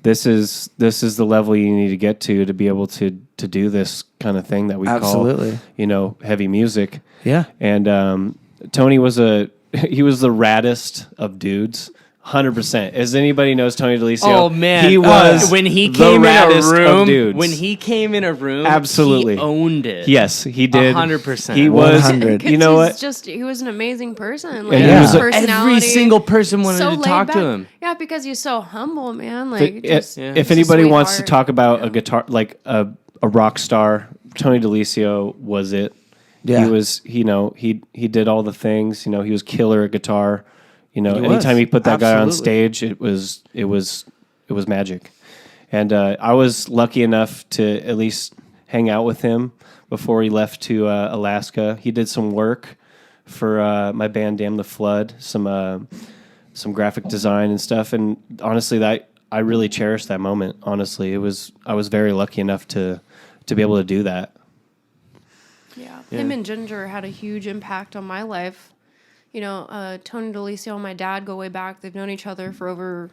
this is the level you need to get to be able to do this kind of thing that we
Absolutely.
call heavy music.
Yeah.
And Tony was he was the raddest of dudes. 100%. As anybody knows, Tony DeLisio.
Oh man,
he was
when he
the
came in a
raddest of
room.
dudes.
When he came in a room,
Absolutely.
he owned it.
yes, he did.
100%.
He was.
100.
You know what?
He was an amazing person. Like,
he
his
was a-
personality,
Every single person wanted
so
to
laid
talk
back.
to him.
Yeah, because he's so humble, man. Like,
If
just
anybody
a
wants to
sweetheart.
talk about a guitar, like a rock star, Tony DeLisio was it.
Yeah.
He was, he did all the things. He was killer at guitar. Anytime
was.
he put that guy on
Absolutely.
stage, it was magic. And I was lucky enough to at least hang out with him before he left to Alaska. He did some work for my band Damn the Flood, some graphic design and stuff. And honestly, that I really cherished that moment. Honestly, I was very lucky enough to be able to do that.
Yeah. Him and Ginger had a huge impact on my life. Tony DeLisio and my dad go way back. They've known each other for over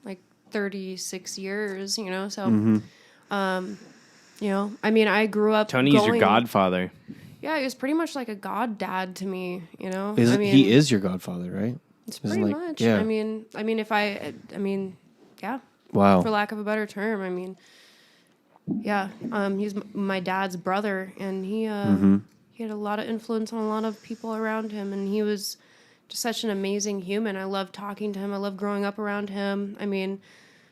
like 36 years, so, I mean, I grew up
Tony's your godfather.
Yeah, he was pretty much like a god dad to me,
He is your godfather, right?
It's pretty much.
Yeah.
I mean, yeah.
Wow.
For lack of a better term, yeah. He's my dad's brother, and he had a lot of influence on a lot of people around him, and he was just such an amazing human. I loved talking to him. I loved growing up around him. I mean,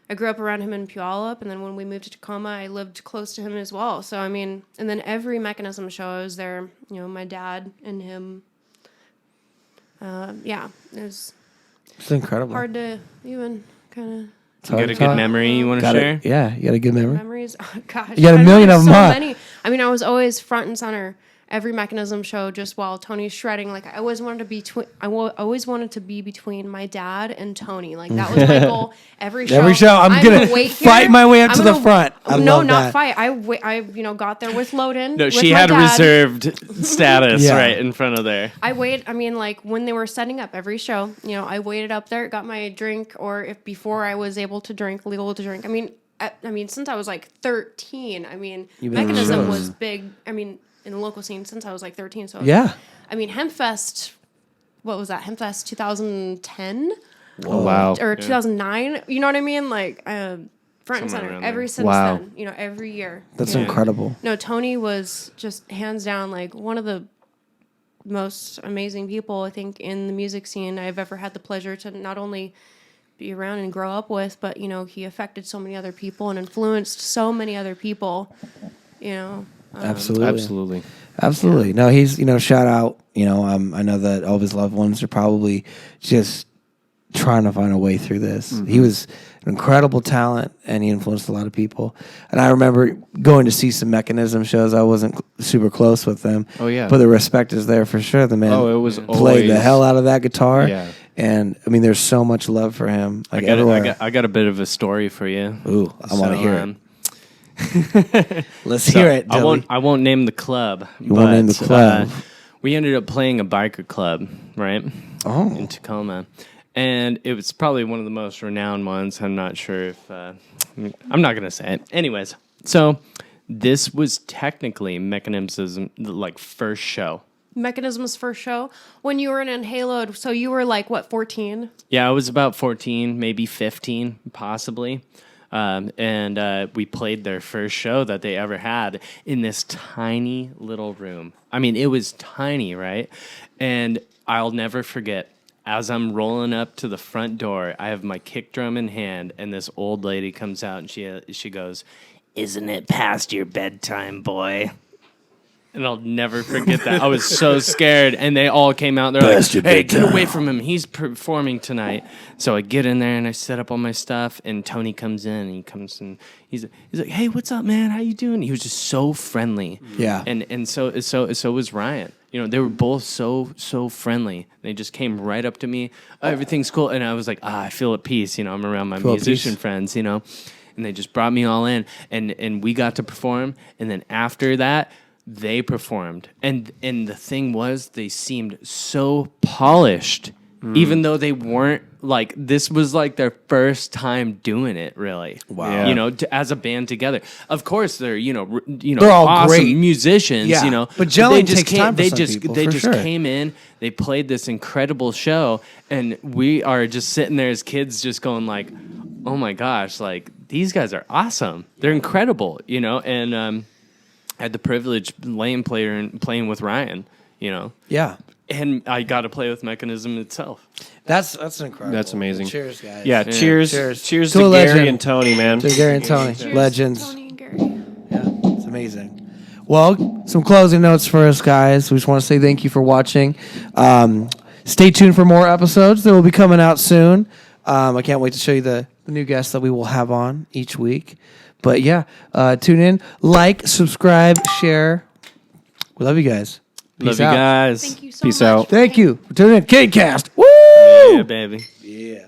I grew up around him in Puyallup, and then when we moved to Tacoma, I lived close to him as well. So, and then every Mechanism show I was there, my dad and him. Yeah, it was
It's incredible.
hard to even kind of...
You got a good memory you want to
Got
share?
it. Yeah, you got a good memory.
memories. Oh, gosh.
You got a million
there's
of 'em,
so
huh?
many. I was always front and center every Mechanism show just while Tony's shredding. Like, I always wanted to be always wanted to be between my dad and Tony. Like, that was my goal every show.
Every show, I'm gonna
wait
fight
here.
my way up
I'm
to the
gonna-
front. I
no,
love
not
that.
fight. I got there with Loden.
No,
with
she
my
had
dad.
reserved status
Yeah.
right in front of there.
I like when they were setting up every show, I waited up there, got my drink, or if before I was able to drink, legal to drink. Since I was like 13, Mechanism was big. In the local scene since I was like 13. So
Yeah.
Hempfest, what was that? Hempfest 2010
Oh, wow.
or 2009. You know what I mean? Like front and
Somewhere
center
around
ever
there.
since
Wow.
then. Every year.
That's
Yeah.
incredible.
No, Tony was just hands down like one of the most amazing people I think in the music scene I've ever had the pleasure to not only be around and grow up with, but he affected so many other people and influenced so many other people.
Absolutely.
Absolutely.
No, he's, shout out, I know that all of his loved ones are probably just trying to find a way through this.
Mm-hmm.
He was an incredible talent, and he influenced a lot of people. And I remember going to see some Mechanism shows. I wasn't super close with them.
Oh, yeah.
But the respect is there for sure. The man
Oh, it was
played the
always-
hell out of that guitar.
Yeah.
And, there's so much love for him. Like,
I
everywhere.
got a bit of a story for you.
Ooh, I want to hear it.
it.
Let's hear it,
I
Dilly.
won't name the club.
You won't name the club.
We ended up playing a biker club, right?
Oh.
In Tacoma. And it was probably one of the most renowned ones. I'm not sure if... I'm not going to say it. Anyways, so this was technically Mechanism's first show.
Mechanism's first show when you were in Haloed. So you were like, what, 14?
Yeah, I was about 14, maybe 15, possibly. And we played their first show that they ever had in this tiny little room. It was tiny, right? And I'll never forget, as I'm rolling up to the front door, I have my kick drum in hand, and this old lady comes out, and she goes, "Isn't it past your bedtime, boy?" And I'll never forget that. I was so scared, and they all came out. They're like, "Hey, get away from him! He's performing tonight." So I get in there and I set up all my stuff. And Tony comes in. And he comes and he's like, "Hey, what's up, man? How you doing?" He was just so friendly.
Yeah.
And so was Ryan. They were both so friendly. They just came right up to me. "Oh, everything's cool," and I was like, I feel at peace. I'm around my
Feel at
musician
peace.
friends. And they just brought me all in, and we got to perform. And then after that, they performed, and the thing was, they seemed so polished even though they weren't like, this was like their first time doing it, really.
Wow.
Yeah.
You know, as a band together. Of course, they're
They're all
awesome
great.
musicians.
Yeah.
You know,
But gelling
they just
takes time for
They
some
just
people,
they
for
just
sure.
came in. They played this incredible show, and we are just sitting there as kids, just going like, "Oh my gosh! Like these guys are awesome. They're incredible." You know, and I had the privilege playing with Ryan. You know,
Yeah.
and I got to play with Mechanism itself.
That's incredible.
That's amazing.
Cheers, guys.
Yeah, cheers.
Cheers.
Cheers
To
to
a
Gary
legend.
and Tony, man.
To Gary and Tony,
Cheers,
legends.
Tony and Gary.
Yeah, it's amazing. Well, some closing notes for us, guys. We just want to say thank you for watching. Stay tuned for more episodes that will be coming out soon. I can't wait to show you the new guests that we will have on each week. But yeah, tune in, like, subscribe, share. We love you guys.
Love
Peace
you
out.
guys.
Thank you so
Peace
much.
out.
Thank you for tuning in. Kadecast. Woo!
Yeah, baby.
Yeah.